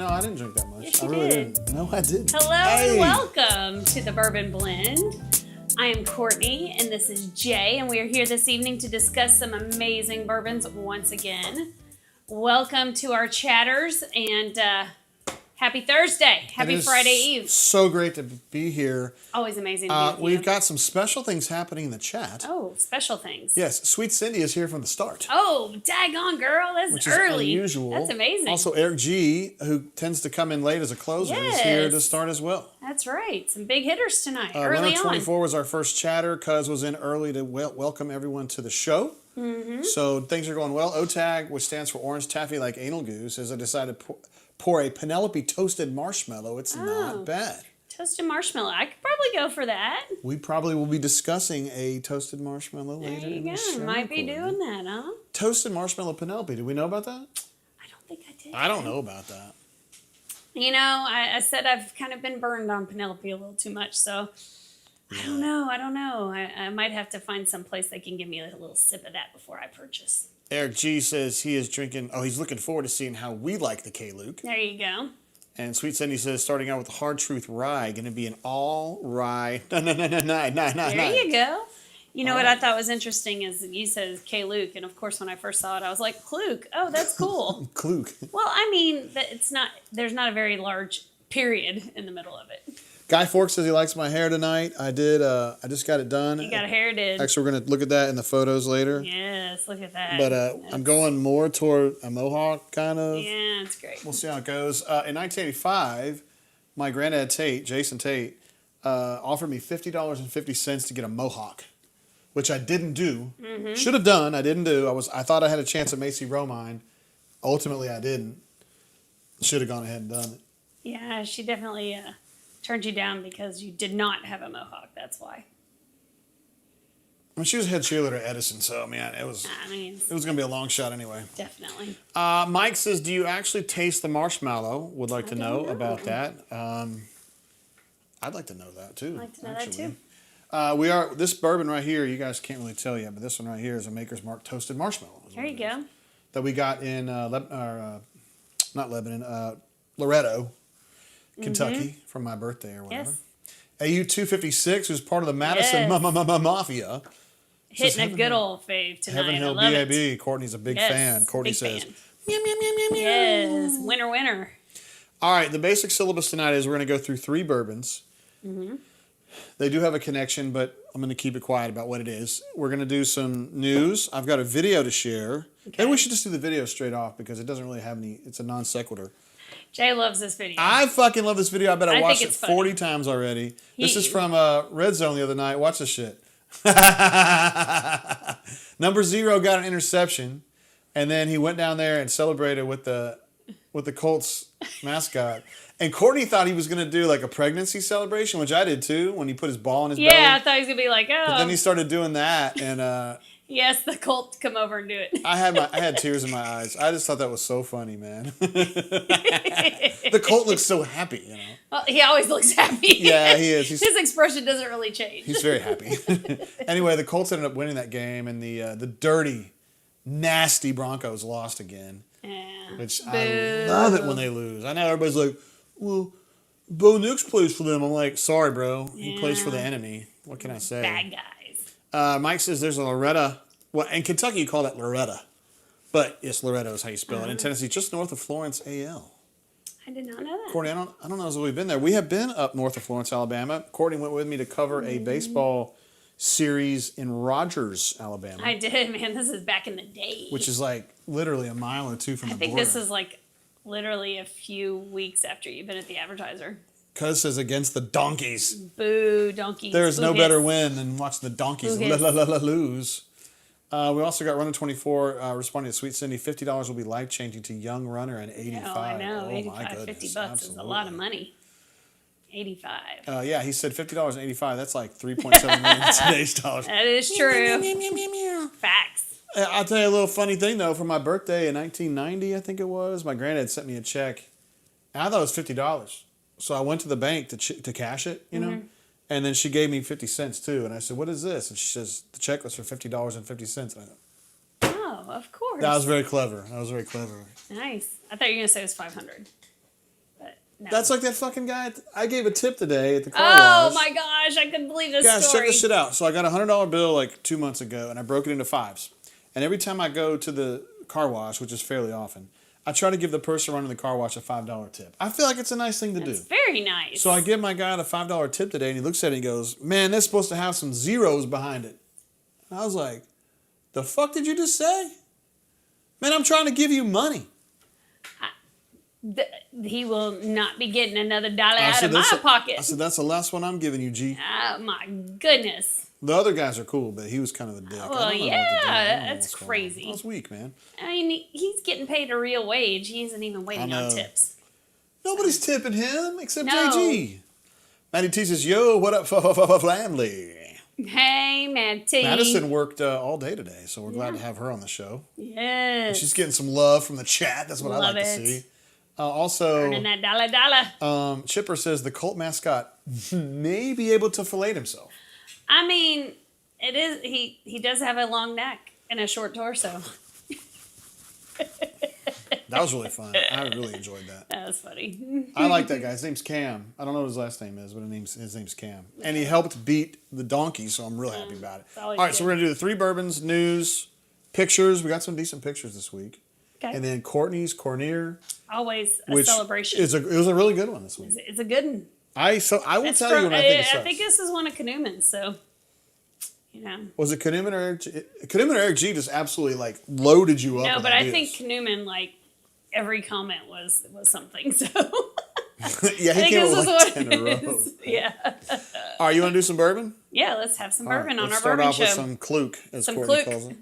No, I didn't drink that much. Yes, you I really did. didn't. No, I didn't. Hello Hey. and welcome to the Bourbon Blend. I am Courtney and this is Jay, and we are here this evening to discuss some amazing bourbons once again. Welcome to our chatters and happy Thursday. Happy Friday Eve. So great to be here. Always amazing to be with you. We've got some special things happening in the chat. Oh, special things. Yes, Sweet Cindy is here from the start. Oh, daggone girl, that's Which early. is unusual. That's amazing. Also, Eric G, who tends to come in late as a closer, is here to start as well. That's right. Some big hitters tonight, early on. 24 was our first chatter. Cuz was in early to welcome everyone to the show. Mm-hmm. So things are going well. OTAG, which stands for Orange Taffy Like Anal Goose, has decided to pour a Penelope toasted marshmallow. It's not bad. Toasted marshmallow. I could probably go for that. We probably will be discussing a toasted marshmallow later. There you go. Might be doing that, huh? Toasted marshmallow Penelope. Do we know about that? I don't think I did. I don't know about that. You know, I said I've kind of been burned on Penelope a little too much, so I don't know. I might have to find some place that can give me a little sip of that before I purchase. Eric G says he is drinking. Oh, he's looking forward to seeing how we like the K-Luke. There you go. And Sweet Cindy says, starting out with the Hard Truth Rye, going to be an all rye. There you go. You know what I thought was interesting is you said K-Luke, and of course when I first saw it, I was like, Kluke. Oh, that's cool. Kluke. Well, I mean, there's not a very large period in the middle of it. Guy Fork says he likes my hair tonight. I did. I just got it done. You got a hair did. Actually, we're going to look at that in the photos later. Yes, look at that. But I'm going more toward a mohawk kind of. Yeah, it's great. We'll see how it goes. In 1985, my granddad Tate, Jason Tate, offered me $50.50 to get a mohawk, which I didn't do. Mm-hmm. Should have done. I didn't do. I thought I had a chance at Macy Romine. Ultimately, I didn't. Should have gone ahead and done it. Yeah, she definitely turned you down because you did not have a mohawk. That's why. I mean, she was head cheerleader at Edison, so man, it was going to be a long shot anyway. Definitely. Mike says, "Do you actually taste the marshmallow?" Would like to know about that. I'd like to know that too. I'd like to know that too. This bourbon right here. You guys can't really tell yet, but this one right here is a Maker's Mark toasted marshmallow. There you go. That we got in Loretto, Kentucky, from my birthday or whatever. Yes. AU256, who's part of the Madison Mafia. Hitting a good old fave tonight. Heaven Hill I love BAB. it. Courtney's a big fan. Courtney says, meow, meow, meow, meow, meow. Yes, winner. All right, the basic syllabus tonight is we're going to go through 3 bourbons. Mm-hmm. They do have a connection, but I'm going to keep it quiet about what it is. We're going to do some news. I've got a video to share. Okay. Maybe we should just do the video straight off because it doesn't really have any, it's a non sequitur. Jay loves this video. I fucking love this video. I bet I watched it 40 times already. This is from Red Zone the other night. Watch this shit. Number 0 got an interception, and then he went down there and celebrated with the Colts mascot. And Courtney thought he was going to do like a pregnancy celebration, which I did too, when he put his ball in his belly. Yeah, I thought he was going to be like, oh. But then he started doing that, and he asked the Colt to come over and do it. I had tears in my eyes. I just thought that was so funny, man. The Colt looks so happy, you know. Well, he always looks happy. Yeah, he is. His expression doesn't really change. He's very happy. Anyway, the Colts ended up winning that game, and the dirty, nasty Broncos lost again. Yeah. Which I love it when they lose. I know everybody's like, well, Bo Nix plays for them. I'm like, sorry, bro. He plays for the enemy. What can I say? Bad guys. Mike says there's a Loretta. Well, in Kentucky, you call that Loretta. But yes, Loretto is how you spell it. In Tennessee, just north of Florence, AL. I did not know that. Courtney, I don't know if we've been there. We have been up north of Florence, Alabama. Courtney went with me to cover a baseball series in Rogers, Alabama. I did, man. This is back in the day. Which is like literally a mile or two from the border. I think this is like literally a few weeks after you've been at the Advertiser. Cuz says against the Donkeys. Boo, Donkeys. There is no better win than watching the Donkeys lose. We also got Runner 24 responding to Sweet Cindy. $50 will be life-changing to young runner and 85. Oh, I know. Oh, 85, $50 absolutely. is a lot of money. 85. Yeah, he said $50 and 85. That's like 3.7 million in today's dollars. That is true. Facts. I'll tell you a little funny thing, though. For my birthday in 1990, I think it was, my granddad sent me a check. And I thought it was $50. So I went to the bank to cash it, you know. And then she gave me 50 cents, too. And I said, what is this? And she says, the check was for $50.50. And I thought, oh, of course. That was very clever. Nice. I thought you were going to say it was $500. No. That's like that fucking guy. I gave a tip today at the car Oh wash. my gosh, I couldn't believe this Guys, story. check this shit out. So I got a $100 bill like 2 months ago, and I broke it into fives. And every time I go to the car wash, which is fairly often, I try to give the person running the car wash a $5 tip. I feel like it's a nice thing to do. It's very nice. So I give my guy the $5 tip today, and he looks at it and he goes, "Man, that's supposed to have some zeros behind it." And I was like, "The fuck did you just say? Man, I'm trying to give you money." He will not be getting another dollar out of my pocket. I said, "That's the last one I'm giving you, G." Oh my goodness. The other guys are cool, but he was kind of a dick. Well, yeah, that's crazy. That was weak, man. I mean, he's getting paid a real wage. He isn't even waiting on tips. Nobody's tipping him except No. JG. Maddie T says, "Yo, what up, family?" Hey, Matty. Madison worked all day today, so we're glad to have her on the show. Yes. She's getting some love from the chat. That's what I like to see. Also, earning that dollar. Chipper says the cult mascot may be able to fillet himself. I mean, it is. He does have a long neck and a short torso. That was really fun. I really enjoyed that. That was funny. I like that guy. His name's Cam. I don't know what his last name is, but his name's Cam. And he helped beat the donkey, so I'm real happy about it. All right, so we're going to do the 3 bourbons, news, pictures. We got some decent pictures this week. Okay. And then Courtney's Cornier. Always a celebration. It was a really good one this week. It's a good one. I will tell you when I think it sucks. I think this is one of Knooman's, so, you know. Was it Knooman or Eric G? Knooman or Eric G just absolutely, like, loaded you up No, with but ideas. I think Knooman, like, every comment was something, so. Yeah, he came up with like 10 in a row. Yeah. All right, you want to do some bourbon? Yeah, let's have some bourbon on our start bourbon off show. with some Kluke, as Some Courtney Kluke. calls it.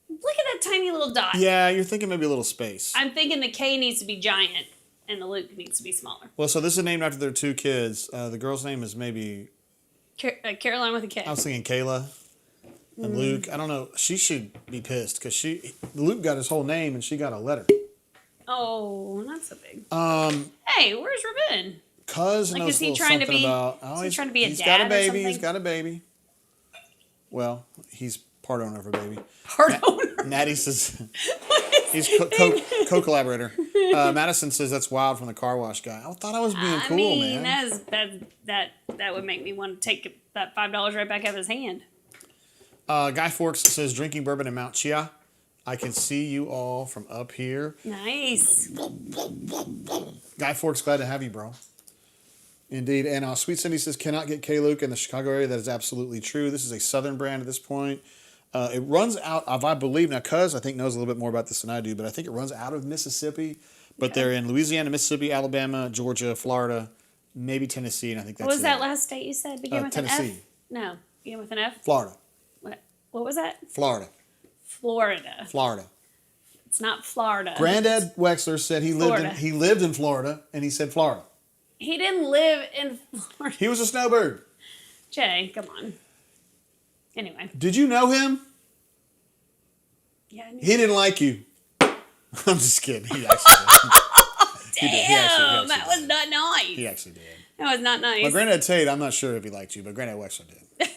Look at that tiny little dot. Yeah, you're thinking maybe a little space. I'm thinking the K needs to be giant and the Luke needs to be smaller. Well, so this is named after their 2 kids. The girl's name is maybe, Caroline with a K. I was thinking Kayla and Luke. I don't know. She should be pissed because Luke got his whole name and she got a letter. Oh, not so big. Hey, where's Ruben? Cuz Like, knows is he a little trying to something be? about. Is he trying to be a he's dad got a or baby. something? He's got a baby. Well, he's part owner of a baby. Part owner. Natty says he's co-collaborator. Madison says that's wild from the car wash guy. I thought I was being cool, man. That would make me want to take that $5 right back out of his hand. Guy Forks says drinking bourbon in Mount Chia. I can see you all from up here. Nice. Guy Forks, glad to have you, bro. Indeed. And Sweet Cindy says, cannot get K-Luke in the Chicago area. That is absolutely true. This is a Southern brand at this point. It runs out of, I believe, now Cuz I think knows a little bit more about this than I do, but I think it runs out of Mississippi. But they're in Louisiana, Mississippi, Alabama, Georgia, Florida, maybe Tennessee, and I think that's What was it. that last state you said? Begin with an Tennessee. F? No. Begin with an F? Florida. What was that? Florida. Florida. It's not Florida. Granddad Wexler said he lived in Florida, and he said Florida. He didn't live in Florida. He was a snowbird. Jay, come on. Anyway. Did you know him? Yeah, I knew. He didn't like you. I'm just kidding. He actually did. Damn, that was not nice. He actually did. That was not nice. But Granddad Tate, I'm not sure if he liked you, but Granddad Wexler did.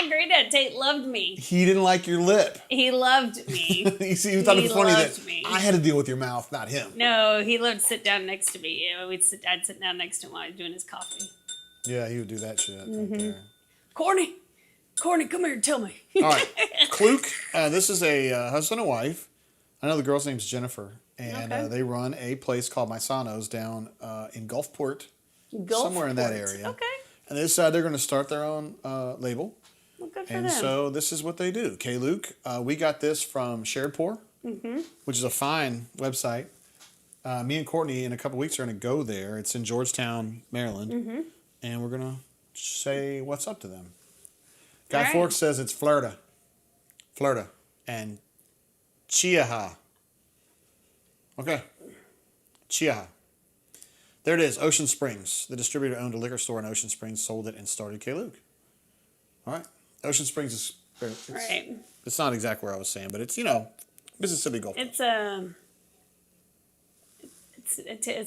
Granddad Tate loved me. He didn't like your lip. He loved me. You see, you thought it was funny that me. I had to deal with your mouth, not him. No, he loved to sit down next to me. I'd sit down next to him while he was doing his coffee. Yeah, he would do that shit right there. Courtney, come here and tell me. All right, Kluke. This is a husband and wife. I know the girl's name's Jennifer, and they run a place called Maisano's down in Gulfport, somewhere in that area. Okay. And they decided they're going to start their own label. Well, good for and them. So this is what they do. K-Luke, we got this from Shared Pour, which is a fine website. Me and Courtney in a couple weeks are going to go there. It's in Georgetown, Maryland. And we're going to say what's up to them. Guy Forks says it's Florida. And Chiaha. Okay. Chiaha. There it is, Ocean Springs. The distributor owned a liquor store in Ocean Springs, sold it, and started K-Luke. All right. Ocean Springs is... It's not exactly where I was saying, but it's, Mississippi Gulf. It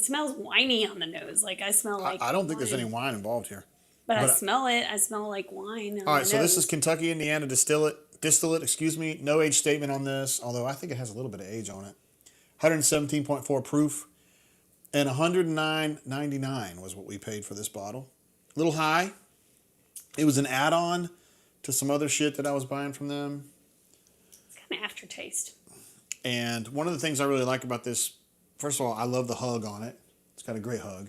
smells winey on the nose. Like, I smell like I don't think there's any wine involved here. But I smell it. I smell like wine. All right, so this is Kentucky, Indiana distillate, no age statement on this, although I think it has a little bit of age on it. 117.4 proof. And $109.99 was what we paid for this bottle. A little high. It was an add-on to some other shit that I was buying from them. It's kind of aftertaste. And one of the things I really like about this, first of all, I love the hug on it. It's got a great hug.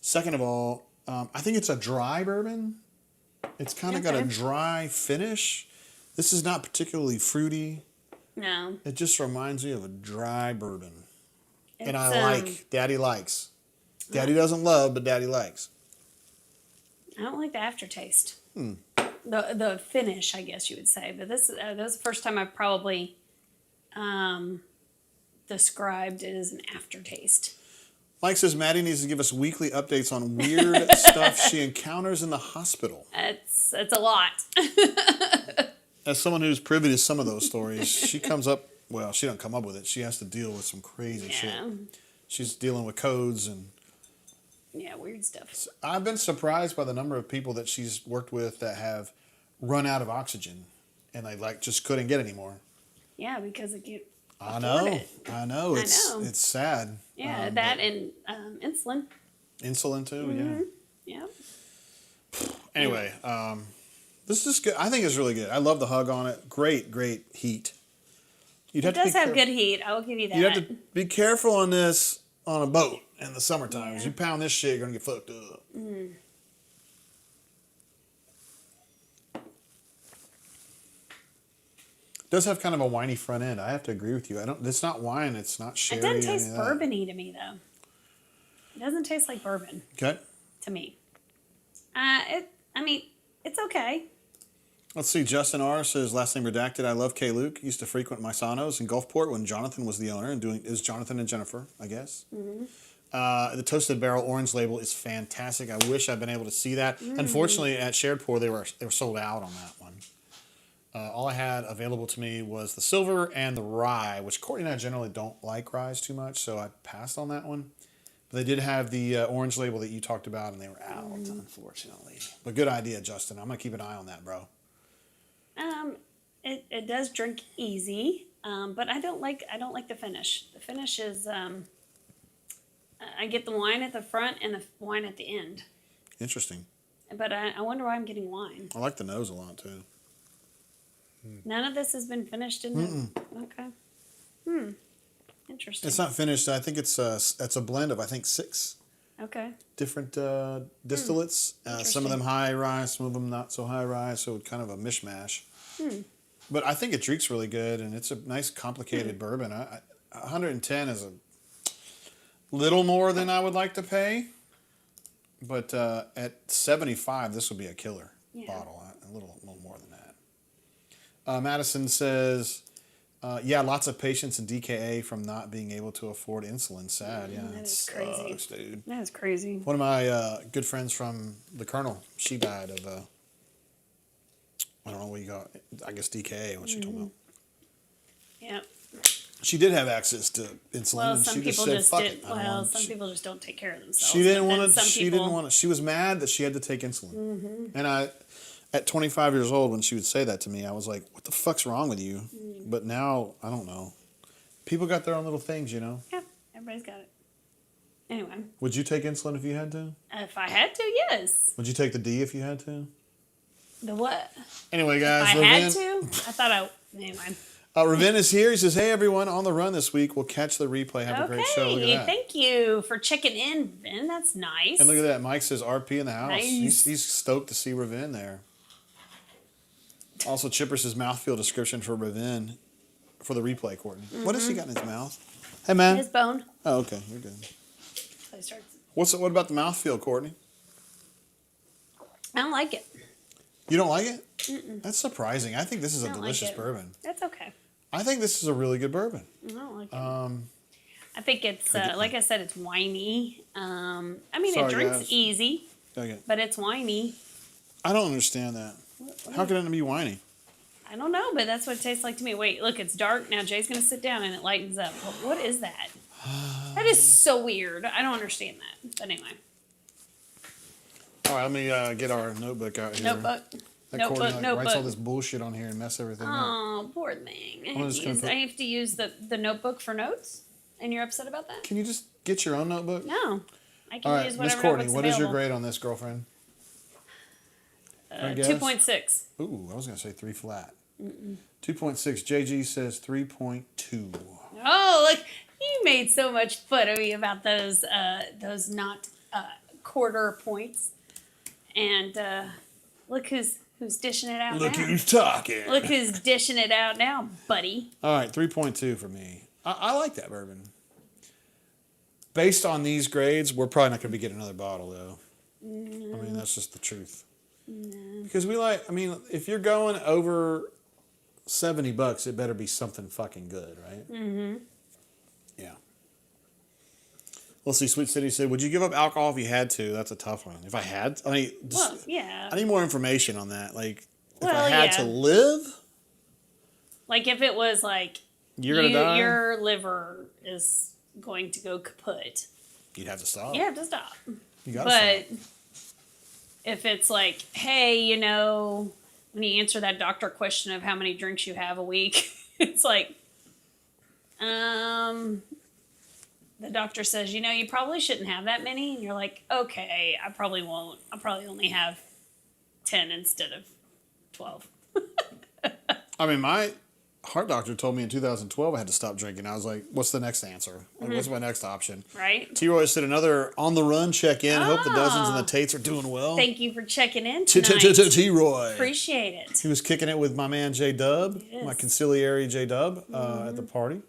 Second of all, I think it's a dry bourbon. It's kind of got a dry finish. This is not particularly fruity. No. It just reminds me of a dry bourbon. And I like. Daddy likes. Daddy doesn't love, but Daddy likes. I don't like the aftertaste. The finish, I guess you would say. But this was the first time I've probably described it as an aftertaste. Mike says Maddie needs to give us weekly updates on weird stuff she encounters in the hospital. It's a lot. As someone who's privy to some of those stories, she comes up, well, she don't come up with it. She has to deal with some crazy shit. She's dealing with codes and... Yeah, weird stuff. I've been surprised by the number of people that she's worked with that have run out of oxygen and they just couldn't get any more. Yeah, because it get I know. It's sad. Yeah, that and insulin. Insulin too, Mm-hmm. Yeah. Anyway, this is good. I think it's really good. I love the hug on it. Great heat. It does have good heat. I will give you that. You have to be careful on this on a boat in the summertime. As you pound this shit, you're gonna get fucked up. Mm. It does have kind of a winey front end. I have to agree with you. It's not wine. It's not sherry. It doesn't taste bourbon-y to me though. It doesn't taste like bourbon. Okay. To me. It's okay. Let's see. Justin R. says, last name redacted. I love K. Luke. Used to frequent Misanos in Gulfport when Jonathan was the owner and is Jonathan and Jennifer, I guess. Mm-hmm. The Toasted Barrel orange label is fantastic. I wish I'd been able to see that. Unfortunately, at Shared Pour, they were sold out on that one. All I had available to me was the silver and the rye, which Courtney and I generally don't like rye too much, so I passed on that one. But they did have the orange label that you talked about, and they were out, unfortunately. But good idea, Justin. I'm gonna keep an eye on that, bro. It does drink easy, but I don't like the finish. The finish is I get the wine at the front and the wine at the end. Interesting. But I wonder why I'm getting wine. I like the nose a lot too. None of this has been finished in it. Okay. Interesting. It's not finished. I think it's a blend of 6 different distillates. Some of them high rye, some of them not so high rye. So kind of a mishmash. But I think it drinks really good, and it's a nice complicated bourbon. 110 is a little more than I would like to pay, but at 75, this would be a killer bottle. A little more than that. Madison says, lots of patients in DKA from not being able to afford insulin. Sad, that is crazy, dude. That is crazy. One of my good friends from the Colonel, she died of, I don't know what you got, I guess DKA, what she told me. Yep. She did have access to insulin, well, and some she people just said, just "Fuck it." well, some people just don't take care of themselves. She didn't want to. She didn't want to. She was mad that she had to take insulin. And at 25 years old, when she would say that to me, I was like, "What the fuck's wrong with you?" But now I don't know. People got their own little things, you know. Yeah, everybody's got it. Anyway. Would you take insulin if you had to? If I had to, yes. Would you take the D if you had to? The what? Anyway, guys, if I had to. I thought anyway. Ravin is here. He says, "Hey, everyone, on the run this week. We'll catch the replay. Have a great show." Look at that. Thank you for checking in, Vin. That's nice. And look at that. Mike says, "RP in the house." Nice. He's stoked to see Ravin there. Also, Chipper says, "Mouthfeel description for Ravin for the replay, Courtney." What has he got in his mouth? Hey, man. His bone. Oh, okay. You're good. So he starts. What about the mouthfeel, Courtney? I don't like it. You don't like it? That's surprising. I think this is a delicious bourbon. That's okay. I think this is a really good bourbon. I don't like it. I think it's, like I said, it's winey. It drinks easy, but it's winey. I don't understand that. How can it be winey? I don't know, but that's what it tastes like to me. Wait, look, it's dark. Now Jay's going to sit down and it lightens up. What is that? That is so weird. I don't understand that. But anyway. All right, let me get our notebook out here. Notebook. Courtney writes all this bullshit on here and mess everything up. Oh, poor thing. I have to use the notebook for notes? And you're upset about that? Can you just get your own notebook? No. I can All right, use Miss whatever Courtney, notebook's what is your available. grade on this, girlfriend? 2.6. Ooh, I was going to say 3 flat. 2.6. JG says 3.2. Oh, look. You made so much fun of me about those not quarter points. And look who's dishing it out now. Look who's talking. Look who's dishing it out now, buddy. All right, 3.2 for me. I like that bourbon. Based on these grades, we're probably not going to be getting another bottle, though. No. I mean, that's just the truth. No. Because if you're going over $70, it better be something fucking good, right? Mm-hmm. Yeah. Let's see. Sweet City said, "Would you give up alcohol if you had to?" That's a tough one. If I had, yeah. I need more information on that. Like, if I had to live, like if it was like you're gonna die, your liver is going to go kaput. You'd have to stop. You have to stop. You gotta stop. If it's like, hey, when you answer that doctor question of how many drinks you have a week, it's like, the doctor says, you probably shouldn't have that many. And you're like, okay, I probably won't. I'll probably only have 10 instead of 12. I mean, my heart doctor told me in 2012 I had to stop drinking. I was like, what's the next answer? Like, what's my next option? Right. T-Roy said another on-the-run check-in. Hope the dozens and the Tates are doing well. Thank you for checking in tonight. T-Roy. Appreciate it. He was kicking it with my man J-Dub, my conciliary J-Dub, at the party.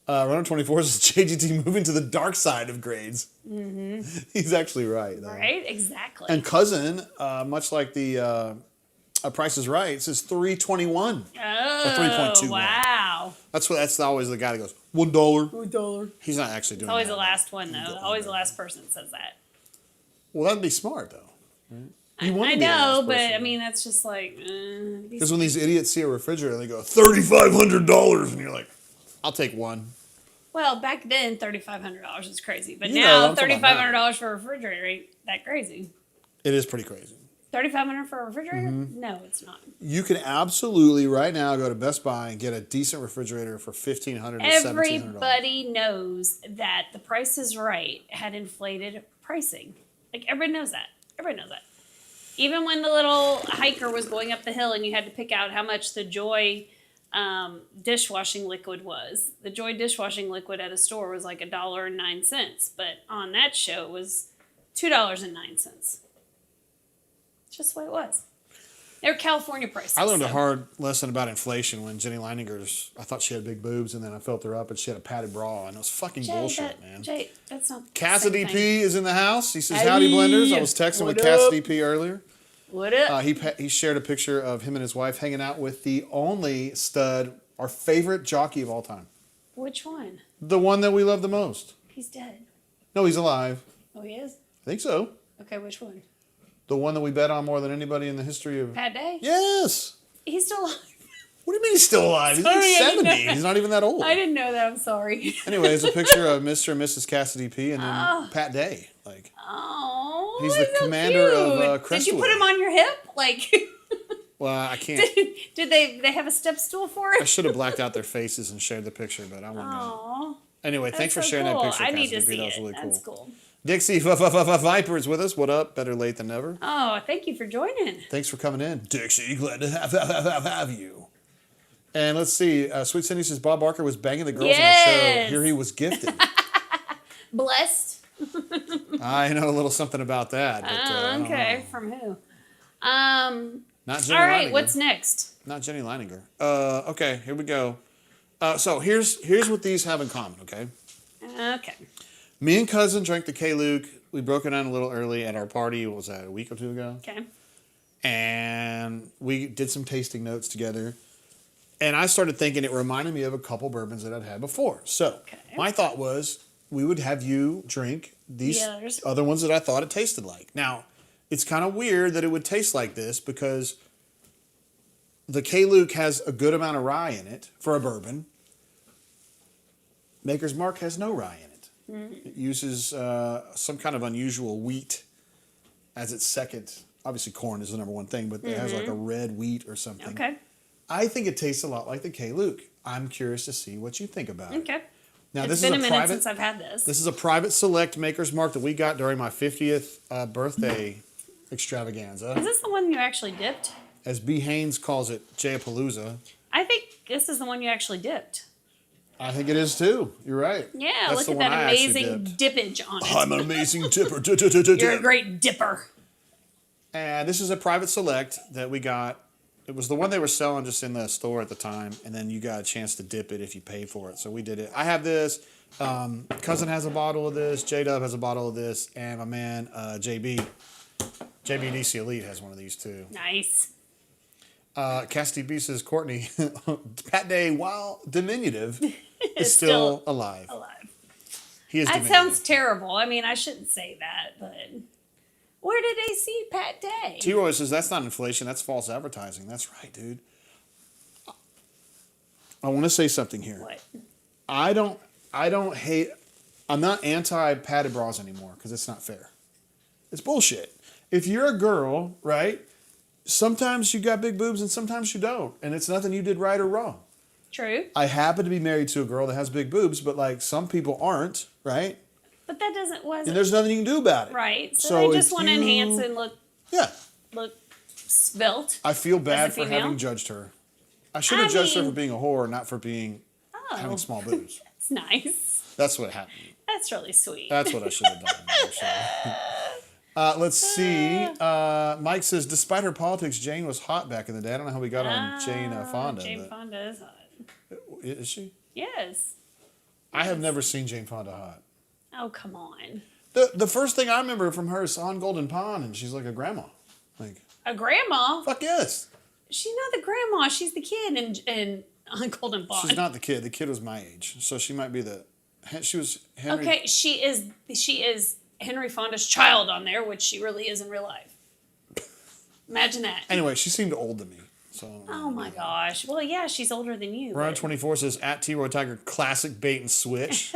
Runner 24 says JGT moving to the dark side of grades. Mm-hmm. He's actually right, though. Right, exactly. And Cousin, much like the Price is Right, says 321. Oh, or 3.21. Wow. That's always the guy that goes, $1. $1. He's not actually doing It's always that. the last one, though. Always the last person that says that. Well, that'd be smart, though. Right? I know, but I mean, that's just like... Because when these idiots see a refrigerator, they go, $3,500, and you're like, I'll take one. Well, back then, $3,500 is crazy. But now, $3,500 for a refrigerator ain't that crazy. It is pretty crazy. $3,500 for a refrigerator? Mm-hmm. No, it's not. You can absolutely, right now, go to Best Buy and get a decent refrigerator for $1,500 to $1,700. Everybody knows that the Price is Right had inflated pricing. Like, everybody knows that. Everybody knows that. Even when the little hiker was going up the hill and you had to pick out how much the Joy dishwashing liquid was. The Joy dishwashing liquid at a store was like $1.09, but on that show it was $2.09. Just the way it was. They were California prices. I learned a hard lesson about inflation when Jenny Leininger's, I thought she had big boobs, and then I felt her up and she had a padded bra, and it was fucking bullshit, man. Jay, that's not Cassidy P is in the house. He says, howdy, blenders. I was texting with Cassidy P earlier. What up? He shared a picture of him and his wife hanging out with the only stud, our favorite jockey of all time. Which one? The one that we love the most. He's dead. No, he's alive. Oh, he is? I think so. Okay, which one? The one that we bet on more than anybody in the history of... Pat Day? Yes. He's still alive. What do you mean he's still alive? He's like 70. He's not even that old. I didn't know that. I'm sorry. Anyway, it's a picture of Mr. and Mrs. Cassidy P. and then Pat Day. Like, he's the so commander cute. of Crestwood. Did you put him on your hip? Like... Well, I can't. Did they have a step stool for it? I should have blacked out their faces and shared the picture, but I won't know. Anyway, thanks for sharing that picture, I need Cassidy to P. see That was it. really cool. That's cool. Dixie Viper is with us. What up? Better late than never. Oh, thank you for joining. Thanks for coming in. Dixie, glad to have you. And let's see. Sweet Cindy says Bob Barker was banging the girls on the show. Here he was gifted. Blessed. I know a little something about that. But, okay. From who? Not Jenny all right, Leininger. what's next? Not Jenny Leininger. Okay, here we go. So here's what these have in common, okay? Okay. Me and Cousin drank the K-Luke. We broke it down a little early at our party. What was that, a week or two ago? Okay. And we did some tasting notes together. And I started thinking it reminded me of a couple bourbons that I'd had before. So my thought was we would have you drink these other ones that I thought it tasted like. Now, it's kind of weird that it would taste like this because the K-Luke has a good amount of rye in it for a bourbon. Maker's Mark has no rye in it. Mm-hmm. It uses some kind of unusual wheat as its second. Obviously, corn is the number one thing, but it has like a red wheat or something. Okay. I think it tastes a lot like the K-Luke. I'm curious to see what you think about it. Okay. Now, It's been a minute since I've had this. This is a private select Maker's Mark that we got during my 50th birthday extravaganza. Is this the one you actually dipped? As B. Haynes calls it, Jayapalooza. I think this is the one you actually dipped. I think it is too. You're right. Yeah, That's look at that amazing dippage on it. I'm an amazing dipper. You're a great dipper. And this is a private select that we got. It was the one they were selling just in the store at the time, and then you got a chance to dip it if you paid for it. So we did it. I have this. Cousin has a bottle of this. J-Dub has a bottle of this, and my man JBDC Elite has one of these too. Nice. Cassidy B says, Courtney, Pat Day, while diminutive, is still alive. He is diminutive. Sounds terrible. I mean, I shouldn't say that, but where did they see Pat Day? T-Roy says, that's not inflation, that's false advertising. That's right, dude. I want to say something here. What? I don't hate, I'm not anti-padded bras anymore because it's not fair. It's bullshit. If you're a girl, right, sometimes you got big boobs and sometimes you don't. And it's nothing you did right or wrong. True. I happen to be married to a girl that has big boobs, but like some people aren't, right? But that wasn't. And there's nothing you can do about it. Right. So they just want to enhance and look svelte. I feel bad for having judged her. I should have judged her for being a whore, not for having small boobs. That's nice. That's what happened. That's really sweet. That's what I should have done. Let's see. Mike says, despite her politics, Jane was hot back in the day. I don't know how we got on Jane Fonda. Jane Fonda is hot. Is she? Yes. I have never seen Jane Fonda hot. Oh, come on. The first thing I remember from her is on Golden Pond, and she's like a grandma. Like a grandma? Fuck yes. She's not the grandma. She's the kid in on Golden Pond. She's not the kid. The kid was my age, so she might be she was Henry. Okay, she is Henry Fonda's child on there, which she really is in real life. Imagine that. Anyway, she seemed old to me. So. Oh my gosh. Well, yeah, she's older than you. Ron 24 says, at T-Roy Tiger, classic bait and switch.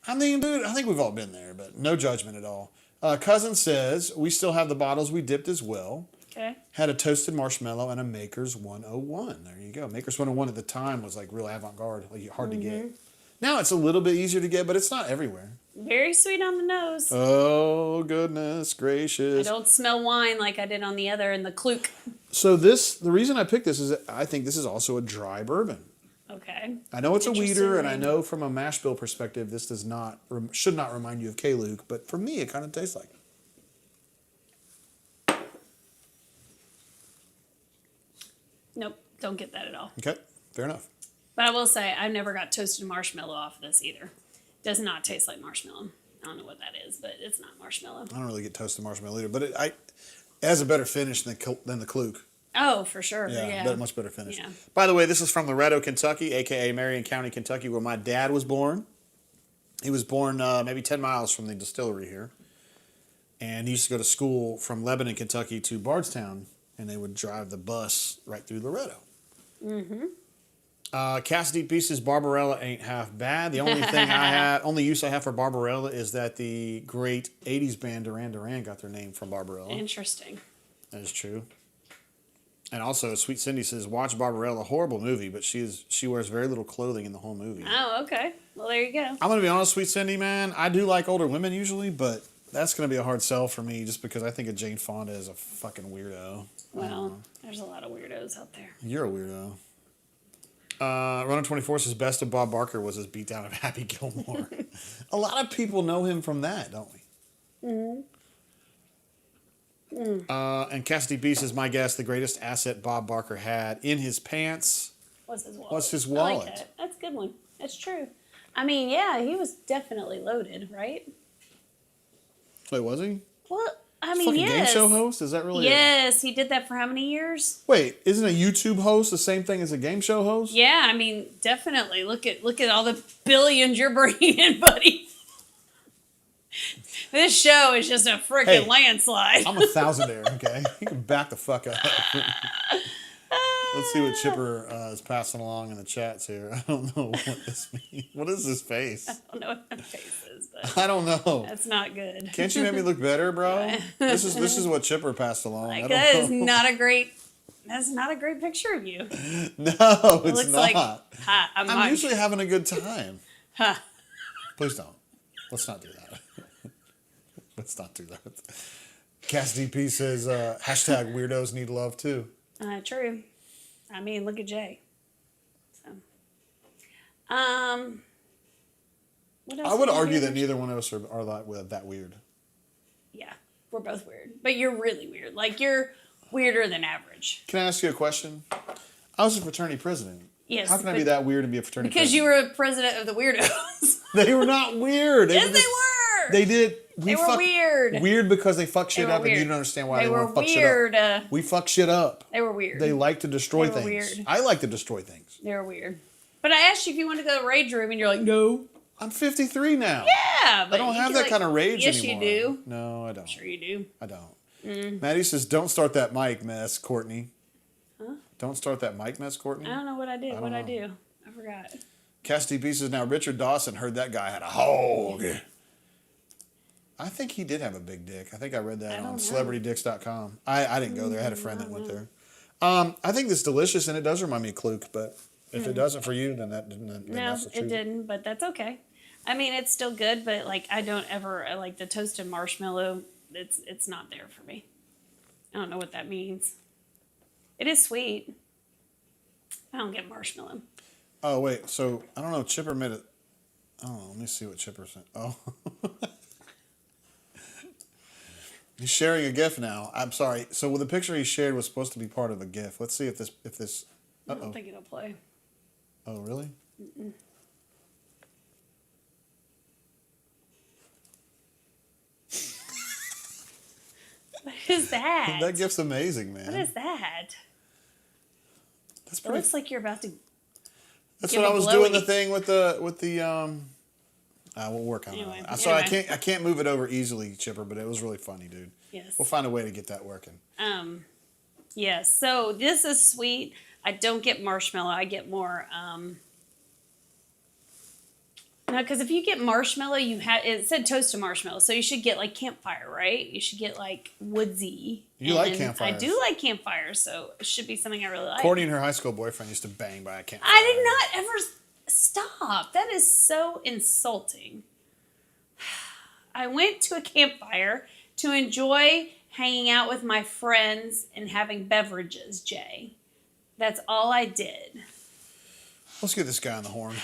I mean, dude, I think we've all been there, but no judgment at all. Cousin says, we still have the bottles we dipped as well. Okay. Had a toasted marshmallow and a Maker's 101. There you go. Maker's 101 at the time was like real avant-garde, like hard to get. Now it's a little bit easier to get, but it's not everywhere. Very sweet on the nose. Oh, goodness gracious. I don't smell wine like I did on the other in the Kluke. So the reason I picked this is that I think this is also a dry bourbon. Okay. I know it's a weeder, and I know from a Mashbill perspective, this should not remind you of K-Luke, but for me, it kind of tastes like it. Nope, don't get that at all. Okay, fair enough. But I will say, I never got toasted marshmallow off of this either. Does not taste like marshmallow. I don't know what that is, but it's not marshmallow. I don't really get toasted marshmallow either, but it has a better finish than the Kluke. Oh, for sure. Yeah. Much better finish. Yeah. By the way, this is from Loretto, Kentucky, a.k.a. Marion County, Kentucky, where my dad was born. He was born maybe 10 miles from the distillery here. And he used to go to school from Lebanon, Kentucky to Bardstown, and they would drive the bus right through Loretto. Mm-hmm. Cassidy Pieces Barbarella ain't half bad. The only use I have for Barbarella is that the great 80s band Duran Duran got their name from Barbarella. Interesting. That is true. And also, Sweet Cindy says, watch Barbarella, horrible movie, but she wears very little clothing in the whole movie. Oh, okay. Well, there you go. I'm going to be honest, Sweet Cindy, man. I do like older women usually, but that's going to be a hard sell for me just because I think of Jane Fonda as a fucking weirdo. Well, there's a lot of weirdos out there. You're a weirdo. Runner 24 says, best of Bob Barker was his beatdown of Happy Gilmore. A lot of people know him from that, don't we? Mm-hmm. And Cassidy B says, my guess, the greatest asset Bob Barker had in his pants was his wallet. Was his wallet. I like that. That's a good one. That's true. I mean, yeah, he was definitely loaded, right? Wait, was he? Well, I mean, fucking yes. game show host? Is that really Yes, he did that for how many years? Wait, isn't a YouTube host the same thing as a game show host? Yeah, I mean, definitely. Look at all the billions you're bringing in, buddy. This show is just a freaking landslide. I'm a thousandaire, okay? You can back the fuck up. Let's see what Chipper is passing along in the chats here. I don't know what this means. What is this face? I don't know what that face is, but I don't know. That's not good. Can't you make me look better, bro? This is what Chipper passed along. Like, that's not a great picture of you. No, it's looks not. like, I'm usually having a good time. Huh. Please don't. Let's not do that. Let's not do that. Cass DP says, hashtag weirdos need love too. True. I mean, look at Jay. So, what else I would did you argue hear? that neither one of us are that weird. Yeah, we're both weird. But you're really weird. Like, you're weirder than average. Can I ask you a question? I was a fraternity president. Yes. How can I be that weird and be a fraternity because president? you were president of the weirdos. They were not weird. Yes, they were. They did. They were weird. Weird because they fuck shit were up weird. and you don't understand why they were want to fuck weird. shit up. We fuck shit up. They were weird. They like to destroy They were things. weird. I like to destroy things. They were weird. But I asked you if you wanted to go to the rage room, and you're like, no. I'm 53 now. Yeah, but I don't have that kind of rage yes, anymore. Yes, you do. No, I don't. Sure you do. I don't. Maddie says, don't start that mic mess, Courtney. Huh? Don't start that mic mess, Courtney. I don't know what I did. What I do? I forgot. Cass DP says, now Richard Dawson heard that guy had a hog. I think he did have a big dick. I think I read that on celebritydicks.com. I didn't go there. I had a friend that went there. I think it's delicious, and it does remind me of Kluke, but if it doesn't for you, then that's the truth. It didn't, but that's okay. I mean, it's still good, but like I don't ever like the toasted marshmallow. It's not there for me. I don't know what that means. It is sweet. I don't get marshmallow. Oh, wait. So, I don't know. Chipper made it. Oh, let me see what Chipper sent. Oh. He's sharing a GIF now. I'm sorry. So, the picture he shared was supposed to be part of a GIF. Let's see if this. I don't think it'll play. Oh, really? Mm-mm. What is that? That GIF's amazing, man. What is that? That's It looks like you're about to. That's what I was doing the thing with the we'll work on Anyway, it. So I can't move it over easily, Chipper, but it was really funny, dude. Yes. We'll find a way to get that working. Yes. So this is sweet. I don't get marshmallow. I get more. No, because if you get marshmallow, it said toasted marshmallow, so you should get like campfire, right? You should get like woodsy. You like campfires. I do like campfires, so it should be something I really like. Courtney and her high school boyfriend used to bang by a campfire. I did not ever stop. That is so insulting. I went to a campfire to enjoy hanging out with my friends and having beverages, Jay. That's all I did. Let's get this guy on the horn.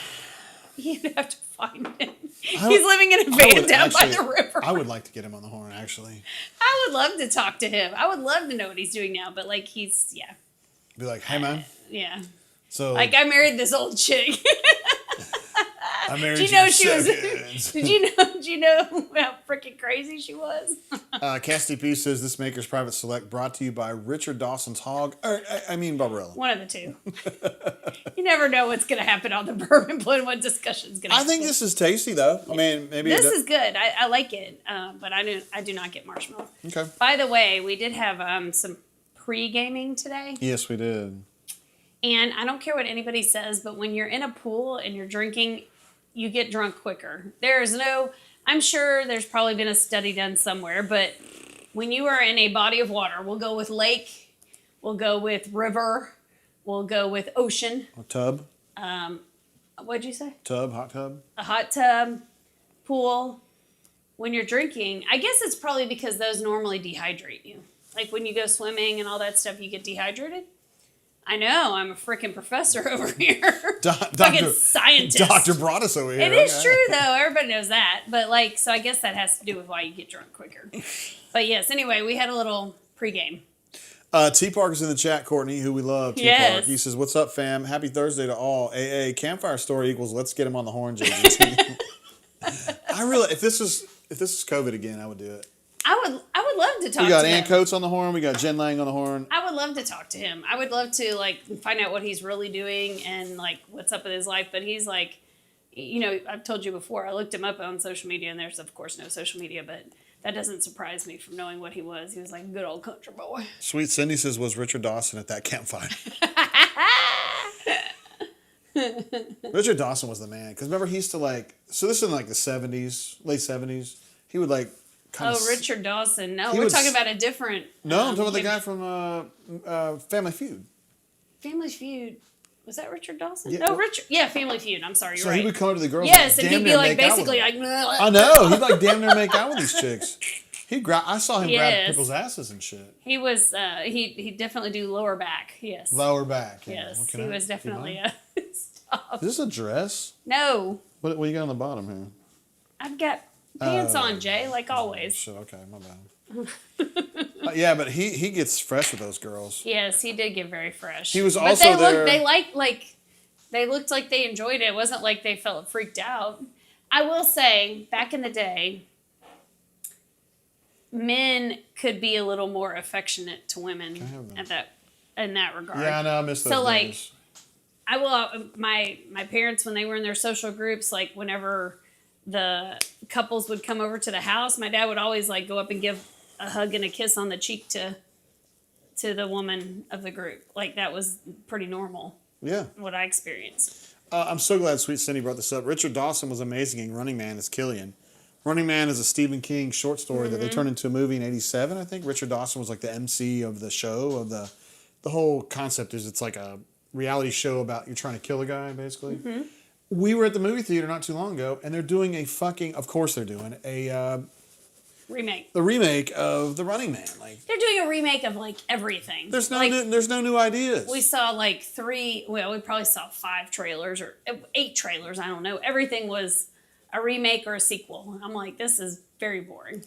You'd have to find him. He's living in a van down by the river. I would like to get him on the horn, actually. I would love to talk to him. I would love to know what he's doing now, but like Be like, hey, man. Yeah. So like I married this old chick. I married Did you know how freaking crazy she was? Cass DP says this Maker's Private Select brought to you by Richard Dawson's Hog. Barrell. One of the two. You never know what's going to happen on the Bourbon Blend. What discussion's going to happen. I think this is tasty, though. I mean, maybe this is good. I like it, but I do not get marshmallow. Okay. By the way, we did have some pre-gaming today. Yes, we did. And I don't care what anybody says, but when you're in a pool and you're drinking, you get drunk quicker. I'm sure there's probably been a study done somewhere, but when you are in a body of water, we'll go with lake, we'll go with river, we'll go with ocean. A tub. What'd you say? Tub, hot tub. A hot tub, pool. When you're drinking, I guess it's probably because those normally dehydrate you. Like when you go swimming and all that stuff, you get dehydrated. I know, I'm a freaking professor over here. Fucking scientist. Doctor brought us over here. It is true, though. Everybody knows that. But, so I guess that has to do with why you get drunk quicker. But, yes, anyway, we had a little pregame. T-Park is in the chat, Courtney, who we love. T-Park. Yes. He says, what's up, fam? Happy Thursday to all. AA, campfire story equals let's get him on the horn, JGT. If this was COVID again, I would do it. I would love to talk to him. We got Ann Coates on the horn. We got Jen Lang on the horn. I would love to talk to him. I would love to find out what he's really doing and what's up with his life. But he's I've told you before, I looked him up on social media, and there's of course no social media, but that doesn't surprise me from knowing what he was. He was like a good old country boy. Sweet Cindy says, was Richard Dawson at that campfire? Richard Dawson was the man. Because remember, he used to so this is in the 70s, late 70s. He would Richard Dawson. No, we're talking about a different... No, I'm talking about the guy from Family Feud. Family Feud. Was that Richard Dawson? Yeah, no, well- Richard. Yeah, Family Feud. I'm sorry, you're So right. he would come to the girls. Yes, and damn he'd be near like make out with basically them. like. I know. He'd like damn near make out with these chicks. I saw him grab Yes. people's asses and shit. He was. He definitely do lower back. Yes. Lower back. Yeah. Yes, Well, can he I- was do you definitely mind? Stop. Is this a dress? No, What you got on the bottom here? I've got pants on, Jay, like always. Shit. Okay, my bad. Yeah, but he gets fresh with those girls. Yes, he did get very fresh. He was but also they there. they looked like they enjoyed it. It wasn't like they felt freaked out. I will say, back in the day, men could be a little more affectionate to women in that regard. Yeah, I know. I miss those So, like, days. I will. My parents, when they were in their social groups, like whenever the couples would come over to the house, my dad would always like go up and give a hug and a kiss on the cheek to the woman of the group. Like that was pretty normal. Yeah. What I experienced. I'm so glad Sweet Cindy brought this up. Richard Dawson was amazing in Running Man as Killian. Running Man is a Stephen King short story that they turned into a movie in '87, I think. Richard Dawson was like the MC of the show. The whole concept is it's like a reality show about you're trying to kill a guy, basically. Mm-hmm. We were at the movie theater not too long ago, and they're doing of course they're doing a Remake. the remake of The Running Man. Like They're doing a remake of like everything. there's no like, there's no new ideas. we saw like we probably saw 5 trailers or 8 trailers. I don't know. Everything was a remake or a sequel. And I'm like, this is very boring.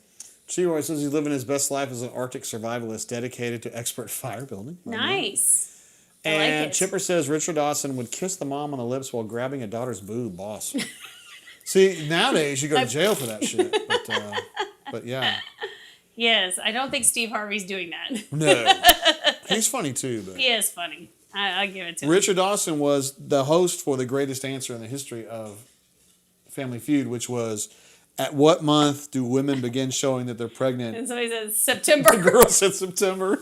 Chihuahua says he's living his best life as an Arctic survivalist dedicated to expert fire building. Nice. I like And it. Chipper says Richard Dawson would kiss the mom on the lips while grabbing a daughter's boob. Boss. See, nowadays you go to jail for that shit. But yeah. Yes, I don't think Steve Harvey's doing that. No. He's funny too. But He is funny. I give it to him. Richard Dawson was the host for the greatest answer in the history of Family Feud, which was, at what month do women begin showing that they're pregnant? And somebody says September. The girl said September.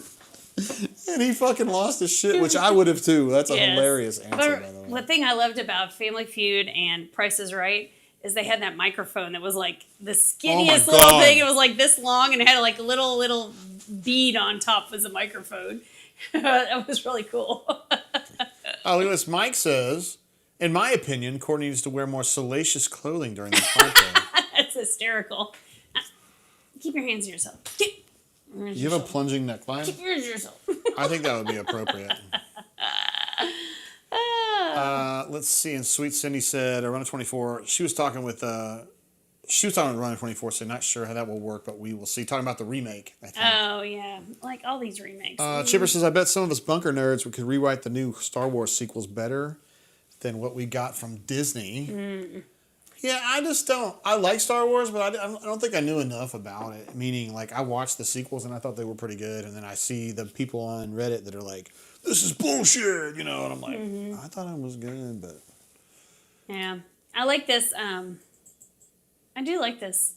And he fucking lost his shit, which I would have too. That's a Yes. hilarious answer, But by the way. the thing I loved about Family Feud and Price is Right is they had that microphone that was like the skinniest little God. thing. It was like this long and it had like a little bead on top as a microphone. That was really cool. Oh, look at this. Mike says, in my opinion, Courtney needs to wear more salacious clothing during this podcast. That's hysterical. Keep your hands to yourself. You have a plunging neckline? Keep yours to yourself. I think that would be appropriate. Let's see. And Sweet Cindy said, Run 24. She was talking with Run 24, so not sure how that will work, but we will see. Talking about the remake, I think. Oh, yeah. Like all these remakes. Chipper says, I bet some of us bunker nerds could rewrite the new Star Wars sequels better than what we got from Disney. Yeah, I just don't. I like Star Wars, but I don't think I knew enough about it. Meaning, like, I watched the sequels and I thought they were pretty good, and then I see the people on Reddit that are like, this is bullshit, and I'm like, I thought it was good, but. Yeah. I like this. I do like this.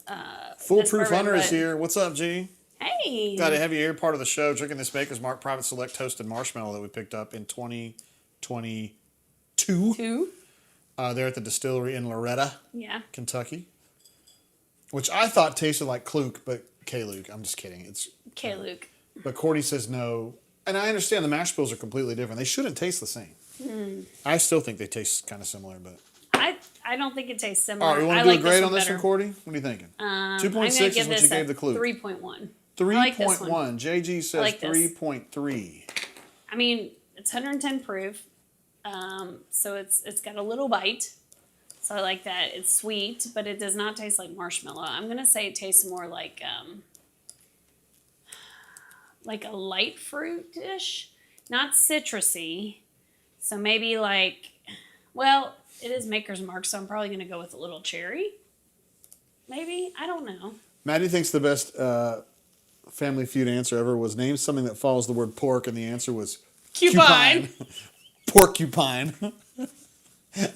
Foolproof bourbon, Hunter is but- here. What's up, G? Hey. Got a heavy air part of the show, drinking this Maker's Mark Private Select Toasted Marshmallow that we picked up in 2022. 2. There at the distillery in Loretta, Yeah. Kentucky. Which I thought tasted like Kluke, but K-Luke. I'm just kidding. It's Okay, Luke. But Courtney says no. And I understand the mash bills are completely different. They shouldn't taste the same. I still think they taste kind of similar, but. I don't think it tastes similar. All right, you want I to do like a grade on one this one, better. Courtney? What are you thinking? 2.6 I'm gonna is give what you this gave a the Kluke. 3.1. 3.1. JG says like this. 3.3. I mean, it's 110 proof, so it's got a little bite. So I like that. It's sweet, but it does not taste like marshmallow. I'm gonna say it tastes more like a light fruit-ish, not citrusy. So maybe like, well, it is Maker's Mark, so I'm probably gonna go with a little cherry. Maybe, I don't know. Maddie thinks the best Family Feud answer ever was name something that follows the word pork, and the answer was Cupine. Porcupine.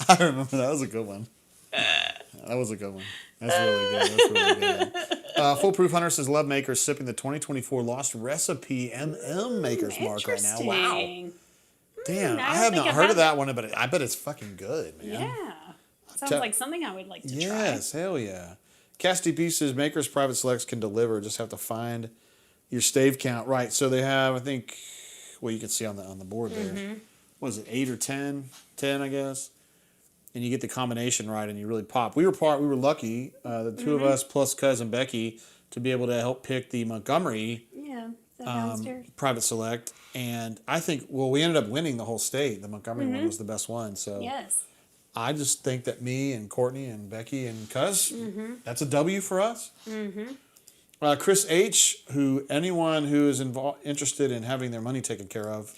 I remember that. That was a good one. That was a good one. That's really good. That's really good. Foolproof Hunter says Love Maker sipping the 2024 Lost Recipe Maker's Mark right now. Wow. Interesting. Damn, I I don't have think not I've heard had of that one, but I bet it's fucking good, man. Yeah. Sounds Tell- like something I would like to try. Yes, hell yeah. Casty P says Maker's Private Selects can deliver. Just have to find your stave count. Right. So they have, I think, well, you can see on the board there. what is it, 8 or 10? 10, I guess. And you get the combination right, and you really pop. We were lucky, the two of us plus cousin Becky, to be able to help pick the Montgomery downstairs. Private Select. And I think, we ended up winning the whole state. The Montgomery one was the best one. So Yes. I just think that me and Courtney and Becky and Cuz, that's a W for us. Chris H., anyone who is interested in having their money taken care of,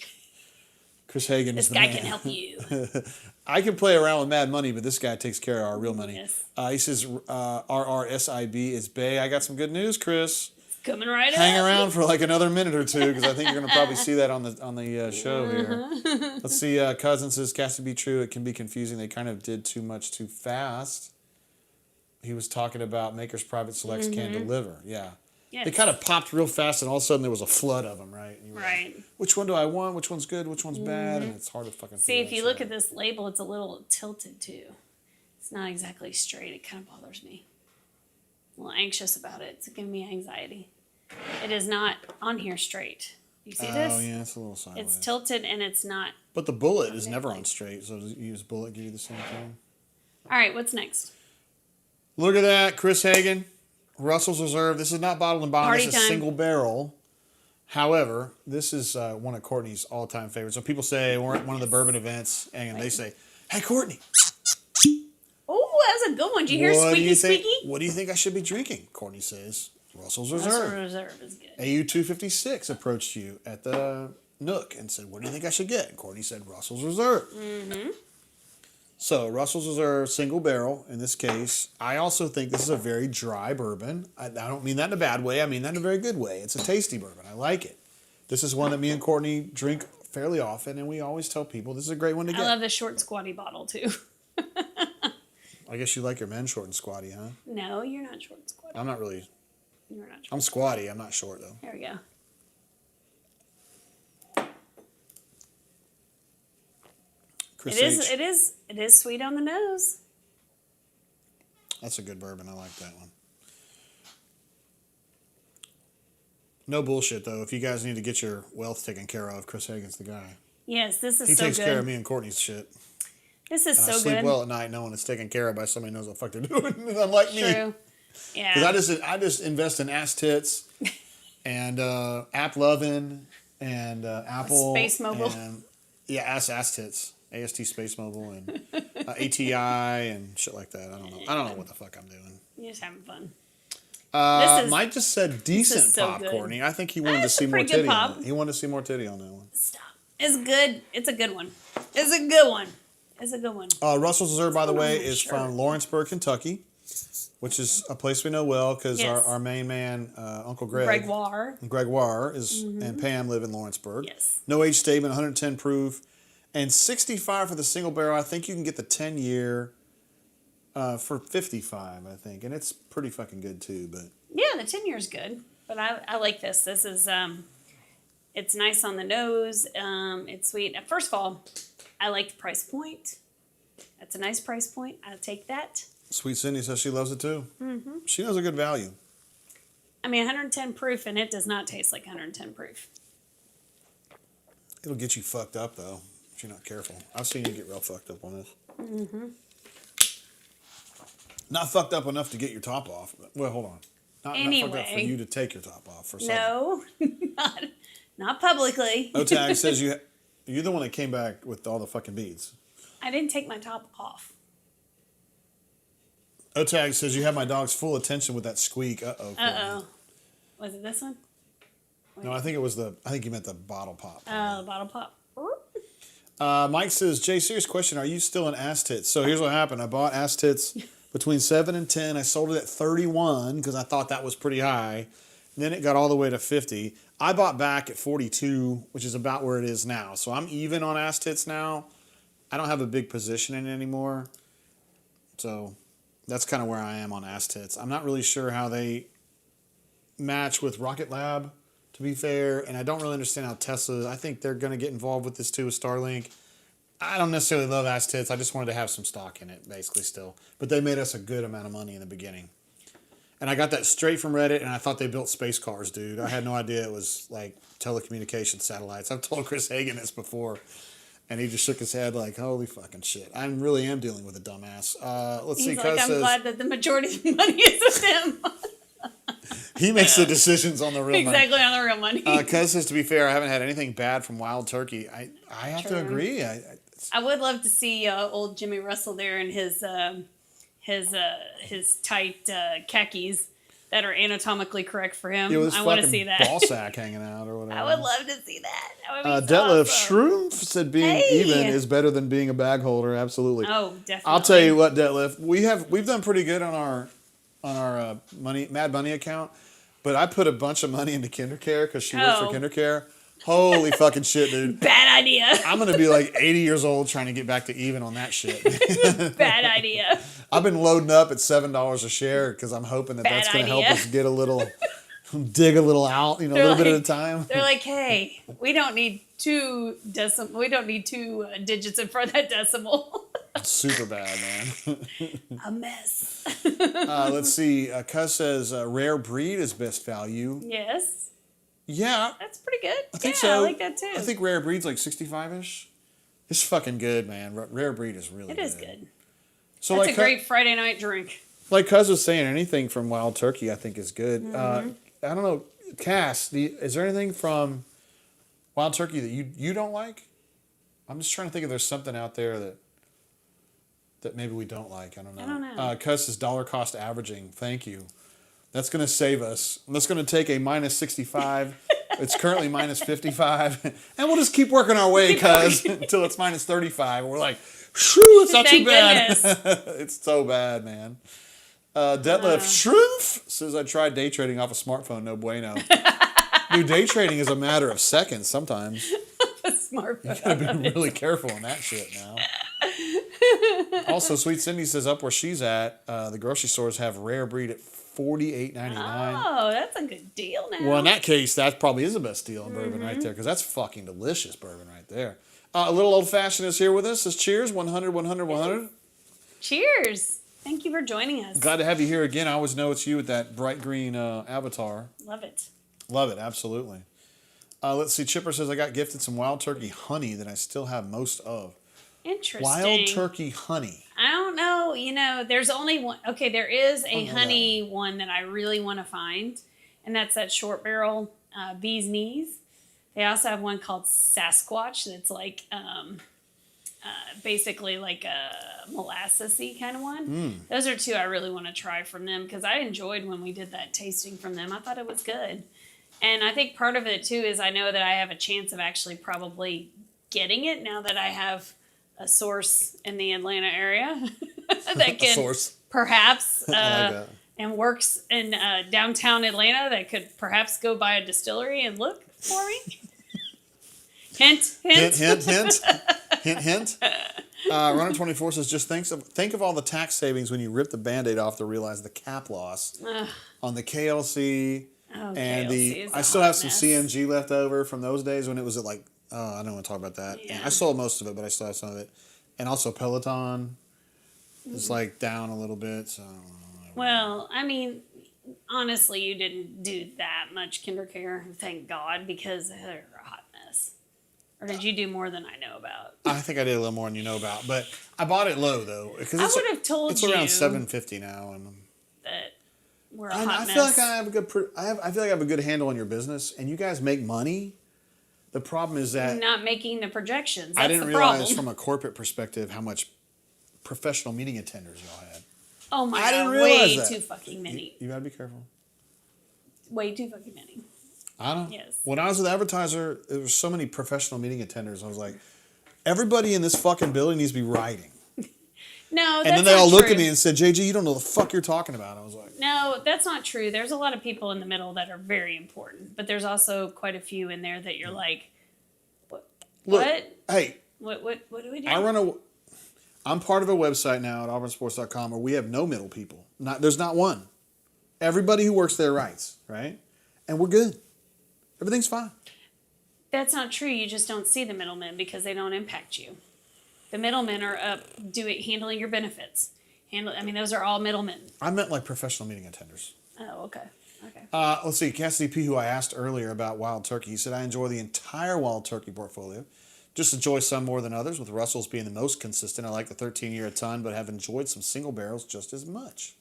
Chris Hagen is the man. This guy can help you. I can play around with mad money, but this guy takes care of our real money. Yes. He says RRSIB is Bay. I got some good news, Chris. Coming right up. Hang around for like another minute or two, because I think you're going to probably see that on the show here. Let's see. Cousin says, "Cast to be true. It can be confusing. They kind of did too much too fast." He was talking about Maker's Private Selects can deliver. Yeah. Yes. They kind of popped real fast, and all of a sudden there was a flood of them, right? And you were Right. like, which one do I want? Which one's good? Which one's bad? And it's hard to fucking See, figure if you that look shit at this label, it's a little tilted too. It's not exactly straight. It kind of bothers me. I'm a little anxious about it. It's giving me anxiety. It is not on here straight. You see this? Oh, yeah, it's a little sideways. It's tilted and it's not. But the bullet is never on straight, so does you use bullet give you the same thing? All right, what's next? Look at that, Chris Hagen, Russell's Reserve. This is not bottled and bond. Party This is time. single barrel. However, this is one of Courtney's all-time favorites. So people say we're at one of the bourbon events, and they say, "Hey, Courtney, Oh, that was a good one. Did you hear squeaky squeaky? What do you think I should be drinking?" Courtney says, "Russell's Russell Reserve." Reserve is good. AU 256 approached you at the Nook and said, "What do you think I should get?" And Courtney said, "Russell's Reserve." So Russell's Reserve single barrel in this case. I also think this is a very dry bourbon. I don't mean that in a bad way. I mean that in a very good way. It's a tasty bourbon. I like it. This is one that me and Courtney drink fairly often, and we always tell people this is a great one to get. I love the short squatty bottle too. I guess you like your men short and squatty, huh? No, you're not short squatty. I'm not really. You're not short. I'm squatty. I'm not short though. There we go. Chris It H. is sweet on the nose. That's a good bourbon. I like that one. No bullshit though. If you guys need to get your wealth taken care of, Chris Hagen's the guy. Yes, this is He so takes good. care of me and Courtney's shit. This is And so I sleep good. well at night knowing it's taken care of by somebody who knows what the fuck they're doing. Unlike me. True. Yeah. Because I just invest in ass tits and app loving and Apple. Space Mobile. And, yeah, ass tits. AST Space Mobile and ATI and shit like that. I don't know. I don't know what the fuck I'm doing. You're just having fun. Mike just said decent so pop, good. Courtney. I think he wanted to It's a see more pretty good titty on pop. it. He wanted to see more titty on that one. Stop. It's good. It's a good one. It's a good one. It's a good one. Russell's Reserve, by the way, is Sure. from Lawrenceburg, Kentucky, which is a place we know well because Yes. our main man, Uncle Gregoire, is and Pam live in Lawrenceburg. Yes. No age statement, 110 proof, and 65 for the single barrel. I think you can get the 10-year for 55, I think, and it's pretty fucking good too. But Yeah, the 10 year is good, but I like this. This is it's nice on the nose. It's sweet. First of all, I like the price point. That's a nice price point. I'll take that. Sweet Cindy says she loves it too. She knows a good value. I mean, 110 proof, and it does not taste like 110 proof. It'll get you fucked up though if you're not careful. I've seen you get real fucked up on this. Not fucked up enough to get your top off. But, well, hold on. Not fucked up for you to take your top off for something. No, not publicly. Otag says you're the one that came back with all the fucking beads. I didn't take my top off. Otag says you have my dog's full attention with that squeak. Uh-oh. Was it this one? No, I think you meant the bottle pop. Oh, the bottle pop. Mike says, Jay, serious question. Are you still in ass tits? So here's what happened. I bought ass tits between 7 and 10. I sold it at 31 because I thought that was pretty high. Then it got all the way to 50. I bought back at 42, which is about where it is now. So I'm even on ass tits now. I don't have a big position in it anymore. So that's kind of where I am on ass tits. I'm not really sure how they match with Rocket Lab, to be fair. And I don't really understand how Tesla, I think they're going to get involved with this too with Starlink. I don't necessarily love ass tits. I just wanted to have some stock in it, basically, still. But they made us a good amount of money in the beginning. And I got that straight from Reddit, and I thought they built space cars, dude. I had no idea it was like telecommunication satellites. I've told Chris Hagen this before. And he just shook his head like, holy fucking shit. I really am dealing with a dumbass. Let's see. He's like, I'm glad that the majority of the money is with him. He makes the decisions on the real money. Exactly, on the real money. Cuz says, to be fair, I haven't had anything bad from wild turkey. I have to agree. I would love to see old Jimmy Russell there in his tight khakis that are anatomically correct for him. Yeah, with his I want to see that. ball sack hanging out or whatever. I would love to see that. That would be Detlef awesome. Shroom said being even is better than being a bag holder. Absolutely. Oh, definitely. I'll tell you what, Detlef, we've done pretty good on our Mad Money account, but I put a bunch of money into KinderCare because she works for KinderCare. Holy fucking shit, dude. Bad idea. I'm going to be like 80 years old trying to get back to even on that shit. Bad idea. I've been loading up at $7 a share because I'm hoping that's going to help us get a little, dig a little out, a little bit at a time. They're like, hey, we don't need two digits in front of that decimal. Super bad, man. A mess. Let's see. Cuz says rare breed is best value. Yes. Yeah. That's pretty good. I think so. I like that too. I think rare breed's like 65-ish. It's fucking good, man. Rare breed is really good. It is good. So that's a great Friday night drink. Like Cuz was saying, anything from wild turkey I think is good. Mm-hmm. I don't know. Cass, is there anything from wild turkey that you don't like? I'm just trying to think if there's something out there that maybe we don't like. I don't know. Cuz is dollar cost averaging. Thank you. That's going to save us. That's going to take a minus 65. It's currently minus 55. And we'll just keep working our way, Cuz, until it's minus 35. And we're like, shoo, it's not too bad. It's so bad, man. Detlef Shroomf says, I tried day trading off a smartphone. No bueno. Dude, day trading is a matter of seconds sometimes. A smartphone. You got to be really careful on that shit now. Also, Sweet Cindy says up where she's at, the grocery stores have rare breed at $48.99. Oh, that's a good deal now. Well, in that case, that probably is the best deal in bourbon right there because that's fucking delicious bourbon right there. A little old fashioned is here with us. Says cheers, 100, 100, 100. Cheers. Thank you for joining us. Glad to have you here again. I always know it's you with that bright green avatar. Love it. Love it, absolutely. Let's see. Chipper says I got gifted some wild turkey honey that I still have most of. Interesting. Wild turkey honey. I don't know. There's only one. Okay, there is a honey one that I really want to find, and that's that short barrel bee's knees. They also have one called Sasquatch that's like basically like a molassesy kind of one. Those are two I really want to try from them because I enjoyed when we did that tasting from them. I thought it was good. And I think part of it too is I know that I have a chance of actually probably getting it now that I have a source in the Atlanta area that can perhaps and works in downtown Atlanta that could perhaps go by a distillery and look for me. Hint, hint. Hint, hint, hint. Hint, hint. Runner24 says, just think of all the tax savings when you rip the Band-Aid off to realize the cap loss on the KLC. Oh, and KLC I still have some CMG left over from those days when it was at like, I don't want to talk about that. Yeah. I sold most of it, but I still have some of it. And also Peloton is like down a little bit. So. Well, I mean, honestly, you didn't do that much KinderCare, thank God, because they're a hot mess. Or did you do more than I know about? I think I did a little more than you know about, but I bought it low though because I would have told it's you around $7.50 now, and that we're a hot mess. I feel like I have a good. I feel like I have a good handle on your business, and you guys make money. The problem is that you're not making the projections. That's I didn't the realize problem. from a corporate perspective how much professional meeting attenders y'all had. Oh my I didn't God, realize way that. too fucking many. You gotta be careful. Way too fucking many. I don't. Yes. When I was with Advertiser, there were so many professional meeting attenders. I was like, everybody in this fucking building needs to be writing. No, that's and then they all not looked true. at me and said, JG, you don't know the fuck you're talking about. I was like, no, that's not true. There's a lot of people in the middle that are very important, but there's also quite a few in there that you're like, what? Look, what? Hey. What do we do? I'm part of a website now at auburnsports.com where we have no middle people. There's not one. Everybody who works there writes, right? And we're good. Everything's fine. That's not true. You just don't see the middlemen because they don't impact you. The middlemen are up handling your benefits. Those are all middlemen. I meant like professional meeting attenders. Oh, okay. Okay. Let's see. Cassidy P, who I asked earlier about wild turkey, he said, I enjoy the entire wild turkey portfolio. Just enjoy some more than others, with Russell's being the most consistent. I like the 13-year a ton, but have enjoyed some single barrels just as much.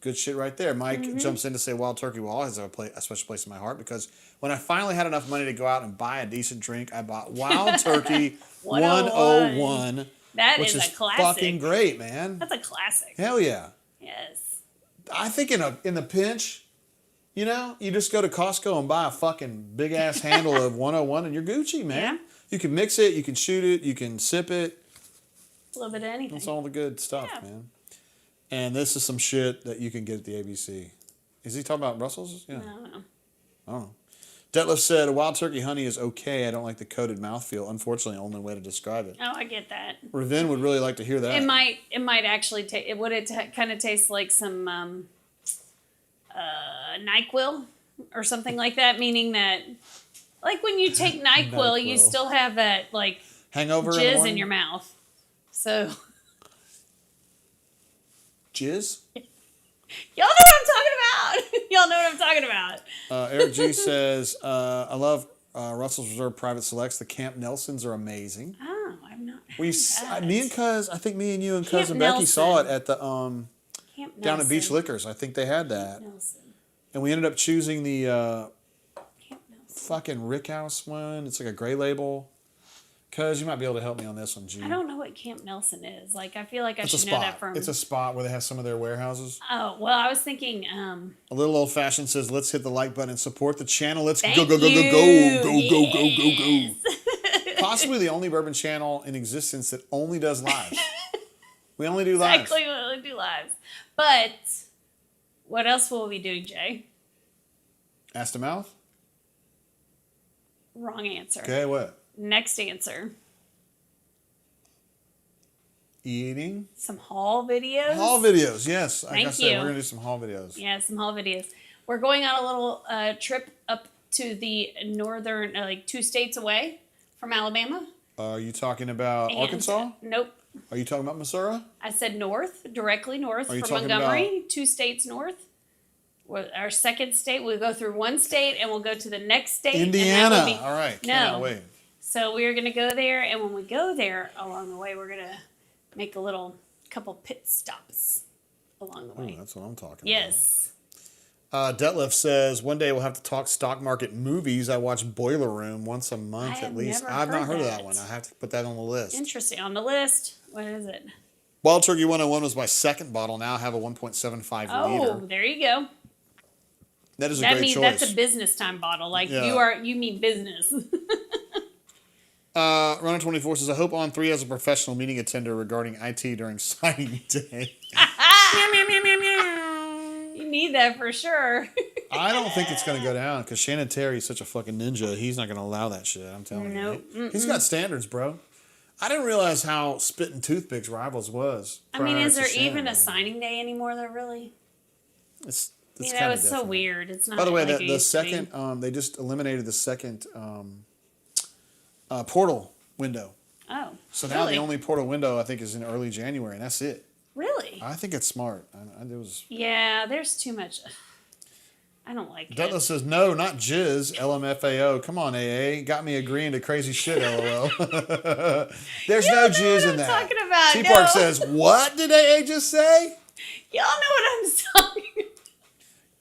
Good shit right there. Mike jumps in to say Wild Turkey will always have a special place in my heart, because when I finally had enough money to go out and buy a decent drink, I bought Wild Turkey 101. That which is is a classic. fucking great, man. That's a classic. Hell yeah. Yes. I think in the pinch, you just go to Costco and buy a fucking big ass handle of 101 and you're Gucci, man. Yeah. You can mix it, you can shoot it, you can sip it. A little bit of anything. That's all the good stuff, man. And this is some shit that you can get at the ABC. Is he talking about Russell's? Yeah. I don't know. I don't know. Detlef said, a Wild Turkey honey is okay. I don't like the coated mouthfeel. Unfortunately, only way to describe it. Oh, I get that. Ravin would really like to hear that. It might actually taste. Would it kind of taste like some NyQuil or something like that? Meaning that, like when you take NyQuil, you still have that like hangover jizz in your mouth. So. Jizz? Y'all know what I'm talking about. Y'all know what I'm talking about. Eric G says, I love Russell's Reserve Private Selects. The Camp Nelsons are amazing. Oh, I've not. I think me and you and Camp cousin Becky saw it at the Camp down at Nelson. Beach Liquors. I think they had that. Nelson. And we ended up choosing the Camp Nelson. fucking Rickhouse one. It's like a gray label. Cuz you might be able to help me on this one, G. I don't know what Camp Nelson is. Like, I feel like I It's a should know spot. that from. It's a spot where they have some of their warehouses. Oh, well, I was thinking. A little old fashioned says, let's hit the like button and support the channel. Let's Thank go. you. Possibly the only bourbon channel in existence that only does lives. We only do lives. Exactly, we only do lives. But what else will we be doing, Jay? Ass to mouth? Wrong answer. Okay, what? Next answer. Eating? Some haul videos. Haul videos, yes. Thank Like I said, you. we're going to do some haul videos. Yeah, some haul videos. We're going on a little trip up to the northern, 2 states away from Alabama. Are you talking about Arkansas? Nope. Are you talking about Missouri? I said north, directly north Are you from talking Montgomery, 2 states north. Our second state, we'll go through one state and we'll go to the next state. Indiana. And that will be, All right. Cannot no. wait. So we're going to go there, and when we go there along the way, we're going to make a couple pit stops along the way. Ooh, that's what I'm talking Yes. about. Detlef says, one day we'll have to talk stock market movies. I watch Boiler Room once a month I have at least. never I've not heard heard of that. that one. I have to put that on the list. Interesting. On the list, what is it? Wild Turkey 101 was my second bottle. Now I have a 1.75 Oh, liter. there you go. That is a That great means choice. that's a business time bottle. Like Yeah. you mean business. Runner 24 says, I hope On 3 has a professional meeting attender regarding IT during signing day. You need that for sure. I don't think it's going to go down because Shannon Terry's such a fucking ninja. He's not going to allow that shit. I'm telling Nope. you. He's got standards, bro. I didn't realize how spitting toothpicks Rivals was. I mean, is prior there to even Shannon. a signing day anymore, though, really? It's That kinda was so different. weird. It's not By the way, like it the used to be. second, they just eliminated the second portal window. Oh, So now really? the only portal window, I think, is in early January, and that's it. Really? I think it's smart. It was. Yeah, there's too much. I don't like Douglas it. says, no, not jizz, LMFAO. Come on, AA. Got me agreeing to crazy shit, LOL. There's no jizz in that. Talking about T-Park no. says, what did AA just say? Y'all know what I'm talking about.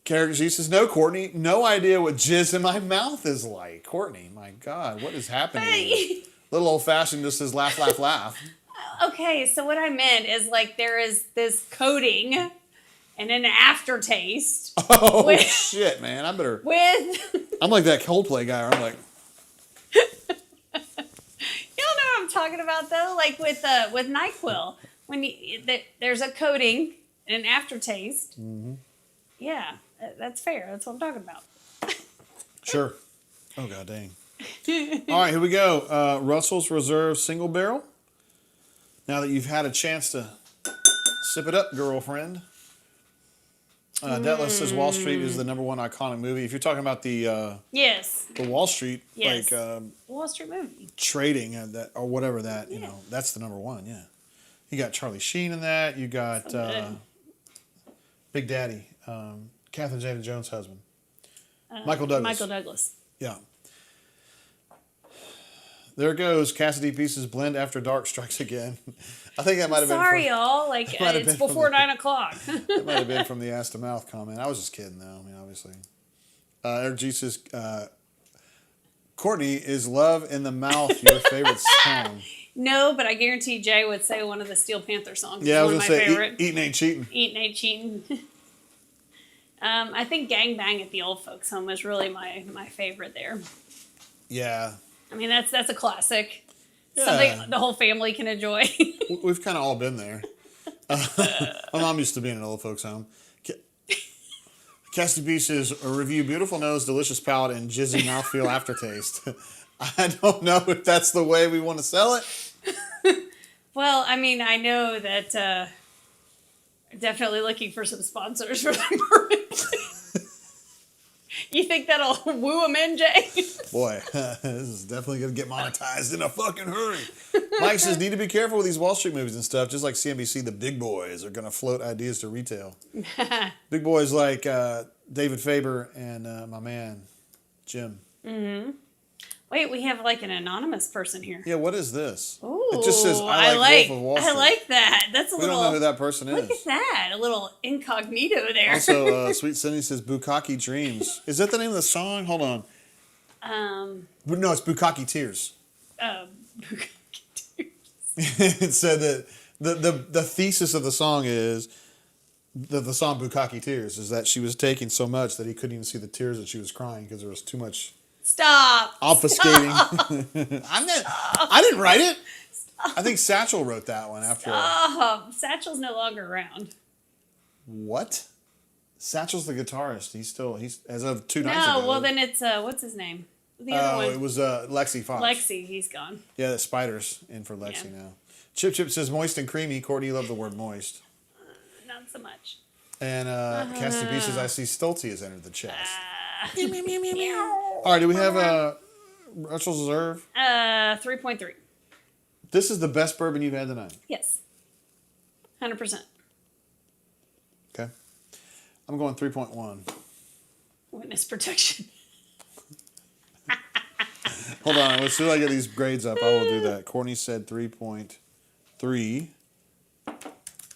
Character G says, no, Courtney. No idea what jizz in my mouth is like. Courtney, my God, what is happening? Hey. Little old fashioned just says laugh, laugh, laugh. Okay, so what I meant is like there is this coating and an aftertaste Oh, With- shit, man. I better. with. I'm like that Coldplay guy. Where I'm like, Y'all know what I'm talking about though, like with NyQuil, when there's a coating and an aftertaste. Mm-hmm. Yeah, that's fair. That's what I'm talking about. sure. Oh, God dang. All right, here we go. Russell's Reserve Single Barrel. Now that you've had a chance to sip it up, girlfriend. Detlef says Wall Street is the #1 iconic movie. If you're talking about the Yes. Wall Street, Yes. like Wall Street movie. trading that or whatever that, you know, that's the #1, yeah. You got Charlie Sheen in that. You got So Big Daddy, Catherine Zeta-Jones' husband. Michael Douglas. Michael Douglas. Yeah. There goes Cassidy Pieces Blend After Dark strikes again. I think that might have been. Sorry, y'all. Like it's before 9 o'clock. It might have been from the ass to mouth comment. I was just kidding, though. I mean, obviously. Eric G says, Courtney, is Love in the Mouth your favorite song? No, but I guarantee Jay would say one of the Steel Panther songs. Yeah, I was going to say, Eating Ain't Cheating. Eating Ain't Cheating. I think Gang Bang at the Old Folks Home is really my favorite there. Yeah. I mean, that's a classic. Yeah. Something the whole family can enjoy. We've kind of all been there. My mom used to be in an old folks home. Cassidy B says, a review, beautiful nose, delicious palate, and jizzy mouthfeel aftertaste. I don't know if that's the way we want to sell it. Well, I mean, I know that definitely looking for some sponsors for the bourbon. You think that'll woo them in, Jay? Boy, this is definitely going to get monetized in a fucking hurry. Mike says, need to be careful with these Wall Street movies and stuff. Just like CNBC, the big boys are going to float ideas to retail. Big boys like David Faber and my man, Jim. Mm-hmm. Wait, we have like an anonymous person here. Yeah, what is this? Ooh, it just says, I like Wolf of Wall Street. I like that. That's a we little... don't know who that person is. Look at that. A little incognito there. Also, Sweet Cindy says, Bukkake Dreams. Is that the name of the song? Hold on. No, it's Bukkake Tears. Bukkake Tears. It said that the thesis of the song is that the song Bukkake Tears is that she was taking so much that he couldn't even see the tears that she was crying because there was too much... Stop. Obfuscating. Stop. I didn't write it. Stop. I think Satchel wrote that one after. Satchel's no longer around. What? Satchel's the guitarist. He's as of 2 nights ago. No, well then it's what's his name? The other one. It was Lexi Fox. Lexi, he's gone. Yeah, the Spider's in for Lexi now. Chip says moist and creamy. Courtney, you love the word moist. Not so much. And Cassidy B says I see Stoltzy has entered the chat. All right, do we have Russell's Reserve? 3.3. This is the best bourbon you've had tonight? Yes. 100%. Okay. I'm going 3.1. Witness protection. Hold on, as soon as I get these grades up, I will do that. Courtney said 3.3.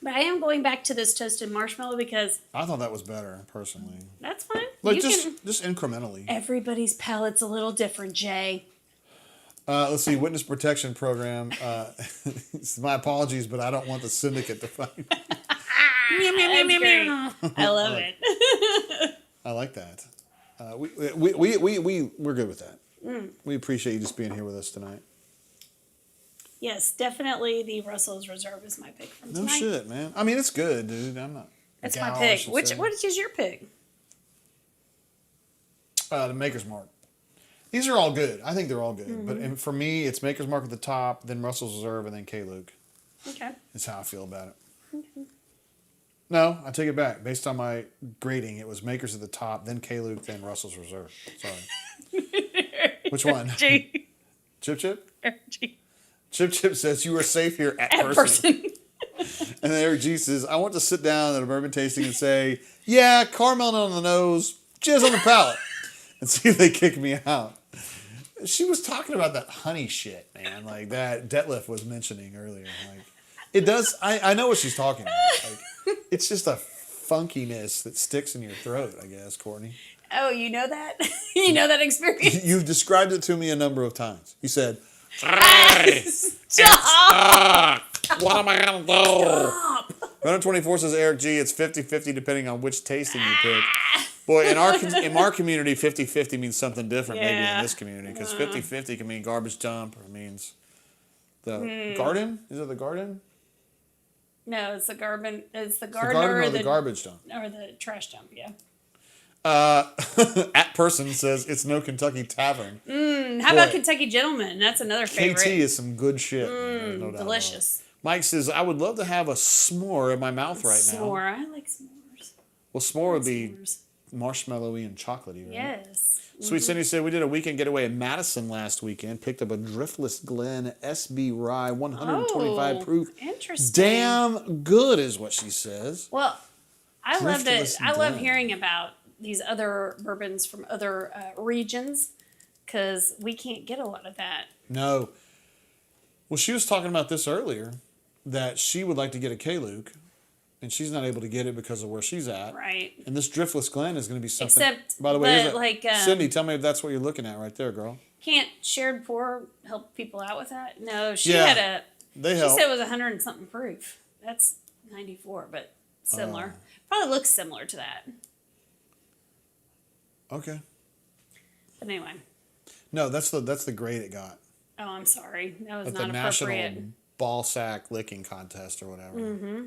But I am going back to this toasted marshmallow because... I thought that was better, personally. That's fine. Like, just incrementally. Everybody's palate's a little different, Jay. Let's see, Witness Protection Program. My apologies, but I don't want the syndicate to find me. That's great. I love it. I like that. We're good with that. We appreciate you just being here with us tonight. Yes, definitely the Russell's Reserve is my pick from tonight. No shit, man. I mean, it's good, dude. I'm not. It's my pick. Which is your pick? The Maker's Mark. These are all good. I think they're all good. But for me, it's Maker's Mark at the top, then Russell's Reserve, and then K-Luke. Okay. That's how I feel about it. Okay. No, I take it back. Based on my grading, it was Maker's at the top, then K-Luke, then Russell's Reserve. Sorry. Which one? G. Chip? G. Chip says, you were safe here at person. And then Eric G says, I want to sit down at a bourbon tasting and say, yeah, caramel on the nose, jizz on the palate, and see if they kick me out. She was talking about that honey shit, man, like that Detlef was mentioning earlier. Like, it does, I know what she's talking about. Like, it's just a funkiness that sticks in your throat, I guess, Courtney. Oh, you know that? You know that experience? You've described it to me a number of times. You said, Stop! What am I going to do? 124 says Eric G, it's 50-50 depending on which tasting you pick. Boy, in our community, 50-50 means something different maybe in this community. Because 50-50 can mean garbage dump or it means the garden. Is it the garden? No, it's the garden. It's the garden garden or the garbage dump. Or the trash dump, yeah. At person says it's no Kentucky Tavern. How about Kentucky Gentleman? That's another favorite. KT is some good shit. No doubt delicious. Mike says, I would love to have a s'more in my mouth right now. S'more. I like s'mores. Well, s'more would be marshmallowy and chocolatey, right? Yes. Sweet Cindy said, we did a weekend getaway in Madison last weekend. Picked up a Driftless Glen SB Rye, 125 proof. Interesting. Damn good is what she says. Well, I love hearing about these other bourbons from other regions. because we can't get a lot of that. No. Well, she was talking about this earlier, that she would like to get a K-Luke, and she's not able to get it because of where she's at. Right. And this driftless Glen is going to be something. Except, by the way, is but, it, like, Cindy, tell me if that's what you're looking at right there, girl. Can't shared pour help people out with that? No, she Yeah, had a. They She help. said it was 100 and something proof. That's 94, but similar. Probably looks similar to that. Okay. But anyway. No, that's the grade it got Oh, I'm sorry. That was at not the appropriate. National Ball Sack Licking Contest or whatever. Mm-hmm.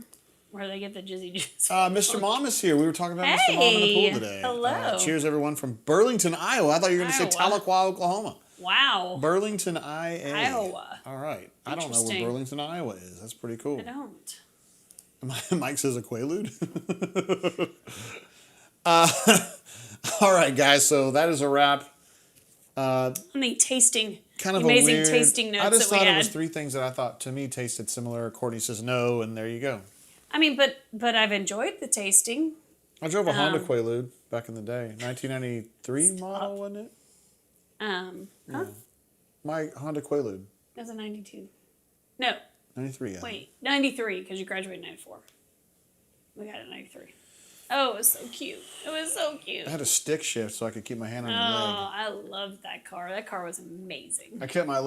Where they get the jizzy juice. Mr. Mom is here. We were talking about Hey, Mr. Mom in the pool today. hello. Cheers, everyone, from Burlington, Iowa. I thought you were going to say Iowa. Tahlequah, Oklahoma. Wow. Burlington, IA. Iowa. All right. I don't know where Interesting. Burlington, Iowa is. That's pretty cool. I don't. Mike says a Quaalude. All right, guys. So that is a wrap. On the tasting, Kind of amazing a weird, tasting notes I just that we thought had. it was three things that I thought to me tasted similar. Courtney says no, and there you go. I mean, but I've enjoyed the tasting. I drove a Honda Quaalude back in the day. 1993 model, wasn't it? Huh? Yeah. My Honda Quaalude. That was a 92. No, 93, yeah. wait, 93 because you graduated in 94. We got it in 93. Oh, it was so cute. It was so cute. I had a stick shift so I could keep my hand on her leg. Oh, I loved that car. That car was amazing. I kept my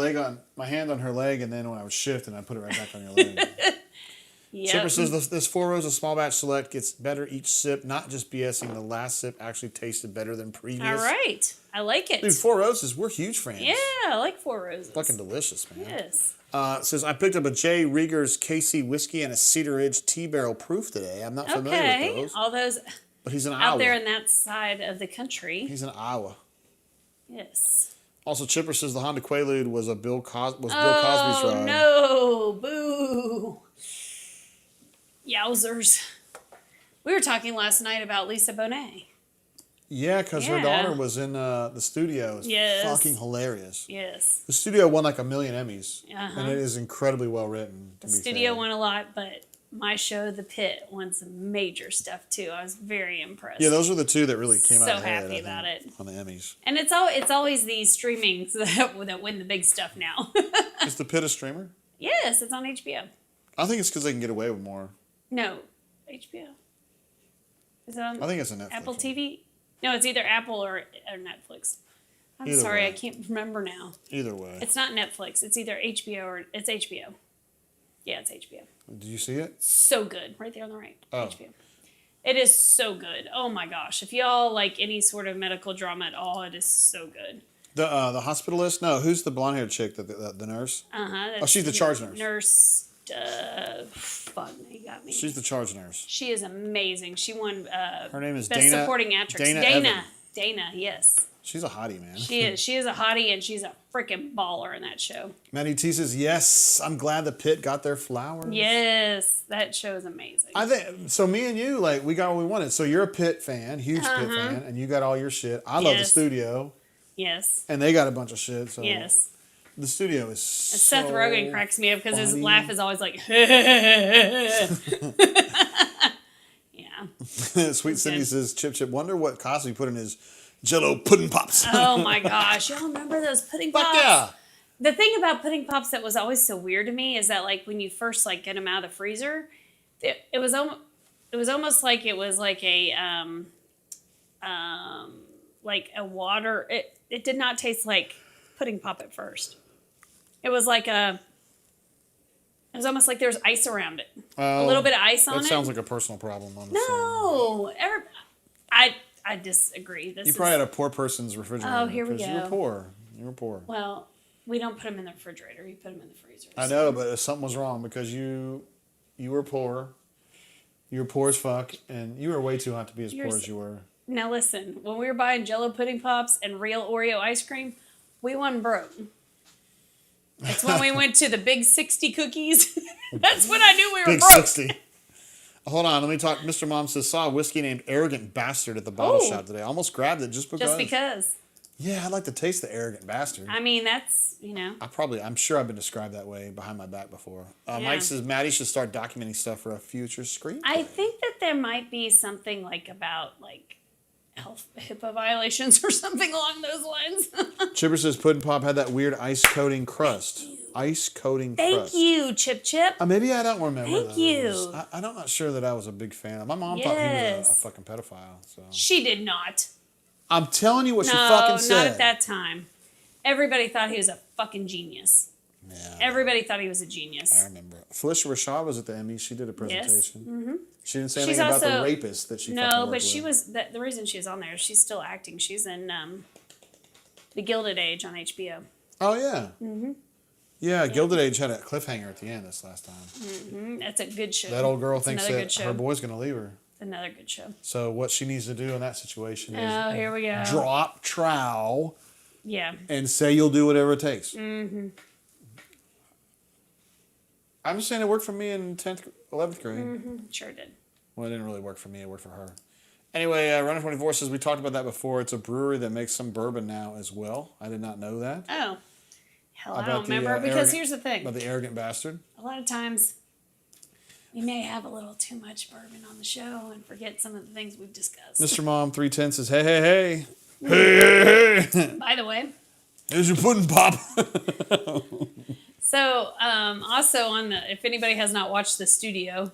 hand on her leg, and then when I was shifting, I put it right back on your leg. Yeah. Chipper says this 4 rows of small batch select gets better each sip, not just BSing. The last sip actually tasted better than previous. All right. I like it. Dude, 4 Roses, we're huge fans. Yeah, I like Four Roses. Fucking delicious, man. Yes. Says, I picked up a J. Rieger's KC whiskey and a Cedar Ridge Tea Barrel proof today. I'm not familiar with Okay. those. All those But he's in out Iowa. there in that side of the country. He's in Iowa. Yes. Also, Chipper says the Honda Quaalude was Bill Cosby's Oh, ride. no. Boo. Yowzers. We were talking last night about Lisa Bonet. Yeah, because her Yeah. daughter was in the studio. It's Yes. fucking hilarious. Yes. The studio won like 1,000,000 Emmys, Uh-huh. and it is incredibly well written. The studio won a lot, but my show, The Pit, won some major stuff too. I was very impressed. Yeah, those were the two that really came So out ahead. happy I about think, it. on the Emmys. And it's always these streamings that win the big stuff now. Is the Pit a streamer? Yes, it's on HBO. I think it's because they can get away with more. No, HBO. Is it on I think it's a Netflix. Apple one. TV? No, it's either Apple or Netflix. I'm Either sorry, way. I can't remember now. Either way. It's not Netflix. It's either HBO or it's HBO. Yeah, it's HBO. Did you see it? So good, right there on the right. Oh. HBO. It is so good. Oh my gosh! If y'all like any sort of medical drama at all, it is so good. The hospitalist? No, who's the blonde haired chick? The nurse? Uh-huh. Oh, she's the charge nurse. Nurse. Fuck, you got me. She's the charge nurse. She is amazing. She won Her name is Best Dana. Supporting Actress. Dana Evan. Dana, yes. She's a hottie, man. She is. She is a hottie, and she's a freaking baller in that show. Maddie T says, yes, I'm glad the Pit got their flowers. Yes, that show is amazing. I think so. Me and you, like, we got what we wanted. So you're a Pit fan, huge Pit fan, and you got all your shit. I love the Yes. studio, Yes. and they got a bunch of shit. So Yes. the studio is. Seth so Rogen cracks me up because his funny. laugh is always like, yeah. Sweet Cindy says, Chip, wonder what Cosby put in his Jello pudding pops. Oh my gosh, y'all remember those pudding pops? Fuck yeah. The thing about pudding pops that was always so weird to me is that like when you first like get them out of the freezer, it was almost like it was like a water. It did not taste like pudding pop at first. It was like it was almost like there was ice around it. A little bit of ice on it. That sounds like a personal problem. On the No, I disagree. You probably had a poor person's refrigerator. Oh, here we because You were go. poor. You were poor. Well, we don't put them in the refrigerator. We put them in the freezer. I know, but something was wrong because you were poor. You were poor as fuck, and you were way too hot to be as You're poor s- as you were. Now listen, when we were buying Jello pudding pops and real Oreo ice cream, we wasn't broke. It's when we went to the Big 60 cookies. That's when I knew we were Big broke. 60. Hold on, let me talk. Mr. Mom says, saw a whiskey named Arrogant Bastard at the bottle Oh. shop today. I almost grabbed it just because. Just because. Yeah, I'd like to taste the Arrogant Bastard. I mean, that's, you know. I'm sure I've been described that way behind my back before. Yeah. Mike says, Maddie should start documenting stuff for a future screenplay. I think that there might be something like about like health HIPAA violations or something along those lines. Chipper says Puddin' Pop had that weird ice coating crust. Ice coating crust. Thank you, Chip Chip. Maybe I don't remember Thank those. you. I'm not sure that I was a big fan. My mom thought he was a fucking pedophile. So She did not. I'm telling you what she fucking said. No, not at that time. Everybody thought he was a fucking genius. Yeah. Everybody thought he was a genius. I remember. Felicia Rashad was at the Emmys. She did a presentation. Yes. Mm-hmm. She didn't say anything about the rapist that she fucking worked but she with. was the reason she was on there. She's still acting. She's in The Gilded Age on HBO. Oh yeah. Mm-hmm. Yeah, Gilded Age had a cliffhanger at the end this last time. Mm-hmm. That's a good show. That old girl thinks that her boy's gonna leave her. Another good show. So what she needs to do in that situation is here we go. Drop trowel. Yeah. And say you'll do whatever it takes. Mm-hmm. I'm just saying it worked for me in 10th, 11th grade. Mm-hmm. Sure did. Well, it didn't really work for me. It worked for her. Anyway, Runner 24 says we talked about that before. It's a brewery that makes some bourbon now as well. I did not know that. Oh. Hell, I don't remember. Because here's the thing. About the arrogant bastard. A lot of times we may have a little too much bourbon on the show and forget some of the things we've discussed. Mr. Mom 310 says, hey, hey, hey. Hey, hey, hey. By the way. Here's your pudding pop. So, also if anybody has not watched The Studio,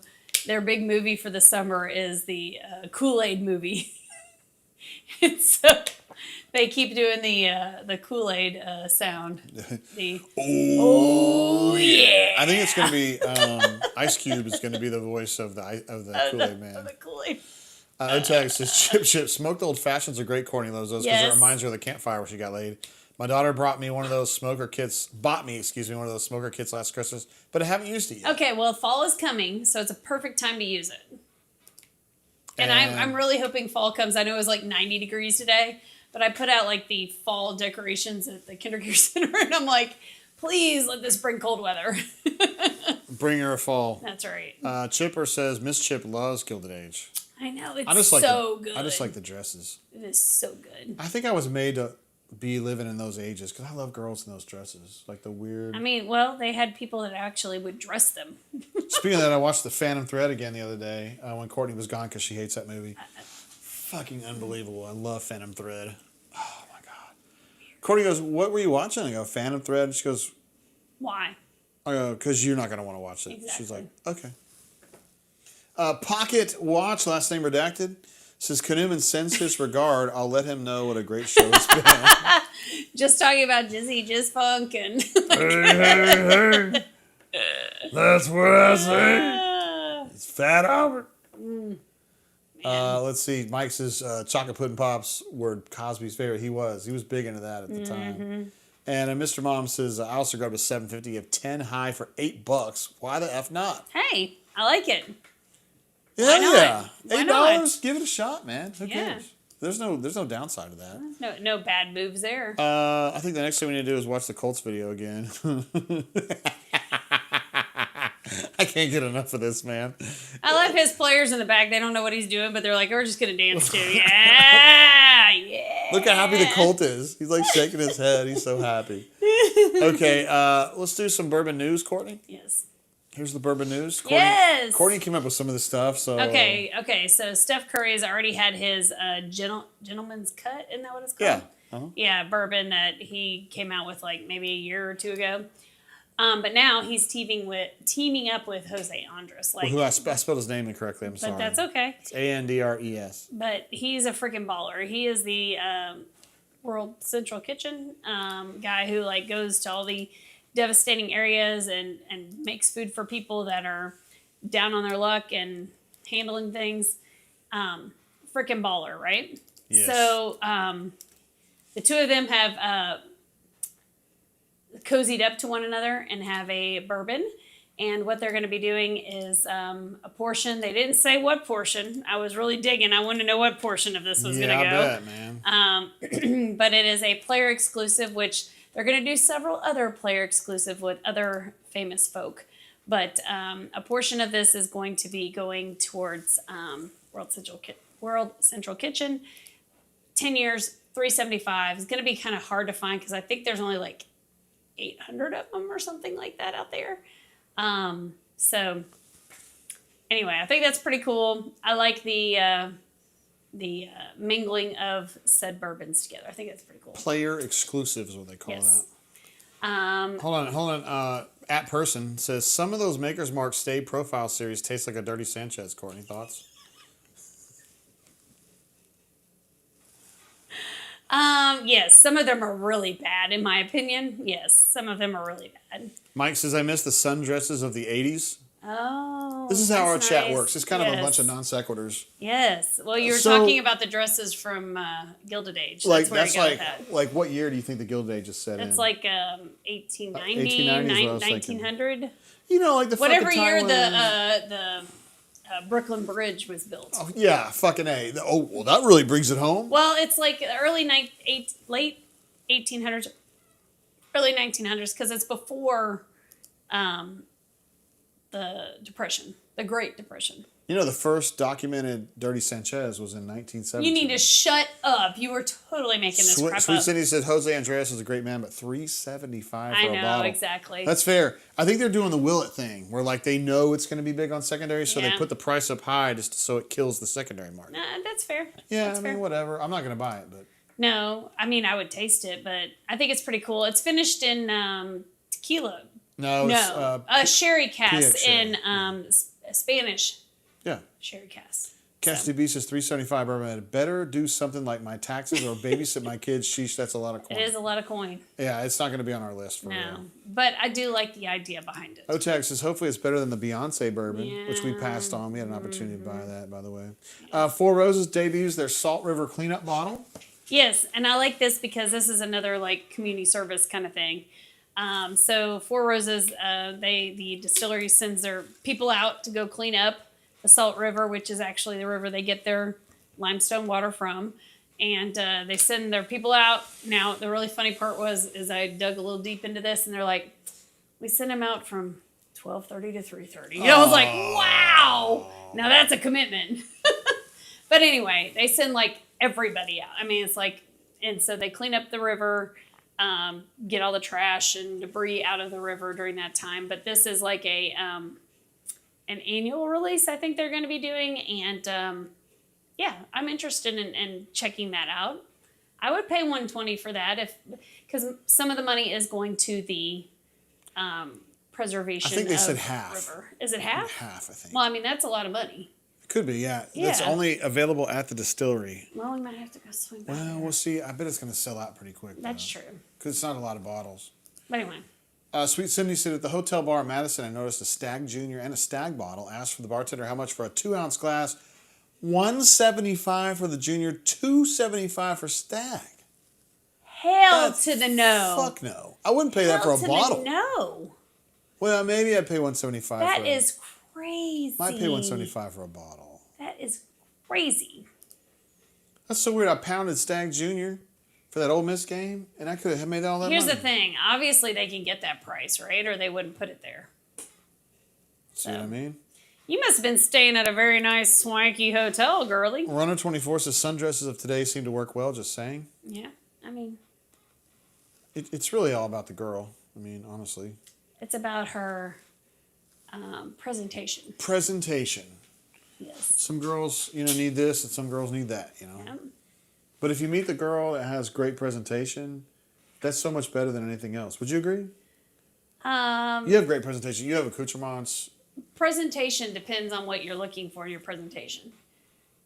their big movie for the summer is the Kool-Aid movie. And so they keep doing the Kool-Aid sound. Oh yeah! I think it's going to be Ice Cube is going to be the voice of the Kool-Aid man. The Kool-Aid. Otag says Chip Chip smoked old fashions are great. Courtney loves those because it reminds her of the campfire where she got laid. My daughter bought me one of those smoker kits last Christmas, but I haven't used it yet. Okay, well, fall is coming, so it's a perfect time to use it. And I'm really hoping fall comes. I know it was like 90 degrees today, but I put out like the fall decorations at the kindergarten center, and I'm like, please let this bring cold weather. Bring her a fall. That's right. Chipper says Miss Chip loves Gilded Age. I know, it's good. I just like the dresses. It is so good. I think I was made to be living in those ages because I love girls in those dresses. Like the weird... I mean, well, they had people that actually would dress them. Speaking of that, I watched The Phantom Thread again the other day when Courtney was gone because she hates that movie. Fucking unbelievable. I love Phantom Thread. Oh, my God. Courtney goes, what were you watching? I go, Phantom Thread. She goes... Why? I go, because you're not going to want to watch it. Exactly. She's like, okay. Pocket Watch, last name redacted, says, Kanuman sends his regard. I'll let him know what a great show it's been. Just talking about Jizzy Jizz Funk and... hey. That's what I say. It's Fat Albert. Let's see. Mike says chocolate pudding pops were Cosby's favorite. He was big into that at the time. And Mr. Mom says I also grabbed a $7.50 of 10 high for $8. Why the F not? Hey, I like it. Yeah, yeah. Why $8. not? Give it a shot, man. Who cares? There's no downside to that. No bad moves there. I think the next thing we need to do is watch the Colts video again. I can't get enough of this, man. I love his players in the back. They don't know what he's doing, but they're like, we're just going to dance too. Yeah, yeah. Look how happy the Colt is. He's like shaking his head. He's so happy. Okay, let's do some bourbon news, Courtney. Yes. Here's the bourbon news. Courtney, yes. Courtney came up with some of the stuff. So Okay. So Steph Curry has already had his gentleman's cut. Isn't that what it's called? Yeah. Uh-huh. Yeah, bourbon that he came out with like maybe a year or two ago. But now he's teaming up with Jose Andres. Like, who I spelled his name incorrectly. I'm sorry. But that's okay. It's Andres. But he's a freaking baller. He is the World Central Kitchen guy who like goes to all the devastating areas and makes food for people that are down on their luck and handling things. Freaking baller, right? Yes. So the two of them have cozied up to one another and have a bourbon. And what they're going to be doing is a portion. They didn't say what portion. I was really digging. I wanted to know what portion of this was going to go. Yeah, I bet, man. But it is a player exclusive, which they're going to do several other player exclusive with other famous folk. But a portion of this is going to be going towards World Central Kitchen. 10 years, $375. It's going to be kind of hard to find because I think there's only like 800 of them or something like that out there. So anyway, I think that's pretty cool. I like the mingling of said bourbons together. I think that's pretty cool. Player exclusive is what they call Yes. that. Hold on. At person says some of those Maker's Mark Stay Profile series taste like a Dirty Sanchez. Courtney, thoughts? Yes, some of them are really bad, in my opinion. Yes, some of them are really bad. Mike says I miss the sundresses of the 80s. Oh, This is how our that's chat nice. works. It's kind of a Yes. bunch of non sequiturs. Yes. Well, you were So- talking about the dresses from Gilded Age. Like That's where I that's got that. like what year do you think the Gilded Age is set in? That's like 1890, 1890 is what I was thinking. 1900. You know, like the Whatever fucking year time the Brooklyn Bridge was built. Oh, yeah, fucking A. Oh, well, that really brings it home. Well, it's like late 1800s, early 1900s, because it's before the Depression, the Great Depression. You know, the first documented Dirty Sanchez was in 1970. You need to shut up. You were totally making this crap Sweet up. Cindy said Jose Andres is a great man, but $3.75 for I a know, bottle. exactly. That's fair. I think they're doing the Willet thing, where like they know it's going to be big on secondary, so they Yeah. put the price up high just so it kills the secondary market. That's fair. Yeah, That's I mean, fair. whatever. I'm not going to buy it, but No, I mean, I would taste it, but I think it's pretty cool. It's finished in tequila. no, No, it's, sherry cask PX sherry. in Spanish yeah. sherry cask. Cassidy B says $3.75 bourbon. I'd better do something like my taxes or babysit my kids. Sheesh, that's a lot of coin. It is a lot of coin. Yeah, it's not going to be on our list for No, real. but I do like the idea behind it. Otag says hopefully it's better than the Beyonce bourbon, which we Yeah. passed on. We had an opportunity to buy that, by the way. Four Roses debuts their Salt River cleanup bottle. Yes, and I like this because this is another like community service kind of thing. So Four Roses, the distillery sends their people out to go clean up the Salt River, which is actually the river they get their limestone water from, and they send their people out. Now the really funny part is I dug a little deep into this, and they're like, we send them out from 12:30 to 3:30. I was like, wow, now that's a commitment. But anyway, they send like everybody out. I mean, it's like, and so they clean up the river, get all the trash and debris out of the river during that time. But this is like an annual release I think they're going to be doing. And yeah, I'm interested in checking that out. I would pay $120 for that because some of the money is going to the preservation I think they of said half. river. Is it half? Half, I think. Well, I mean, that's a lot of money. Could be, yeah. Yeah. It's only available at the distillery. Well, we might have to go swing by Well, there. we'll see. I bet it's going to sell out pretty quick. That's true. Because it's not a lot of bottles. But anyway. Sweet Cindy said at the hotel bar in Madison, I noticed a Stag Junior and a Stag bottle. Asked for the bartender how much for a 2-ounce glass. $1.75 for the Junior, $2.75 for Stag. Hell That's to the no. Fuck no. I wouldn't pay that for Hell a to bottle. the no. Well, maybe I'd pay $1.75. That for is crazy. Might pay $1.75 for a bottle. That is crazy. That's so weird. I pounded Stag Junior for that Ole Miss game, and I could have made all that Here's money. the thing. Obviously, they can get that price, right? Or they wouldn't put it there. See what I mean? You must have been staying at a very nice, swanky hotel, girly. Runner 24 says sundresses of today seem to work well, just saying. Yeah, I mean, It's really all about the girl. I mean, honestly. it's about her presentation. Presentation. Yes. Some girls, need this, and some girls need that, Yeah. But if you meet the girl that has great presentation, that's so much better than anything else. Would you agree? You have great presentation. You have accoutrements. Presentation depends on what you're looking for in your presentation.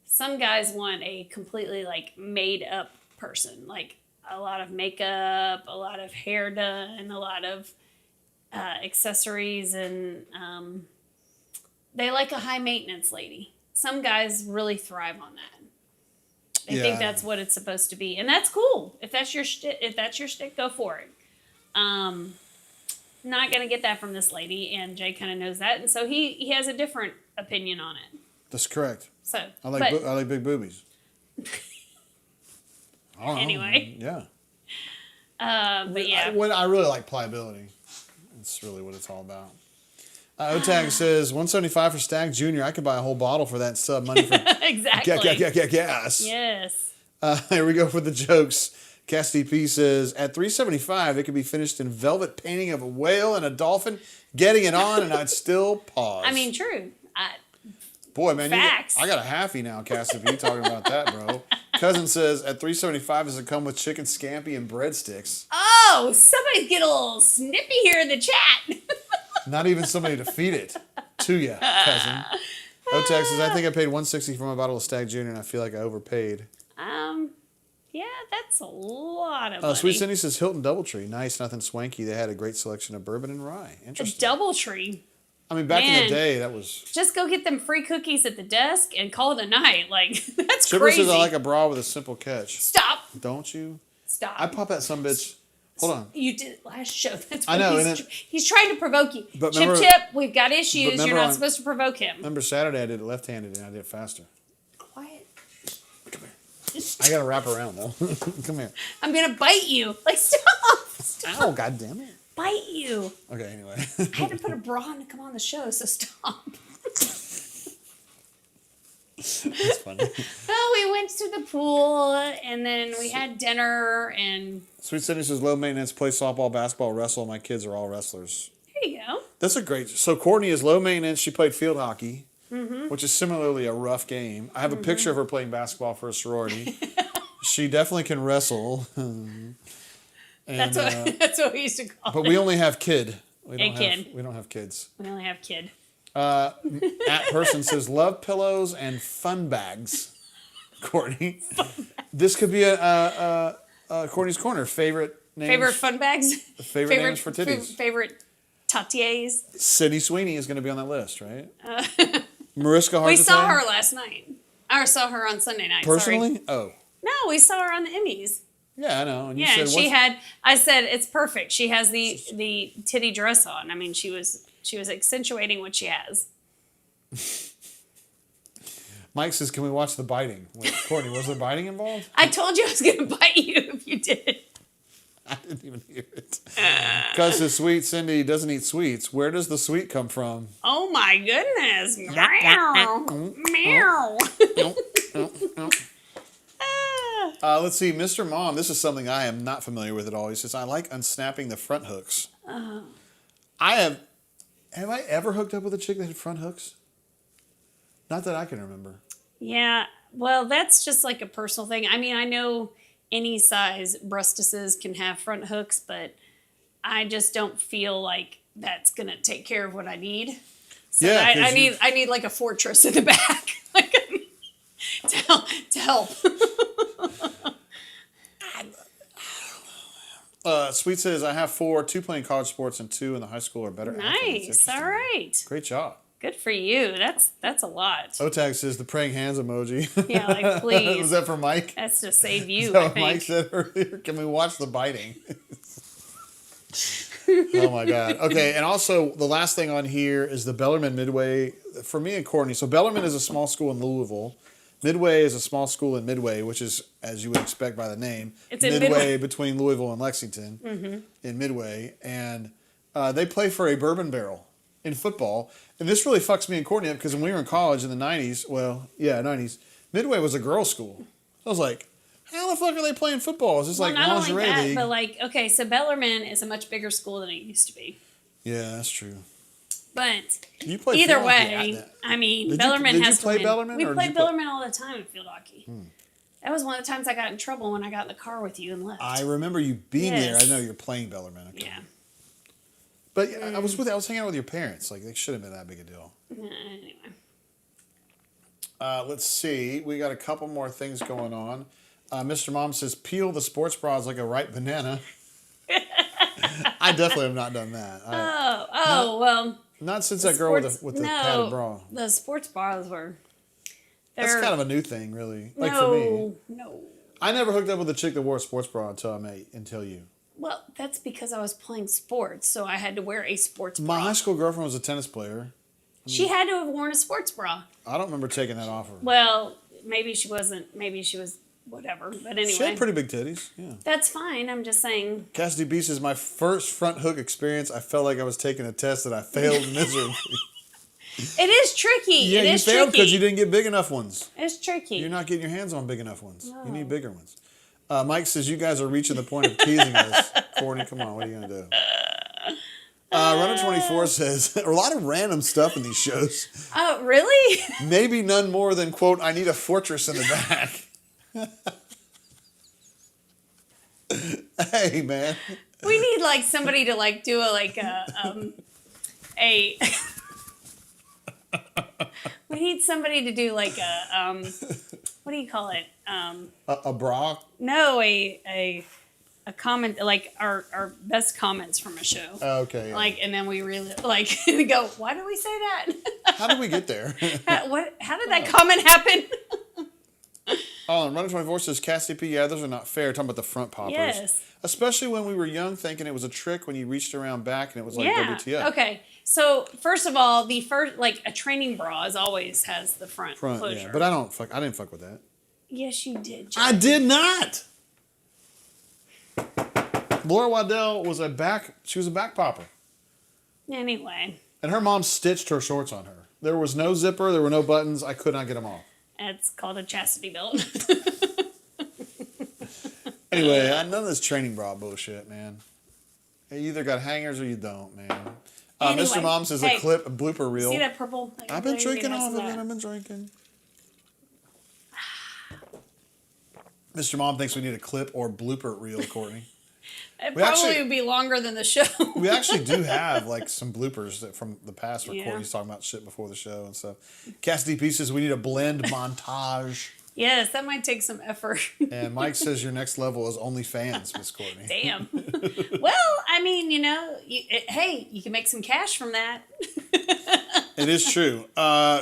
Some guys want a completely like made up person, like a lot of makeup, a lot of hair done, a lot of accessories, and they like a high maintenance lady. Some guys really thrive on that. They think that's what it's supposed to be, and that's cool. If that's your shtick, go for it. Not gonna get that from this lady, and Jay kind of knows that, and so he has a different opinion on it. That's correct. So I like big boobies. I don't know. Anyway. Yeah. But yeah, I really like pliability. That's really what it's all about. Otag says $1.75 for Stag Junior. I could buy a whole bottle for that sub money for exactly. gas. Yes. Here we go for the jokes. Cassidy P says at $3.75 it could be finished in velvet painting of a whale and a dolphin getting it on, and I'd still pause. I mean, true. Boy, man, Facts. I got a halfie now, Cass, if you talking about that, bro. Cousin says, at $3.75, does it come with chicken scampi and breadsticks? Oh, somebody's getting a little snippy here in the chat. Not even somebody to feed it to you, cousin. Otex says, I think I paid $160 for my bottle of Stag Junior, and I feel like I overpaid. Yeah, that's a lot of money. Sweet Cindy says, Hilton Doubletree. Nice, nothing swanky. They had a great selection of bourbon and rye. A Interesting. Doubletree. I mean, back in the day, that was... Just go get them free cookies at the desk and call it a night. Like, that's Chipper crazy. says, I like a bra with a simple catch. Stop. Don't you? Stop. I pop that sumbitch. Hold on. You did it last show. That's I what know. He's trying to provoke you. But Chip, remember, Chip, we've got issues. You're not on, supposed to provoke him. Remember Saturday I did it left-handed and I did it faster. Quiet. Come here. I got to wrap around, though. Come here. I'm going to bite you. Like, stop. Stop. Ow, God damn it. Bite you. Okay, anyway. I had to put a bra on to come on the show, so stop. That's funny. Well, we went to the pool, and then we had dinner, and... Sweet Cindy says, low maintenance, play softball, basketball, wrestle. My kids are all wrestlers. There you go. That's a great... So Courtney is low maintenance. She played field hockey, which is similarly a rough game. I have a picture of her playing basketball for a sorority. She definitely can wrestle. And, that's what we used to call but it. we only have kid. We don't have kids. We only have kid. At person says, love pillows and fun bags. Courtney. This could be a Courtney's Corner. Favorite names. Favorite fun bags? Favorite names for titties. Favorite tatiers? Sydney Sweeney is going to be on that list, right? Mariska Hargitay. We saw her last night. Or saw her on Sunday night. Personally? Sorry. Oh. No, we saw her on the Emmys. Yeah, I know. And you Yeah, said, and she had. I said it's perfect. She has the titty dress on. I mean, she was accentuating what she has. Mike says, can we watch the biting? Wait, Courtney, was there biting involved? I told you I was going to bite you if you did. I didn't even hear it. Cuz says, sweet Cindy doesn't eat sweets. Where does the sweet come from? Oh my goodness! Meow, meow. Let's see, Mr. Mom. This is something I am not familiar with at all. He says, I like unsnapping the front hooks. Have I ever hooked up with a chick that had front hooks? Not that I can remember. Yeah, well, that's just like a personal thing. I mean, I know any size breastises can have front hooks, but I just don't feel like that's gonna take care of what I need. So Yeah, I need like a fortress in the back, like to help. Sweet says, I have 4, 2 playing college sports and 2 in the high school or better. Nice, all right. Great job. Good for you. That's a lot. Otag says the praying hands emoji. Yeah, like please. Was that for Mike? That's to save you. Is that I what think. Mike said earlier? Can we watch the biting? Oh my God. Okay, and also the last thing on here is the Bellarmine Midway for me and Courtney. So Bellarmine is a small school in Louisville. Midway is a small school in Midway, which is, as you would expect by the name, It's in Midway between Louisville and Lexington in Midway. And they play for a bourbon barrel in football. And this really fucks me and Courtney up because when we were in college in the 90s, 90s, Midway was a girls' school. I was like, how the fuck are they playing football? Is this like not only lingerie that, league? but like, okay, so Bellarmine is a much bigger school than it used to be. Yeah, that's true. But You played either field hockey at way, that. I mean, Did you- Bellarmine did you has play to win. Bellarmine, We or did played you play- Bellarmine all the time in field hockey. That was one of the times I got in trouble when I got in the car with you and left. I remember you being there. I Yes. know you're playing Bellarmine. Okay. Yeah. But I was hanging out with your parents. Like, they shouldn't have been that big a deal. Anyway. Let's see. We got a couple more things going on. Mr. Mom says, peel the sports bras like a ripe banana. I definitely have not done that. Well. Not since that girl with the padded bra. The sports bras were. That's kind of a new thing, really. Like no, for me. No. I never hooked up with a chick that wore a sports bra until you. Well, that's because I was playing sports, so I had to wear a sports bra. My high school girlfriend was a tennis player. She had to have worn a sports bra. I don't remember taking that off her. Well, maybe she wasn't. Maybe she was whatever. But anyway. She had pretty big titties, yeah. That's fine. I'm just saying. Cassidy B says, my first front hook experience, I felt like I was taking a test that I failed miserably. It is tricky. Yeah, it you is failed tricky. because you didn't get big enough ones. It's tricky. You're not getting your hands on big enough ones. No. You need bigger ones. Mike says, you guys are reaching the point of teasing us. Courtney, come on, what are you going to do? Runner 24 says, a lot of random stuff in these shows. Oh, really? Maybe none more than, quote, I need a fortress in the back. Hey, man. We need like somebody to like do a we need somebody to do like a what do you call it? A bra? No, a comment, like our best comments from a show. Oh, okay. Yeah. Like, and then we really like go, why did we say that? How did we get there? How did that comment happen? Oh, and Runner 24 says, Cassie P, yeah, those are not fair. Talking about the front poppers. Yes. Especially when we were young, thinking it was a trick when you reached around back and it was like Yeah. WTF. Okay. So first of all, the first like a training bra always has the front closure. Yeah. But I didn't fuck with that. Yes, you did. Jay. I did not. Laura Waddell was she was a back popper. Anyway, And her mom stitched her shorts on her. There was no zipper, there were no buttons, I could not get them off. it's called a chastity belt. Anyway, none of this training bra bullshit, man. You either got hangers or you don't, man. Anyway, Mr. Mom says hey, a blooper reel. See that purple? I've been drinking off of it. I've been drinking. Mr. Mom thinks we need a clip or blooper reel, Courtney. It We probably actually- would be longer than the show. We actually do have like some bloopers from the past where Yeah. Courtney's talking about shit before the show and stuff. Cassidy P says we need a blend montage. Yes, that might take some effort. And Mike says your next level is OnlyFans, Miss Courtney. Damn. Well, I mean, hey, you can make some cash from that. It is true.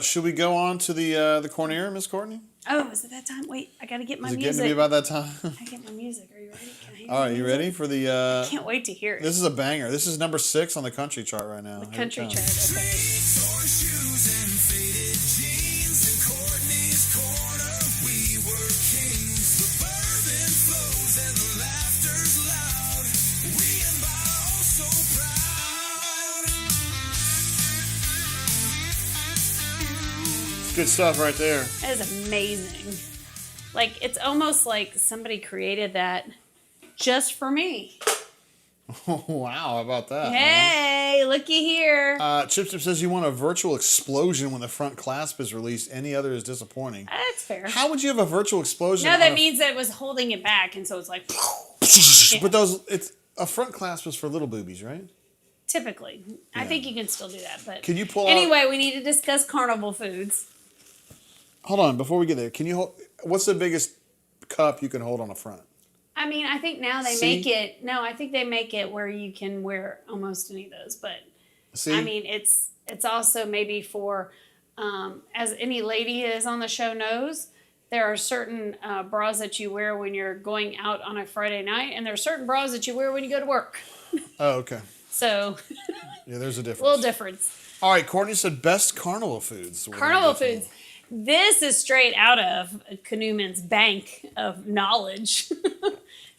Should we go on to the cornier, Miss Courtney? Oh, is it that time? Wait, I gotta get my Is it music. getting to be about that time? I get my music. Are you ready? Can I hear All right, my you music? ready for the? Can't wait to hear it. This is a banger. This is number 6 on the country chart right now. Here it Country comes. chart. Okay. Good stuff right there. That is amazing. Like, it's almost like somebody created that just for me. Wow, how about that? Hey, looky here. Chip Chip says you want a virtual explosion when the front clasp is released. Any other is disappointing. That's fair. How would you have a virtual explosion? No, on that a- means that it was holding it back, and so it's like, But it's a front clasp is for little boobies, right? typically. I think you can still do that, but Can you pull out? anyway, we need to discuss carnival foods. Hold on, before we get there, can you hold? What's the biggest cup you can hold on the front? I mean, I think now they See? make it. No, I think they make it where you can wear almost any of those. But See, I mean, it's also maybe for, as any lady is on the show knows, there are certain bras that you wear when you're going out on a Friday night, and there are certain bras that you wear when you go to work. oh, okay. So, Yeah, there's a difference. little difference. All right, Courtney said best carnival foods. We're gonna Carnival go through. foods. This is straight out of Canoeman's bank of knowledge.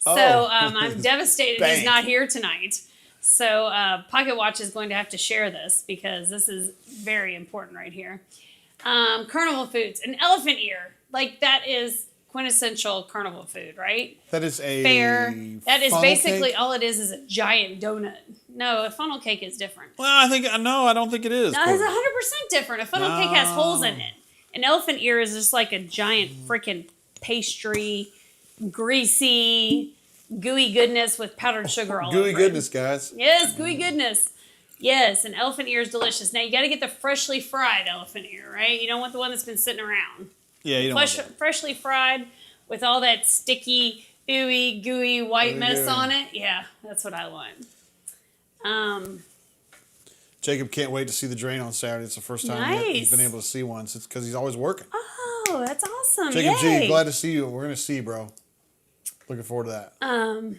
So I'm devastated he's Bank. not here tonight. So Pocket Watch is going to have to share this because this is very important right here. Carnival foods, an elephant ear, like that is quintessential carnival food, right? That is a Fair. That is funnel basically cake? all it is a giant donut. No, a funnel cake is different. Well, I don't think it is. No, it's 100% different. A funnel cake has holes in it. An elephant ear is just like a giant freaking pastry, greasy, gooey goodness with powdered sugar all over Gooey it. goodness, guys. Yes, gooey goodness. Yes, an elephant ear is delicious. Now you got to get the freshly fried elephant ear, right? You don't want the one that's been sitting around. Yeah, you don't. want that. Freshly fried with all that sticky, ooey, gooey white Ooey mess gooey. on it. Yeah, that's what I want. Jacob can't wait to see the drain on Saturday. It's the first time he's Nice. been able to see one since because he's always working. Oh, that's awesome. Jacob Yay. G, glad to see you. We're gonna see you, bro. Looking forward to that.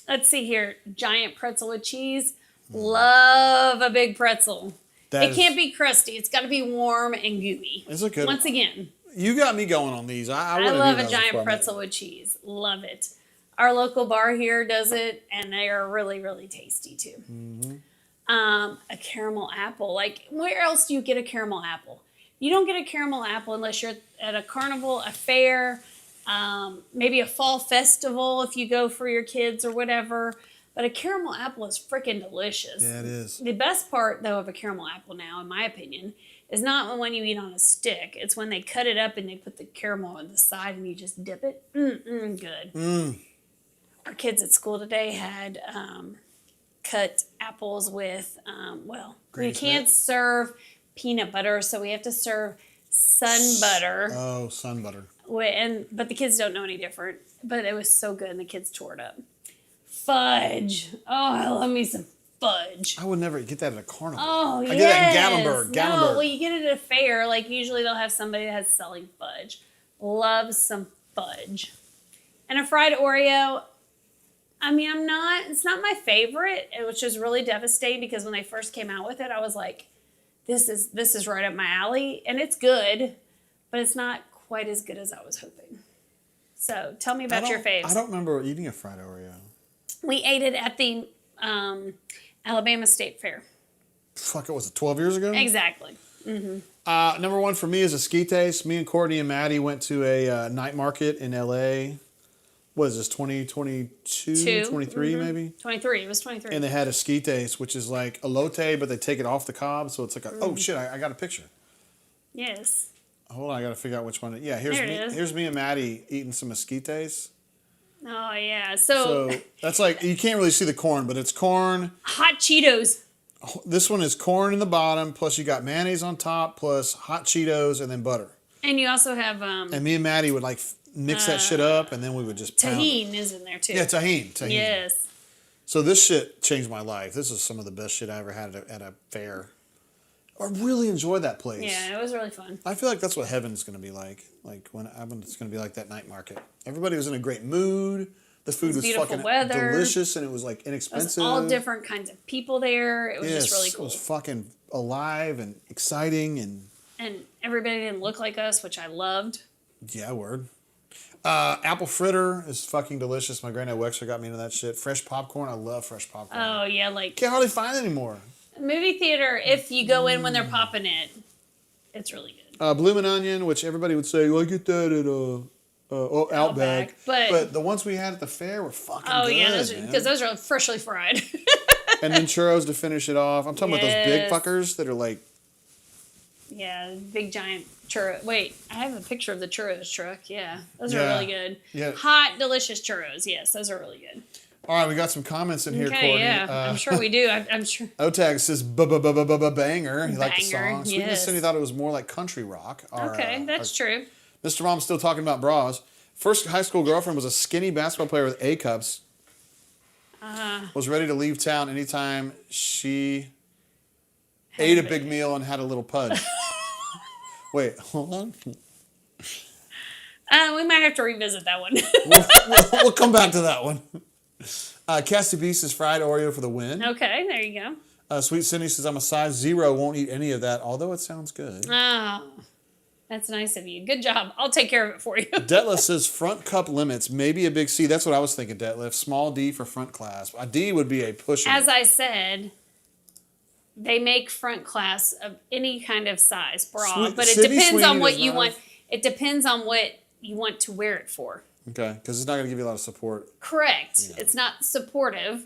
Let's see here. Giant pretzel with cheese. Love a big pretzel. That It can't be crusty. It's got to be warm and gooey. Is it good? Once again, You got me going on these. I I wouldn't love do a that giant before I met pretzel with cheese. Love it. Our local bar here does it, and they are really, really tasty too. Mm-hmm. A caramel apple. Like, where else do you get a caramel apple? You don't get a caramel apple unless you're at a carnival, a fair, maybe a fall festival if you go for your kids or whatever. But a caramel apple is freaking delicious. Yeah, it is. The best part, though, of a caramel apple now, in my opinion, is not when you eat on a stick. It's when they cut it up and they put the caramel on the side and you just dip it. Good. Our kids at school today had cut apples with, we can't serve peanut butter, so we have to serve sun butter. Oh, sun butter. But the kids don't know any different. But it was so good, and the kids tore it up. Fudge. Oh, I love me some fudge. I would never get that at a carnival. Oh, I get that in Gatlinburg. No, well, you get it at a fair. Like, usually they'll have somebody that has selling fudge. Love some fudge. And a fried Oreo, I mean, it's not my favorite, which is really devastating because when they first came out with it, I was like, this is right up my alley. And it's good, but it's not quite as good as I was hoping. So tell me about your faves. I don't remember eating a fried Oreo. We ate it at the Alabama State Fair. Fuck, it was it 12 years ago? Exactly. Number one for me is Esquites. Me and Courtney and Maddie went to a night market in L.A. What is this, 2022, 23 maybe? 23, it was 23. And they had Esquites, which is like elote, but they take it off the cob, so it's like oh shit, I got a picture. Yes. Hold on, I got to figure out which one. Yeah, here's me and Maddie eating some Esquites. Oh, yeah. So that's like, you can't really see the corn, but it's corn. Hot Cheetos. This one is corn in the bottom, plus you got mayonnaise on top, plus hot Cheetos, and then butter. And you also have... and me and Maddie would like mix that shit up, and then we would just pound Tahine is in there, too. Yeah, tahine. Yes. So this shit changed my life. This is some of the best shit I ever had at a fair. I really enjoyed that place. Yeah, it was really fun. I feel like that's what heaven's going to be like. Like when it's going to be like that night market. Everybody was in a great mood. The food was fucking delicious, and it was like inexpensive. It was all different kinds of people there. It was just really cool. It was fucking alive and exciting, and everybody didn't look like us, which I loved. Yeah, word. Apple fritter is fucking delicious. My granddad Wexler got me into that shit. Fresh popcorn, I love fresh popcorn. Oh yeah, like can't hardly find it anymore. Movie theater, if you go in when they're popping it, it's really good. Bloomin' Onion, which everybody would say, well, I get that at Outback. But the ones we had at the fair were fucking good. Oh, yeah, because those are freshly fried. And then churros to finish it off. I'm talking about those big fuckers that are like... Yeah, big giant churros. Wait, I have a picture of the churros truck. Yeah, those are really good. Yeah. Hot, delicious churros. Yes, those are really good. All right, we got some comments in here, Courtney. Yeah, I'm sure we do. I'm sure. Otag says banger. He liked the song. Sweetness said he thought it was more like country rock. Okay, that's true. Mr. Mom's still talking about bras. First high school girlfriend was a skinny basketball player with A cups. Was ready to leave town anytime she ate a big meal and had a little pudge. Wait, hold on. We might have to revisit that one. We'll come back to that one. Cassie B says fried Oreo for the win. Okay, there you go. Sweet Cindy says I'm a size 0, won't eat any of that, although it sounds good. Oh, that's nice of you. Good job. I'll take care of it for you. Detlef says front cup limits, maybe a big C. That's what I was thinking, Detlef. Small D for front clasp. A D would be a push. As I said, they make front class of any kind of size bra, but it depends on what you want. It depends on what you want to wear it for. Okay, because it's not going to give you a lot of support. Correct. Yeah. It's not supportive,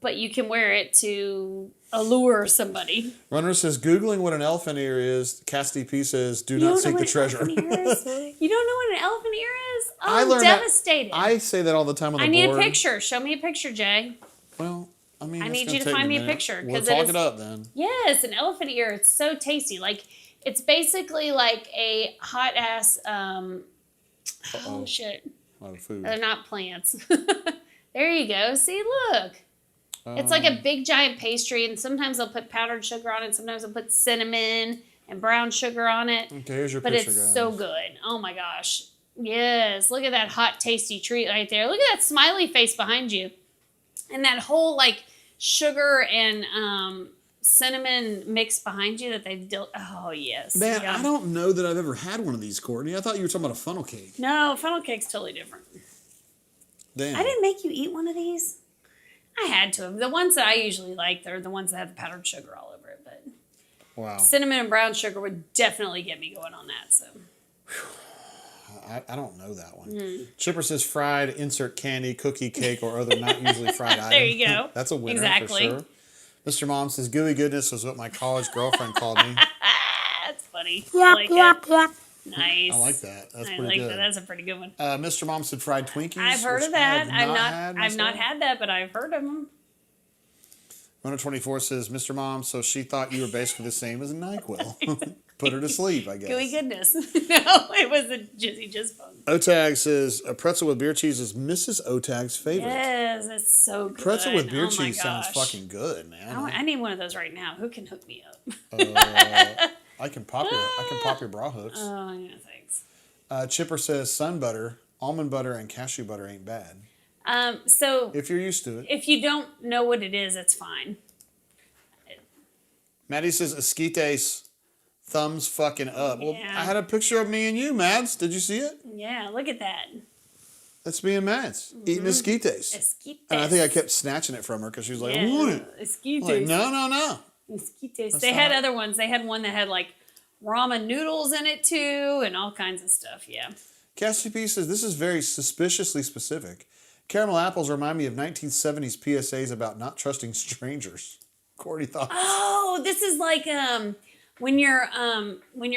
but you can wear it to allure somebody. Runner says, Googling what an elephant ear is. Cass DP says, do not seek the treasure. You don't know what an elephant ear is? Oh, I'm devastated. I say that all the time on the board. I need a picture. Show me a picture, Jay. Well, I mean, I need you to find me a picture. We'll talk it up then. Yes, an elephant ear. It's so tasty. Like, it's basically like a hot ass, oh shit. A lot of food. They're not plants. There you go. See, look. It's like a big giant pastry, and sometimes they'll put powdered sugar on it. Sometimes they'll put cinnamon and brown sugar on it. Okay, here's your picture, guys. But it's so good. Oh my gosh. Yes. Look at that hot, tasty treat right there. Look at that smiley face behind you. And that whole, like, sugar and cinnamon mix behind you that they've oh, yes. Man, I don't know that I've ever had one of these, Courtney. I thought you were talking about a funnel cake. No, funnel cake's totally different. Damn. I didn't make you eat one of these. I had to have. The ones that I usually like, they're the ones that have the powdered sugar all over it. But wow, cinnamon and brown sugar would definitely get me going on that. So I don't know that one. Chipper says fried, insert candy, cookie, cake, or other not usually fried item. There you go. That's a winner Exactly. for sure. Mr. Mom says gooey goodness was what my college girlfriend called me. That's funny. I like it. Nice. I like that. That's I pretty like good. that. That's a pretty good one. Mr. Mom said fried Twinkies. I've heard which of that. I've not had that, but I've heard of them. 124 says, Mr. Mom, so she thought you were basically the same as a NyQuil. Put her to sleep, I guess. Gooey goodness. No, it was a Jizzy Just Fun. Otag says, a pretzel with beer cheese is Mrs. Otag's favorite. Yes, it's so good. Pretzel with beer Oh my cheese sounds gosh. fucking good, man. I need one of those right now. Who can hook me up? I can pop your bra hooks. Oh, yeah, thanks. Chipper says sun butter, almond butter, and cashew butter ain't bad. So If you're used to it. if you don't know what it is, it's fine. Maddie says esquites, thumbs fucking up. Well, Yeah. I had a picture of me and you, Mads. Did you see it? Yeah, look at that. That's me and Mads eating esquites. Esquites. And I think I kept snatching it from her because she was like, I Yeah, want it. esquites. I'm like, no. Esquites. They had other ones. They had one that had like ramen noodles in it too and all kinds of stuff. Yeah. Cassie P says, this is very suspiciously specific. Caramel apples remind me of 1970s PSAs about not trusting strangers. Courtney thoughts. Oh, this is like when you're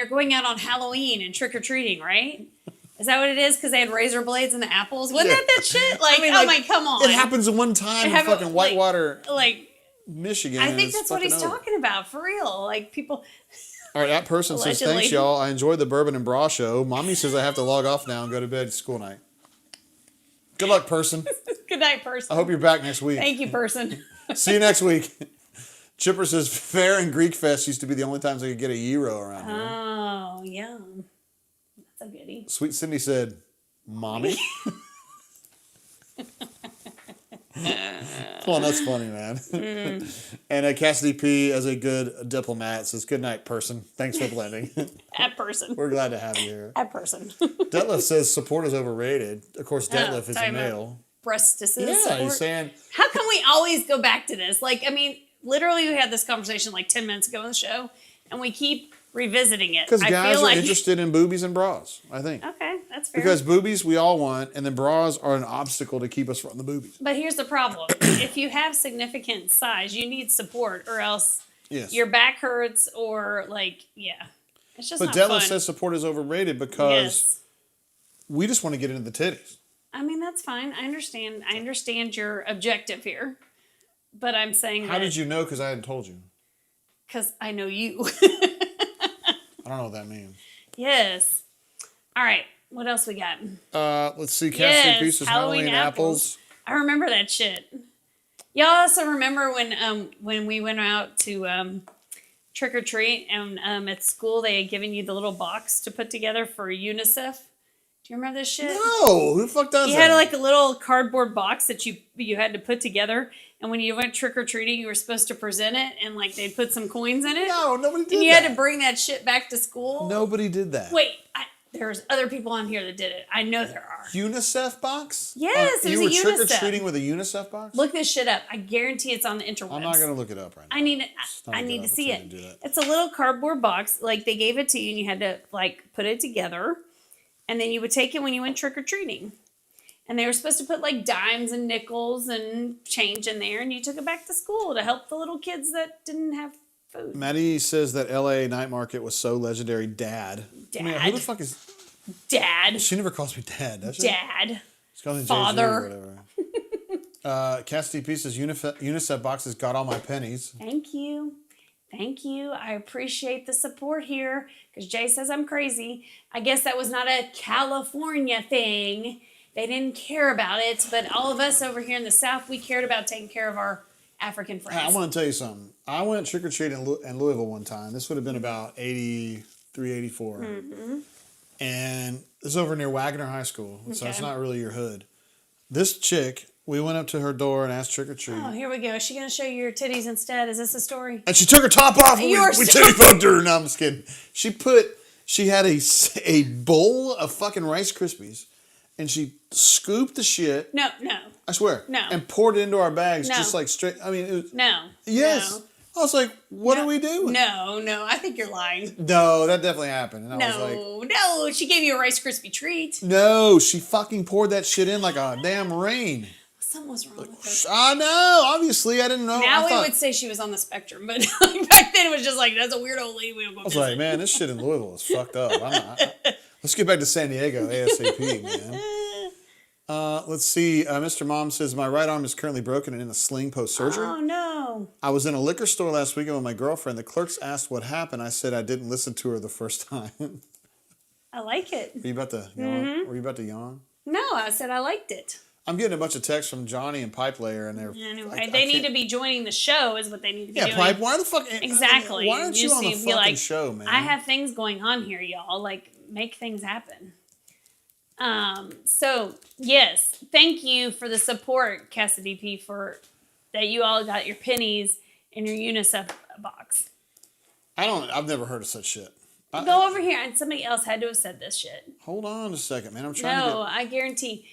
going out on Halloween and trick or treating, right? Is that what it is? Because they had razor blades in the apples. Wasn't that shit? Like, come on. It happens in one time in fucking Whitewater, Michigan. I and think it's that's what he's fucking over. talking about, for real. Like, people... All right, that person says, Allegedly. thanks, y'all. I enjoyed the Bourbon and Bra show. Mommy says I have to log off now and go to bed. It's school night. Good luck, person. Good night, person. I hope you're back next week. Thank you, person. See you next week. Chipper says, Fair and Greek Fest used to be the only times I could get a gyro around here. Oh, yum. That's a goodie. Sweet Cindy said, Mommy? Well, that's funny, man. And Cassidy P, as a good diplomat, says, good night, person. Thanks for blending. That person. We're glad to have you here. That person. Detlef says support is overrated. Of course, Detlef is a talking about male. Breastises. Yeah, support. he's saying, How come we always go back to this? Like, I mean, literally we had this conversation like 10 minutes ago on the show, and we keep revisiting it. because I guys feel are like... interested in boobies and bras, I think. Okay, that's fair. Because boobies we all want, and then bras are an obstacle to keep us from the boobies. But here's the problem. If you have significant size, you need support, or else Yes. your back hurts, or it's just But not Detlef fun. says support is overrated because Yes. we just want to get into the titties. I mean, that's fine. I understand. I understand your objective here. But I'm saying How did you know? Because I hadn't told you. Because I know you. I don't know what that means. Yes. All right. What else we got? Let's see. Cassidy Yes, Pieces, Halloween apples. I remember that shit. Y'all also remember when we went out to trick or treat, and at school they had given you the little box to put together for UNICEF. Do you remember this shit? No, who the fuck does You that? had like a little cardboard box that you had to put together, and when you went trick or treating, you were supposed to present it, and like they'd put some coins in it. No, nobody did and you that. had to bring that shit back to school. Nobody did that. Wait, there's other people on here that did it. I know there are. UNICEF box? Yes, it you was were a trick or UNICEF. treating with a UNICEF box? Look this shit up. I guarantee it's on the interwebs. I'm not going to look it up right now. I need It's not I a need good to see it. opportunity to do that. It's a little cardboard box. Like they gave it to you, and you had to like put it together, and then you would take it when you went trick or treating. And they were supposed to put like dimes and nickels and change in there, and you took it back to school to help the little kids that didn't have food. Maddie says that LA night market was so legendary. Dad. I mean, who the fuck is... Dad. She never calls me dad, does she? Dad. She calls me Father. Jay-Z or whatever. Cassidy Pieces, UNICEF boxes got all my pennies. Thank you. Thank you. I appreciate the support here because Jay says I'm crazy. I guess that was not a California thing. They didn't care about it, but all of us over here in the South, we cared about taking care of our African friends. I want to tell you something. I went trick-or-treating in Louisville one time. This would have been about 83, 84. Mm-hmm. And this is over near Wagner High School, so Okay. it's not really your hood. This chick, we went up to her door and asked trick-or-treat. Oh, here we go. Is she going to show you your titties instead? Is this a story? And she took her top off and You we are titty fucked her. No, I'm just kidding. She had a bowl of fucking Rice Krispies and she scooped the shit. No. I swear. No. And poured it into our bags No. just like straight. I mean, it was, No. yes. No. I was like, what are we doing? No, I think you're lying. No, that definitely happened. And I was like, No, she gave you a Rice Krispie treat. no, she fucking poured that shit in like a damn rain. Something was wrong with her. I know. Obviously, I didn't know. Now we would say she was on the spectrum, but back then it was just like, that's a weird old lady. We don't go I was like, man, this shit in Louisville is fucked up. Let's get back to San Diego ASAP, man. Let's see. Mr. Mom says, my right arm is currently broken and in a sling post-surgery. Oh, no. I was in a liquor store last weekend with my girlfriend. The clerks asked what happened. I said I didn't listen to her the first time. I like it. Were you about to yawn? Were you about to yawn? No, I said I liked it. I'm getting a bunch of texts from Johnny and Pipe Layer, and they're anyway. They need to be joining the show, is what they need to be doing. Yeah, Pipe. Why the fuck? Exactly. Why aren't you on the fucking show, man? I have things going on here, y'all. Like, make things happen. So yes, thank you for the support, Cassidy P, for that you all got your pennies in your UNICEF box. I've never heard of such shit. Go over here, and somebody else had to have said this shit. Hold on a second, man. I'm trying to. No, I guarantee.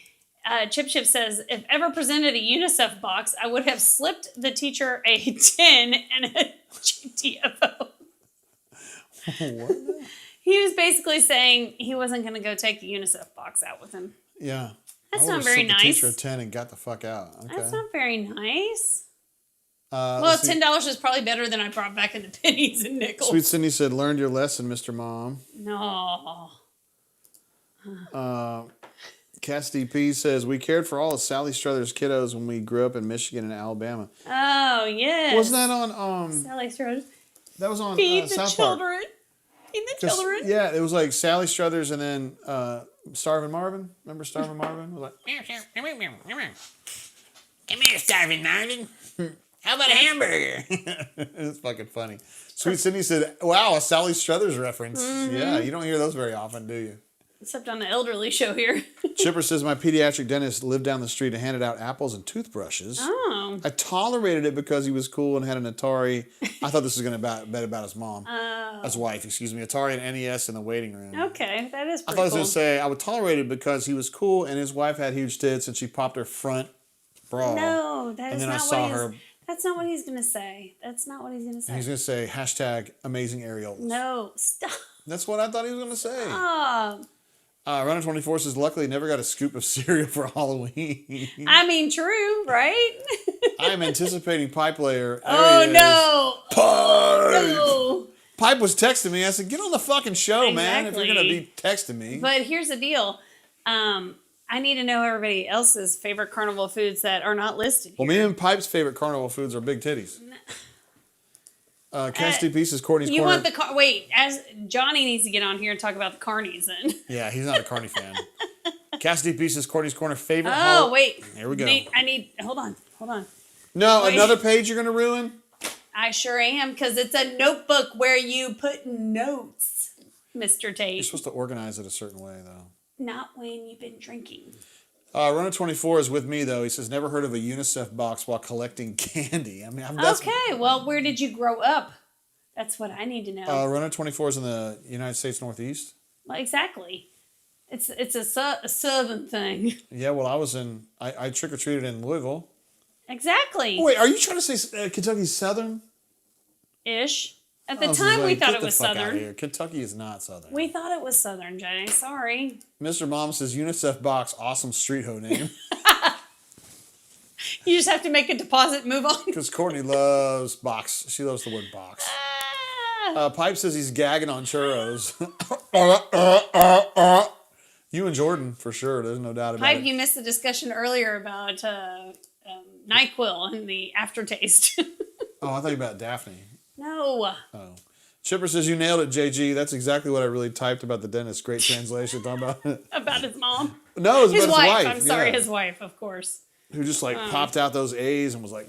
Chip says, if ever presented a UNICEF box, I would have slipped the teacher a 10 and a GTFO. What? He was basically saying he wasn't going to go take the UNICEF box out with him. Yeah. That's not very nice. The teacher a 10 and got the fuck out. Okay. That's not very nice. Well, $10 is probably better than I brought back in the pennies and nickels. Sweet Cindy said, learned your lesson, Mr. Mom. No. Cassidy P says, we cared for all of Sally Struthers' kiddos when we grew up in Michigan and Alabama. Oh, yes. Wasn't that on... Sally Struthers. That was on Feed the South children. Park. Feed the children. Yeah, it was like Sally Struthers and then Starvin' Marvin. Remember Starvin' Marvin? It was like, come here, Starvin' Marvin. How about a hamburger? It's fucking funny. Sweet Cindy said, wow, a Sally Struthers reference. Mm-hmm. Yeah, you don't hear those very often, do you? Except on the elderly show here. Chipper says, my pediatric dentist lived down the street and handed out apples and toothbrushes. Oh. I tolerated it because he was cool and had an Atari. I thought this was going to bet about his mom. His wife, excuse me. Atari and NES in the waiting room. Okay, that is pretty I thought I was cool. going to say, I would tolerate it because he was cool and his wife had huge tits and she popped her front bra. No, that and is then not I saw what her. That's not what he's going to say. That's not what he's going to say. And he's going to say, hashtag amazing areolas. No, stop. That's what I thought he was going to say. Oh. Runner24 says, luckily never got a scoop of cereal for Halloween. I mean, true, right? I'm anticipating Pipe Layer. Oh, no. Pipe! No. Pipe was texting me. I said, get on the fucking show, man, if you're going to Exactly. be texting me. But here's the deal. I need to know everybody else's favorite carnival foods that are not listed here. Well, me and Pipe's favorite carnival foods are big titties. Cassidy Pieces, Courtney's You Corner. want the wait, as Johnny needs to get on here and talk about the carnies then. Yeah, he's not a Carney fan. Cassidy Pieces, Courtney's Corner favorite. Oh, wait. Here we go. Hold on. No, Wait. another page you're going to ruin? I sure am, because it's a notebook where you put notes, Mr. Tate. You're supposed to organize it a certain way, though. Not when you've been drinking. Runner24 is with me, though. He says, never heard of a UNICEF box while collecting candy. I mean, Okay, well, where did you grow up? That's what I need to know. Runner24 is in the United States Northeast. Well, exactly. It's a southern thing. Yeah, well, I trick-or-treated in Louisville. Exactly. Oh, wait, are you trying to say Kentucky's southern? Ish. At the I was time, we like, thought get it the was fuck outta southern. here. Kentucky is not southern. We thought it was southern, Jenny. Sorry. Mr. Mom says UNICEF box, awesome street hoe name. You just have to make a deposit, move on. Because Courtney loves box. She loves the word box. Pipe says he's gagging on churros. You and Jordan, for sure. There's no doubt about Pipe, it. you missed the discussion earlier about NyQuil and the aftertaste. Oh, I thought you about Daphne. No. Oh. Chipper says you nailed it, JG. That's exactly what I really typed about the dentist. Great translation. Talking about About his mom. No, it was His about wife. his wife. I'm sorry, yeah. his wife, of course. Who just like popped out those A's and was like,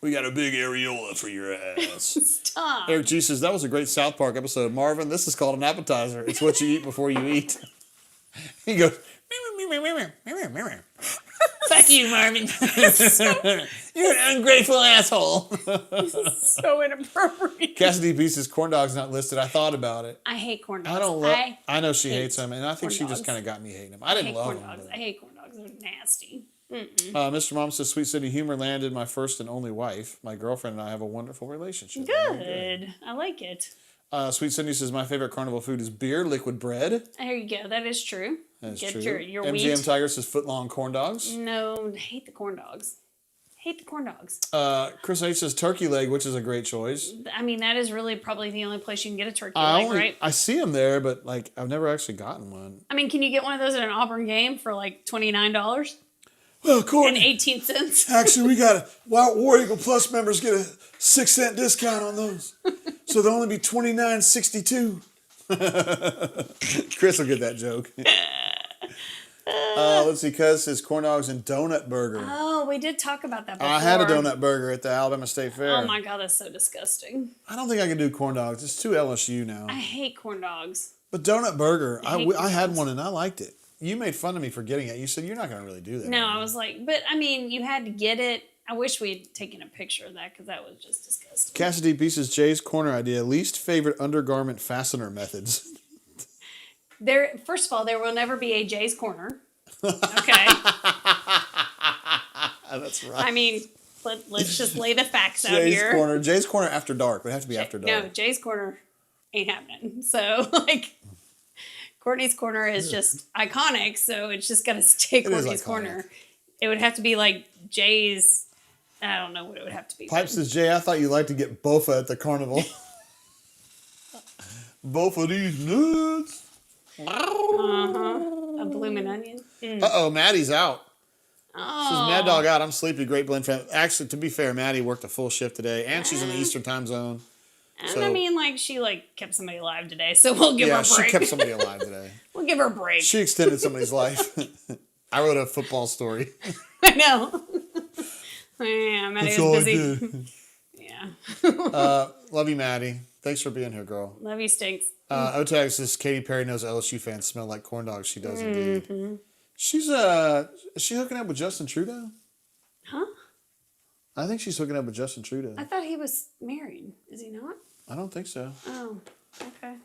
we got a big areola for your ass. Stop. Eric G says, that was a great South Park episode. Marvin, this is called an appetizer. It's what you eat before you eat. He goes, Fuck you, Marvin. You're an ungrateful asshole. So inappropriate. Cassidy Pieces, corn dog's not listed. I thought about it. I hate corn dogs. I don't love. I know she hate hates them, and I think corn she just dogs. kind of got me hating them. I I didn't hate love corn them. dogs. but- I hate corn dogs. They're nasty. Mr. Mom says, Sweet City Humor landed my first and only wife. My girlfriend and I have a wonderful relationship. Good. I like it. Sweet Cindy says, my favorite carnival food is beer, liquid bread. There you go. That is true. That's Get true. your MGM wheat. Tiger says, footlong corn dogs. No, hate the corn dogs. Hate the corn dogs. Chris H says, turkey leg, which is a great choice. I mean, that is really probably the only place you can get a turkey leg, right? I see them there, but like I've never actually gotten one. I mean, can you get one of those at an Auburn game for like $29 Well, and Courtney, 18 cents? actually, we got a War Eagle Plus members get a 6-cent discount on those, so they'll only be $29.62. Chris will get that joke. Let's see, Cuz says corn dogs and donut burger. Oh, we did talk about that before. I had a donut burger at the Alabama State Fair. Oh my God, that's so disgusting. I don't think I can do corn dogs. It's too LSU now. I hate corn dogs. But donut burger, I hate corn I had dogs. one and I liked it. You made fun of me for getting it. You said you're not going to really do that. No, I was like, but I mean, you had to get it. I wish we had taken a picture of that because that was just disgusting. Cassidy Pieces Jay's corner idea. Least favorite undergarment fastener methods. First of all, there will never be a Jay's Corner. Okay. That's right. I mean, let's just lay the facts out Jay's here. corner. Jay's corner after dark. It would have to be after dark. No, Jay's Corner ain't happening. So, like, Courtney's Corner is just iconic, so it's just got to stay It is Courtney's iconic. Corner. It would have to be like Jay's, I don't know what it would have to be. Pipe says, Jay, I thought you liked to get bofa at the carnival. Bofa these nuts. A bloomin' onion. Uh-oh, Maddie's out. Oh. Says, Mad Dog out. I'm sleepy. Great blend fan. Actually, to be fair, Maddie worked a full shift today, and she's in the Eastern time zone. And So- I mean, like, she, like, kept somebody alive today, so we'll give her Yeah, a she break. kept somebody alive today. We'll give her a break. She extended somebody's life. I wrote a football story. I know. Yeah, Maddie That's was all I busy. did. Yeah. Love you, Maddie. Thanks for being here, girl. Love you, Stinks. Otag says Katy Perry knows LSU fans smell like corn dogs. She does indeed. Mm-hmm. She's is she hooking up with Justin Trudeau? Huh? I think she's hooking up with Justin Trudeau. I thought he was married. Is he not? I don't think so. Oh, okay.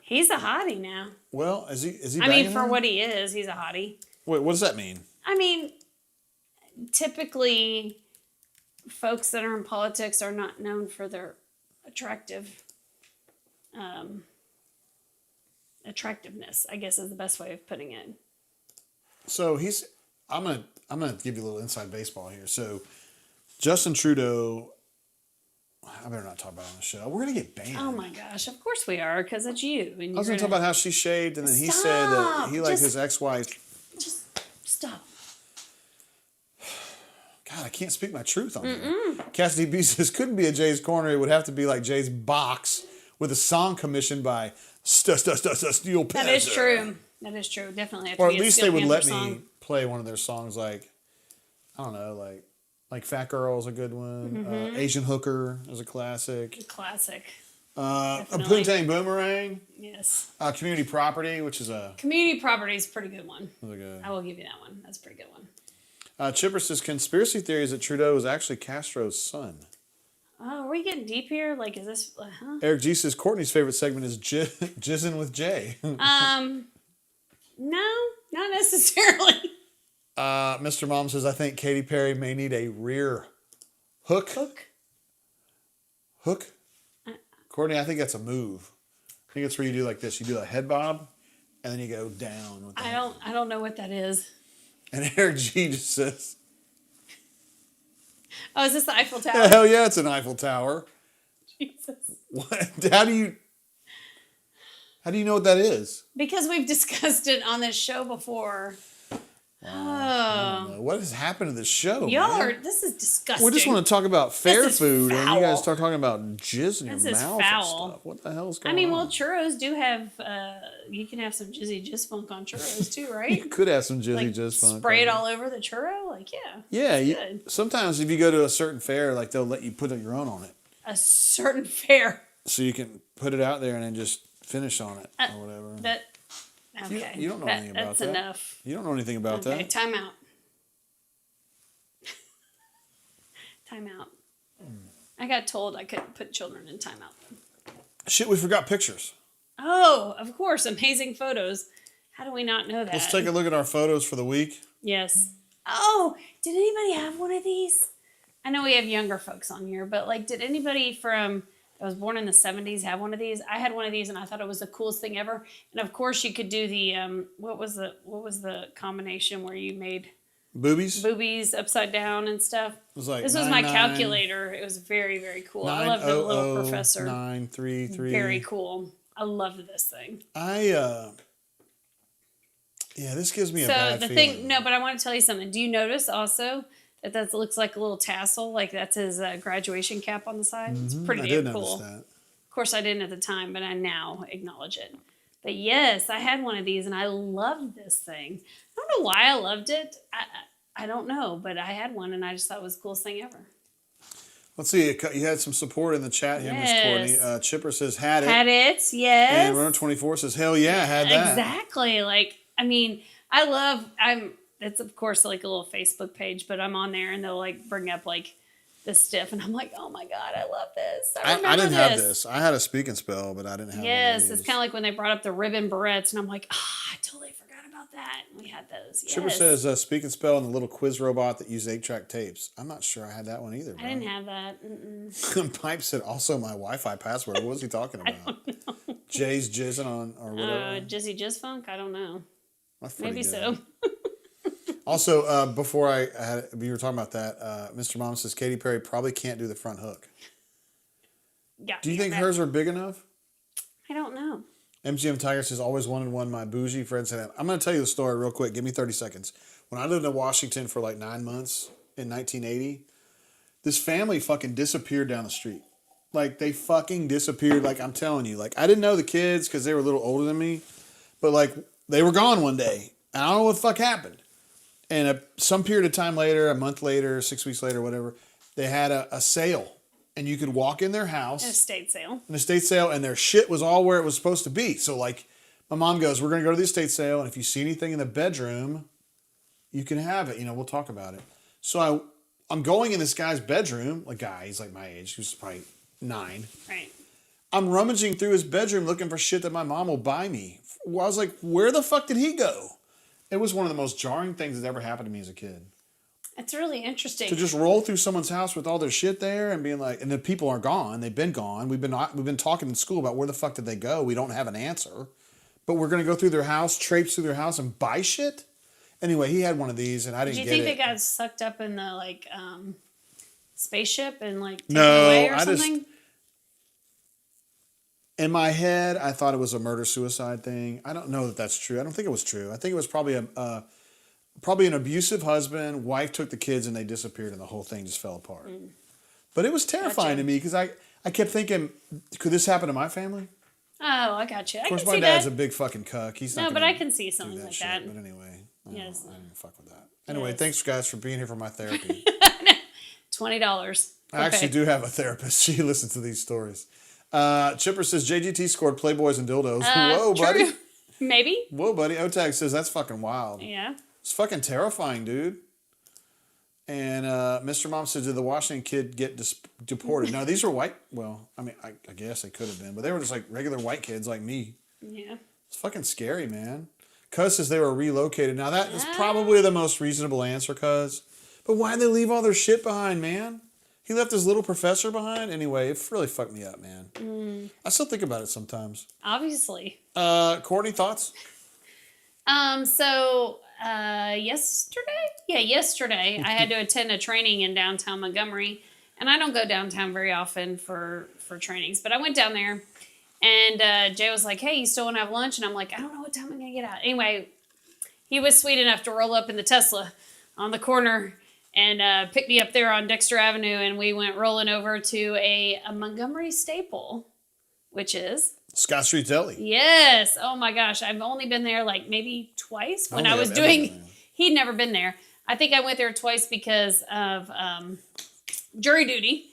He's a hottie now. Well, is he? I mean, banging for her? what he is, he's a hottie. Wait, what does that mean? I mean, typically, folks that are in politics are not known for their attractiveness, I guess is the best way of putting it. So I'm gonna give you a little inside baseball here. So Justin Trudeau, I better not talk about it on the show. We're gonna get banned. Oh my gosh, of course we are, because it's you. And I was gonna talk about how she shaved, and then he said that Stop! he liked Just- his ex-wife. Just stop. God, I can't speak my truth on here. Cassidy B says, couldn't be a Jay's Corner. It would have to be like Jay's Box with a song commissioned by Steel Panther. That is true. That is true. Definitely. Have to Or be at a least Steel they would Panther let song. me play one of their songs like, I don't know, like Fat Girl is a good one. Asian Hooker is a classic. Classic. A Definitely. Poontang Boomerang. Yes. Community Property, which is a Community Property is a pretty good one. really good. I will give you that one. That's a pretty good one. Chipper says, conspiracy theories that Trudeau is actually Castro's son. Oh, are we getting deep here? Like, is this? Eric G says, Courtney's favorite segment is Jizzin' with Jay. No, not necessarily. Mr. Mom says, I think Katy Perry may need a rear hook. Hook? Courtney, I think that's a move. I think it's where you do like this. You do a head bob, and then you go down. With the I don't know what that is. And Eric G just says, Oh, is this the Eiffel Tower? hell yeah, it's an Eiffel Tower. Jesus. What? How do you know what that is? Because we've discussed it on this show before. Oh, What has happened to this show? y'all man? are. This is disgusting. We just want to talk about fair is food, and you foul. guys start talking about jizz in your This is mouth foul. and stuff. What the hell's I going mean, on? well, churros do have. You can have some jizz funk on churros too, right? You could have some jizzy Like jizz funk. spray it on all over the churro. Like, yeah. Yeah, good. sometimes if you go to a certain fair, like they'll let you put your own on it, A certain fair. so you can put it out there and then just finish on it or whatever. That. Okay. you don't know anything about that's that. enough. You don't know anything about Okay, that. time out. Time out. I got told I couldn't put children in timeout. Shit, we forgot pictures. Oh, of course, amazing photos. How do we not know that? Let's take a look at our photos for the week. Yes. Oh, did anybody have one of these? I know we have younger folks on here, but like, did anybody that was born in the 70s have one of these? I had one of these and I thought it was the coolest thing ever. And of course you could do the, what was the combination where you made boobies upside down and stuff? It was like this was my calculator. It was very, very cool. I love the little professor. 933. Very cool. I loved this thing. Yeah, this gives me a bad feeling. But I want to tell you something. Do you notice also that looks like a little tassel? Like that's his graduation cap on the side. It's pretty damn cool. That. Of course, I didn't at the time, but I now acknowledge it. But yes, I had one of these, and I loved this thing. I don't know why I loved it. I don't know, but I had one, and I just thought it was the coolest thing ever. Let's see. You had some support in the chat here, Miss Courtney. Chipper says, had it. Had it, yes. And Runner24 says, hell yeah, had that. Exactly. Like, I mean, it's of course like a little Facebook page, but I'm on there and they'll like bring up like this stuff and I'm like, oh my God, I love this. I didn't have this. I had a speak and spell, but I didn't have Yes, it's kind of like when they brought up the ribbon barrettes and I'm like, I totally forgot about that. We had those. Yes. Chipper says speak and spell and the little quiz robot that used 8-track tapes. I'm not sure I had that one either. Bro. I didn't have that. Pipe said also my Wi-Fi password. What was he talking about? I don't know. Jay's jizzing on or whatever. Jizzy Jizz Funk? I don't know. Maybe good. so. Also, before we were talking about that, Mr. Mom says Katy Perry probably can't do the front hook. Yeah. Do you think hers are big enough? I don't know. MGM Tiger says always wanted one. My bougie friend said, I'm going to tell you the story real quick. Give me 30 seconds. When I lived in Washington for like 9 months in 1980, this family fucking disappeared down the street. Like they fucking disappeared. Like I'm telling you, like I didn't know the kids because they were a little older than me, but like they were gone one day. And I don't know what the fuck happened. And some period of time later, a month later, 6 weeks later, whatever, they had a sale. And you could walk in their house. An estate sale. An estate sale, and their shit was all where it was supposed to be. So, like, my mom goes, we're going to go to the estate sale, and if you see anything in the bedroom, you can have it. You know, we'll talk about it. So, I'm going in this guy's bedroom. He's like my age. He was probably 9. Right. I'm rummaging through his bedroom looking for shit that my mom will buy me. I was like, where the fuck did he go? It was one of the most jarring things that ever happened to me as a kid. It's really interesting. To just roll through someone's house with all their shit there and being like, and the people are gone. They've been gone. We've been talking in school about where the fuck did they go. We don't have an answer. But we're going to go through their house, traipse through their house and buy shit? Anyway, he had one of these and I didn't get it. Do you think they got sucked up in the spaceship and taken no, away or something? In my head, I thought it was a murder-suicide thing. I don't know that that's true. I don't think it was true. I think it was probably an abusive husband. Wife took the kids and they disappeared and the whole thing just fell apart. But it was terrifying to me because I kept thinking, could this happen to my family? Oh, I got you. Of course, my dad's a big fucking cuck. He's not. No, but I can see something like shit. that. But anyway, Yes. I didn't fuck with that. Anyway, thanks guys for being here for my therapy. $20. I actually do have a therapist. She listens to these stories. Chipper says JGT scored Playboys and dildos. Whoa, true. buddy. Maybe. Whoa, buddy. Otag says that's fucking wild. Yeah. It's fucking terrifying, dude. And Mr. Mom said, did the Washington kid get deported? No, these were white. Well, I mean, I guess they could have been, but they were just like regular white kids like me. Yeah. It's fucking scary, man. Cuz says they were relocated. Now, that is probably the most reasonable answer, Cuz. But why'd they leave all their shit behind, man? He left his little professor behind. Anyway, it really fucked me up, man. I still think about it sometimes. Obviously. Courtney, thoughts? Yesterday I had to attend a training in downtown Montgomery, and I don't go downtown very often for trainings, but I went down there, and Jay was like, hey, you still want to have lunch? And I'm like, I don't know what time I'm going to get out. Anyway, he was sweet enough to roll up in the Tesla on the corner and pick me up there on Dexter Avenue, and we went rolling over to a Montgomery staple, which is Scott Street Deli. Yes. Oh my gosh. I've only been there like maybe twice when I was doing. He'd never been there. I think I went there twice because of jury duty.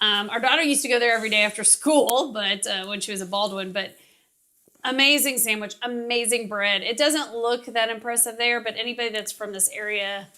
Our daughter used to go there every day after school, but when she was a Baldwin. But amazing sandwich, amazing bread. It doesn't look that impressive there, but anybody that's from this area,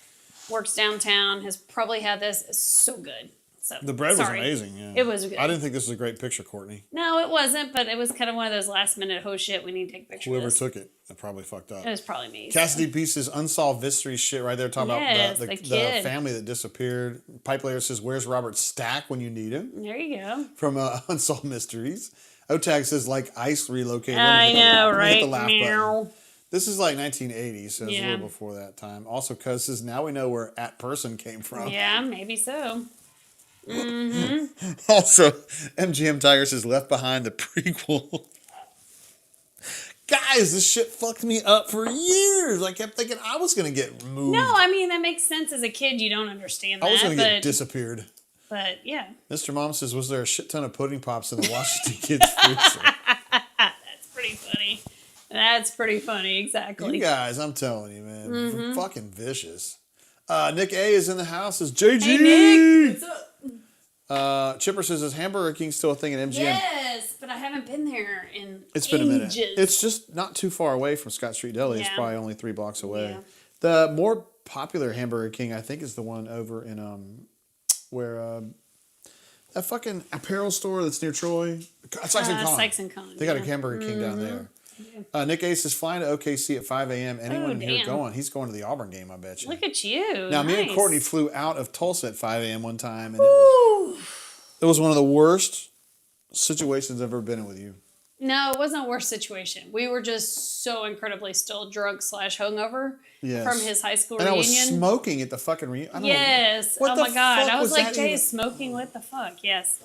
works downtown, has probably had this. It's so good. So The bread sorry. was amazing. Yeah. It was good. I didn't think this was a great picture, Courtney. No, it wasn't, but it was kind of one of those last minute, oh shit, we need to take a picture Whoever of this. took it, probably fucked up. It was probably me. Cassidy Pieces unsolved mystery shit right there, talking Yes, about the the kid. family that disappeared. Pipe Layer says, "Where's Robert Stack when you need him?" There you go. From Unsolved Mysteries. Otag says, "Like Ice relocated." I know, Let me hit right? the laugh button. Meow. This is like 1980, so it's a Yeah. little before that time. Also, Cuz says, "Now we know where At Person came from." Yeah, maybe so. Also, MGM Tiger says, "Left Behind the prequel." Guys, this shit fucked me up for years. I kept thinking I was going to get removed. No, I mean, that makes sense as a kid. You don't understand that. I was going to get but, disappeared. but yeah. Mr. Mom says, "Was there a shit ton of pudding pops in the Washington Kids freezer?" That's pretty funny. That's pretty funny, exactly. You guys, I'm telling you, man, fucking vicious. Nick A is in the house. Is JG? Hey, Nick. What's up? Chipper says, "Is Hamburger King still a thing at MGM?" Yes, but I haven't been there in It's been a minute. ages. It's just not too far away from Scott Street Deli. It's Yeah. probably only 3 blocks away. Yeah. The more popular Hamburger King, I think, is the one over in where that fucking apparel store that's near Troy. Sykes and Con. Sykes and Con. They got a Hamburger King down there. Nick Ace is flying to OKC at 5 a.m. Anyone in here damn. going? He's going to the Auburn game, I bet you. Look at you. Now, me and Nice. Courtney flew out of Tulsa at 5 a.m. one time, and Woo. it was one of the worst situations I've ever been in with you. No, it wasn't a worse situation. We were just so incredibly still drunk / hungover Yes. from his high school And I was reunion. smoking at the fucking reunion. I don't know. Yes. What Oh the my God. fuck I was like, that Jay even- is smoking. What the fuck? Yes.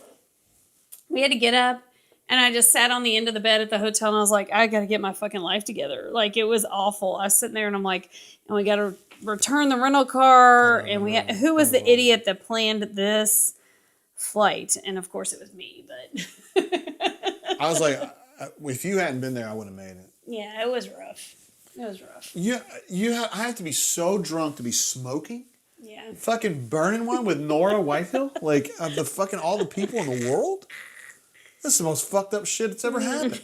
We had to get up, and I just sat on the end of the bed at the hotel, and I was like, I got to get my fucking life together. Like, it was awful. I was sitting there, and I'm like, and we got to return the rental car, and who was the idiot that planned this flight? And of course, it was me, but I was like, if you hadn't been there, I would have made it. yeah, it was rough. It was rough. I have to be so drunk to be smoking. Yeah. Fucking burning one with Nora Whitehill, like of the fucking all the people in the world. This is the most fucked up shit that's ever happened.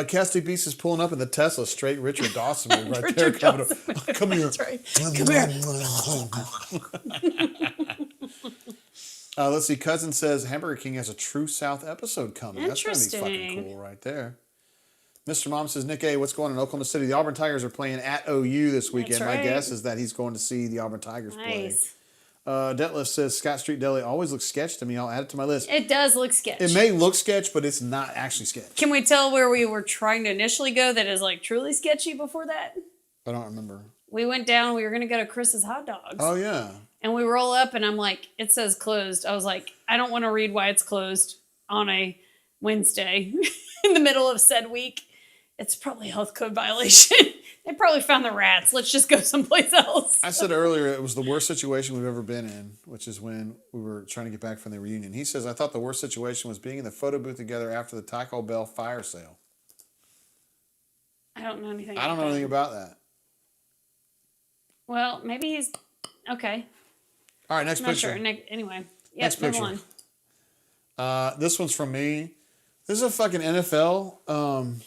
Cassidy Beast is pulling up in the Tesla, straight Richard Dawson mode right there. Richard Coming Dawson. up. Come here. That's right. Let's see. Cousin says Hamburger King has a True South episode coming. That's gonna be fucking Interesting. cool right there. Mr. Mom says, "Nick A, what's going on in Oklahoma City? The Auburn Tigers are playing at OU this weekend. That's My right. guess is that he's going to see the Auburn Tigers play." Nice. Detlef says, "Scott Street Deli always looks sketch to me. I'll add it to my list." It does look sketch. It may look sketch, but it's not actually sketch. Can we tell where we were trying to initially go that is like truly sketchy before that? I don't remember. We went down, we were going to go to Chris's Hot Dogs. Oh, yeah. And we roll up and I'm like, it says closed. I was like, I don't want to read why it's closed on a Wednesday in the middle of said week. It's probably a health code violation. They probably found the rats. Let's just go someplace else. I said earlier it was the worst situation we've ever been in, which is when we were trying to get back from the reunion. He says, "I thought the worst situation was being in the photo booth together after the Taco Bell fire sale." I don't know anything. I don't know anything about that. Well, maybe he's okay. All right, next I'm not picture. sure. Anyway, Next move picture. on. This one's from me. This is a fucking NFL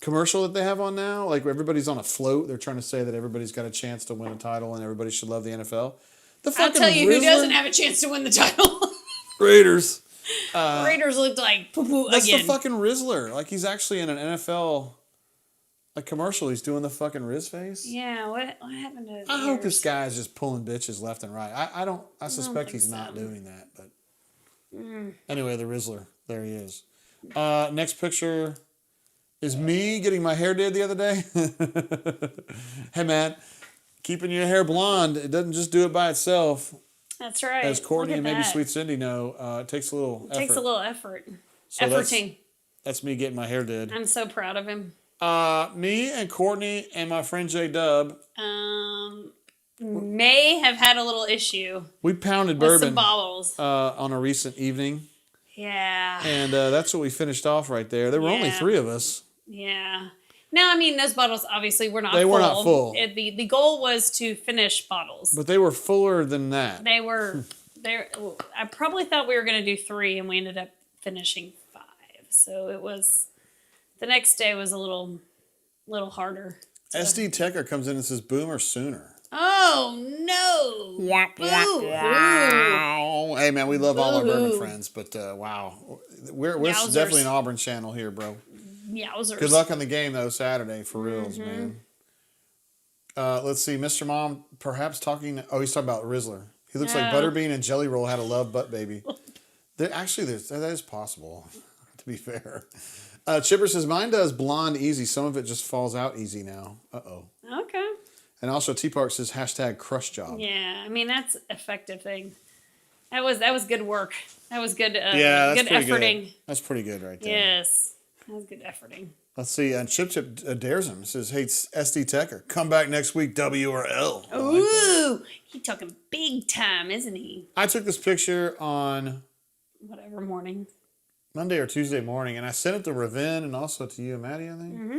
commercial that they have on now. Like everybody's on a float. They're trying to say that everybody's got a chance to win a title and everybody should love the NFL. The I'll fucking tell you who Rizzler- doesn't have a chance to win the title. Raiders. Raiders looked like poo-poo That's again. the fucking Rizzler. Like he's actually in an NFL commercial. He's doing the fucking Riz face. Yeah, what happened to his I hope ears? this guy's just pulling bitches left and right. I suspect think he's so. not doing that, but anyway, the Rizzler. There he is. Next picture is me getting my hair did the other day. Hey man, keeping your hair blonde, it doesn't just do it by itself. That's right. As Courtney Look and at maybe that. Sweet Cindy know, it takes a little effort. Takes a little effort. So that's- Efforting. That's me getting my hair did. I'm so proud of him. Me and Courtney and my friend J Dub, May have had a little issue we pounded with some bourbon bottles. on a recent evening. Yeah. And that's what we finished off right there. There were only Yeah. 3 of us. Yeah. No, I mean, those bottles obviously were not They full. were not full. The goal was to finish bottles. But they were fuller than that. They were, I probably thought we were going to do 3 and we ended up finishing 5. So it was, the next day was a little harder. SD Tecker comes in and says, "Boomer sooner." Oh, Oh no! Boo-hoo. Hey man, we love all our bourbon Boo-hoo. friends, but wow, we're Yowzers. definitely an Auburn channel here, bro. Yowzers. Good luck on the game though Saturday for Mm-hmm. reals, man. Let's see, Mr. Mom, perhaps talking. Oh, he's talking about Rizzler. He looks like Oh. Butterbean and Jelly Roll had a love butt baby. That is possible. To be fair, Chipper says mine does blonde easy. Some of it just falls out easy now. Okay. And also T Park says hashtag crush job. Yeah, I mean that's effective thing. That was good work. That was good. Yeah, that's good pretty efforting. good. That's pretty good right there. Yes, that was good efforting. Let's see. And Chip dares him. Says, "Hey, SD Techer, come back next week. W or L." I like that. Ooh, he talking big time, isn't he? I took this picture on Whatever morning. Monday or Tuesday morning, and I sent it to Ravin and also to you and Maddie, I think. Mm-hmm.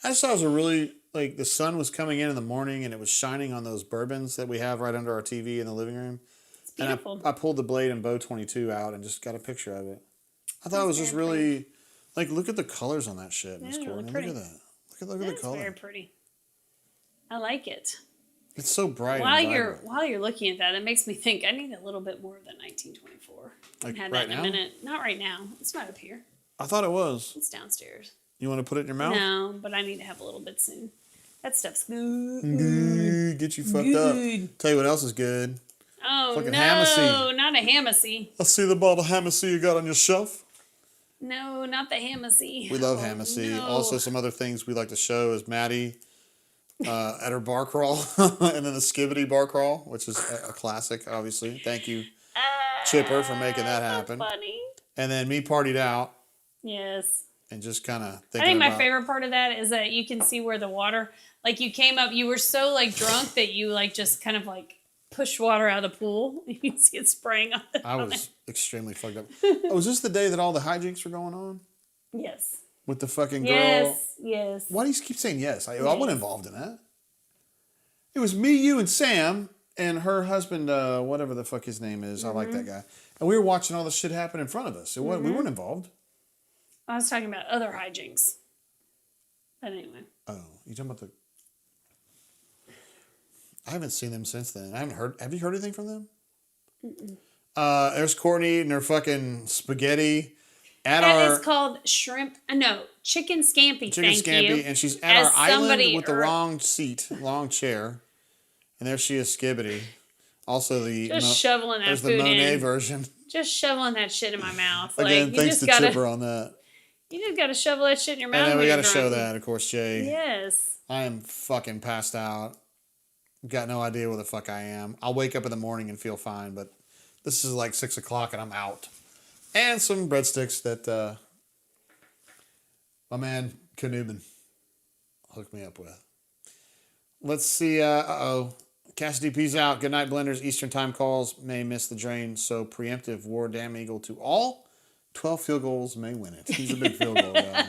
I just thought it was a really, like, the sun was coming in the morning, and it was shining on those bourbons that we have right under our TV in the living room. It's beautiful. And I pulled the Blade and Bow 22 out and just got a picture of it. I thought it was just really, like, look at the colors on that shit, Miss It's really Courtney. pretty. Look at that. Look at the That's color. very pretty. I like it. It's so bright. While and you're vibrant. looking at that, it makes me think I need a little bit more than 1924. Like, I had right that in now? a minute. Not right now. It's not up here. I thought it was. It's downstairs. You want to put it in your mouth? No, but I need to have a little bit soon. That stuff's good. Get you fucked up. Tell you what else is good. Oh Fucking no, Hamacy. not a Hamacy. Let's see the bottle of Hamacy you got on your shelf. No, not the Hamacy. We love Oh, Hamacy. no. Also, some other things we like to show is Maddie at her bar crawl, and then the Skibbity bar crawl, which is a classic, obviously. Thank you, Chipper, for making that happen. Funny. And then me partied out Yes. and just kind of I thinking think my about. favorite part of that is that you can see where the water, like you came up, you were so like drunk that you like just kind of like pushed water out of the pool. You can see it spraying on the I was extremely fucked up. Oh, was this the day that all the hijinks were going on Yes. with the fucking girl? Yes. Why do you keep saying yes? I wasn't involved in that. It was me, you, and Sam, and her husband, whatever the fuck his name is. I like that guy. And we were watching all this shit happen in front of us. We weren't involved. I was talking about other hijinks. But anyway. Oh, you talking about the... I haven't seen them since then. I haven't heard... Have you heard anything from them? There's Courtney and her fucking spaghetti at That our... is called shrimp. No, chicken scampi. Chicken thank scampi, you. and she's at As our island somebody with the ear- wrong seat, long chair. And there she is, Skibbity. Also the... Just shoveling that There's food the Monet in. version. Just shoveling that shit in my mouth. Again, like, thanks to Chipper on that. You just gotta shovel that shit in your mouth. And then we when got to you're show drunk. that, of course, Jay. Yes. I am fucking passed out. Got no idea where the fuck I am. I'll wake up in the morning and feel fine, but this is like 6 o'clock and I'm out. And some breadsticks that my man Canubin hooked me up with. Let's see. Cassidy P's out. Good night, Blenders. Eastern time calls may miss the drain, so preemptive war damn eagle to all. 12 field goals may win it. He's a big field goal guy.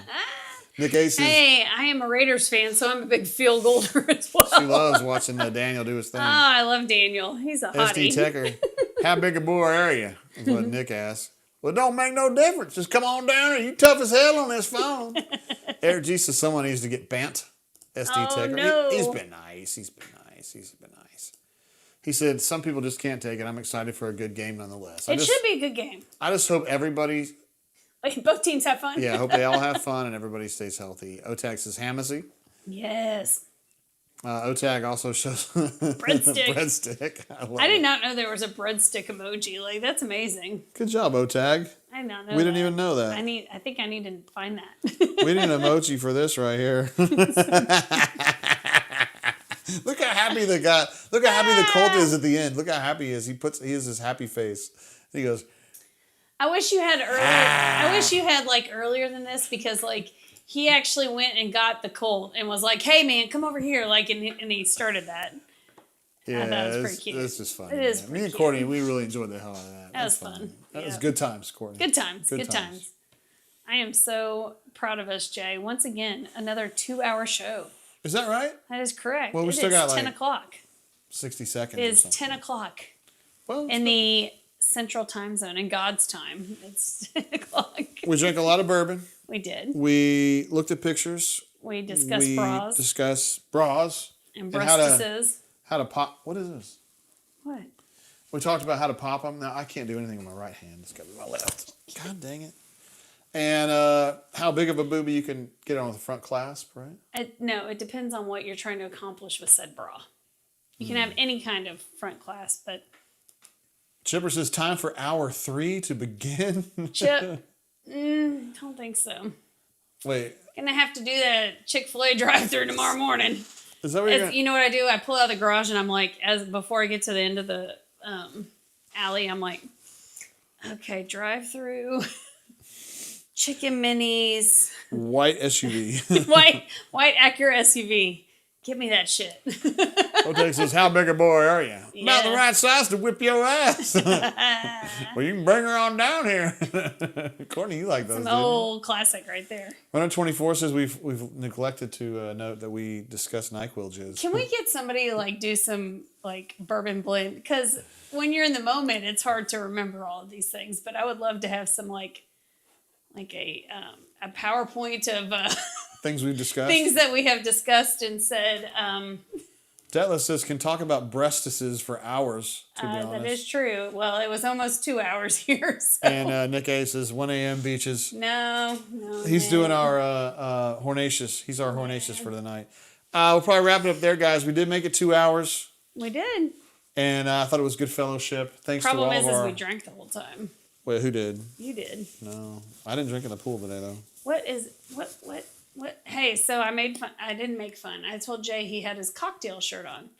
Nick Ace is... Hey, I am a Raiders fan, so I'm a big field golder as well. She loves watching Daniel do his thing. Oh, I love Daniel. He's a hottie. SD Techer, how big a boy are you? Is what Nick asked. Well, it don't make no difference. Just come on down here. You tough as hell on this phone. Eric G says someone needs to get bent. SD Oh, Techer. no. He's been nice. He's been nice. He said some people just can't take it. I'm excited for a good game nonetheless. It should be a good game. I just hope everybody... Like, both teams have fun. Yeah, I hope they all have fun and everybody stays healthy. Otag says Hamacy. Yes. Otag also shows Breadstick. breadstick. I did not know there was a breadstick emoji. Like, that's amazing. Good job, Otag. I did not know We didn't that. even know that. I think I need to find that. We need an emoji for this right here. Look how happy the guy. Look how happy the Colt is at the end. Look how happy he is. He has his happy face. He goes. I wish you had earlier. I wish you had like earlier than this because like he actually went and got the Colt and was like, "Hey man, come over here!" Like and he started that. Yeah, that was it's, pretty cute. It's just funny. It is man. pretty Me and cute. Courtney, we really enjoyed the hell out of that. That was fun. That was Yeah. good times, Courtney. Good times. Good times. I am so proud of us, Jay. Once again, another 2-hour show. Is that right? That is correct. Well, we It still is got 10 like o'clock. 60 seconds. It or is something. 10 o'clock Well, in the Central Time Zone in God's time. It's 10 o'clock. we drank a lot of bourbon. We did. We looked at pictures. We discussed we bras discussed bras and and how to breastises. how to pop. What is this? What? We talked about how to pop them. Now, I can't do anything with my right hand. It's got to be my left. God dang it. And how big of a booby you can get on with the front clasp, right? No, it depends on what you're trying to accomplish with said bra. You can have any kind of front clasp, but... Chipper says, time for hour 3 to begin. Chip, don't think so. Wait. Gonna have to do that Chick-fil-A drive-thru tomorrow morning. Is that what you're gonna... You know what I do? I pull out of the garage and I'm like, before I get to the end of the alley, I'm like, okay, drive-thru, chicken minis, white SUV. white Acura SUV. Give me that shit. Otex says, how big a boy are you? Yeah. About the right size to whip your ass. Well, you can bring her on down here. Courtney, you like those, An old classic right there. 124 says we've neglected to note that we discussed NyQuil jizz. Can we get somebody to like do some like bourbon blend? Because when you're in the moment, it's hard to remember all of these things. But I would love to have some like a PowerPoint of things we've discussed. Things that we have discussed and said. Detlef says, can talk about breastises for hours, to be honest. That is true. Well, it was almost 2 hours here. So. And Nick A says, 1 a.m. beaches. No. He's doing our Hornatius. He's our Hornatius for the night. We'll probably wrap it up there, guys. We did make it 2 hours. We did. And I thought it was good fellowship. Thanks Problem to all of our... is we drank the whole time. Wait, who did? You did. No. I didn't drink in the pool today, though. What? Hey, so I made fun. I didn't make fun. I told Jay he had his cocktail shirt on.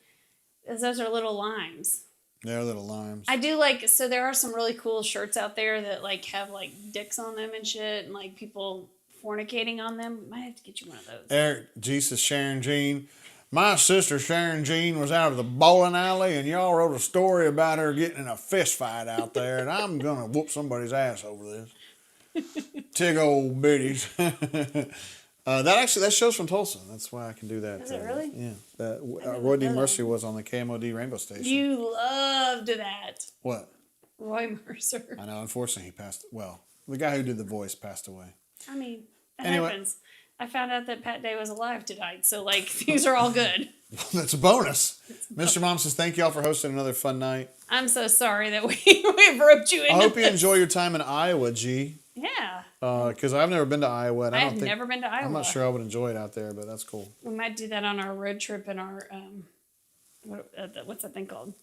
Those are little limes. They're little limes. I do like, so there are some really cool shirts out there that like have like dicks on them and shit and like people fornicating on them. Might have to get you one of those. Eric G says, Sharon Jean. My sister Sharon Jean was out of the bowling alley and y'all wrote a story about her getting in a fist fight out there and I'm going to whoop somebody's ass over this. Tig old biddies. That show's from Tulsa. That's why I can do that. Is it really? Yeah. Roy D. Mercer was on the KMOD Rainbow Station. You loved that. What? Roy Mercer. I know. Unfortunately, he passed. Well, the guy who did the voice passed away. I mean, it happens. I found out that Pat Day was alive tonight, so like things are all good. That's a bonus. Mr. Mom says, thank y'all for hosting another fun night. I'm so sorry that we roped you into I hope you this. enjoy your time in Iowa, G. Yeah. Because I've never been to Iowa. And I've never been to Iowa. I'm not sure I would enjoy it out there, but that's cool. We might do that on our road trip in our, what's that thing called?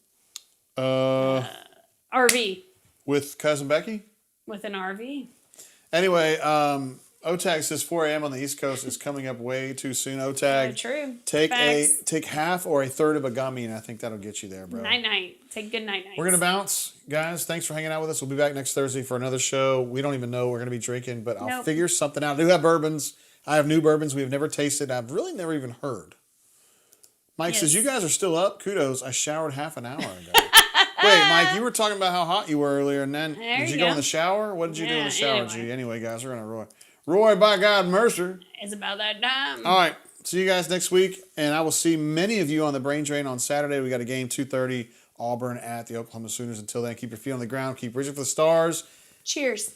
RV. With Cousin Becky? With an RV. Anyway, OTAG says 4 a.m. on the East Coast is coming up way too soon. OTAG, true. take half or a third of a gummy, and I think that'll get you there, bro. Night. Take good night. We're going to bounce. Guys, thanks for hanging out with us. We'll be back next Thursday for another show. We don't even know what we're going to be drinking, but I'll figure something out. I do have bourbons. I have new bourbons we have never tasted. I've really never even heard. Mike says, you guys are still up. Kudos. I showered half an hour ago. Wait, Mike, you were talking about how hot you were earlier, and then did you go in the shower? What did you do in the shower, G? Anyway, guys, we're going to Roy, by God, Mercer. It's about that time. All right. See you guys next week. And I will see many of you on the Brain Drain on Saturday. We got a game, 2:30, Auburn at the Oklahoma Sooners. Until then, keep your feet on the ground. Keep reaching for the stars. Cheers.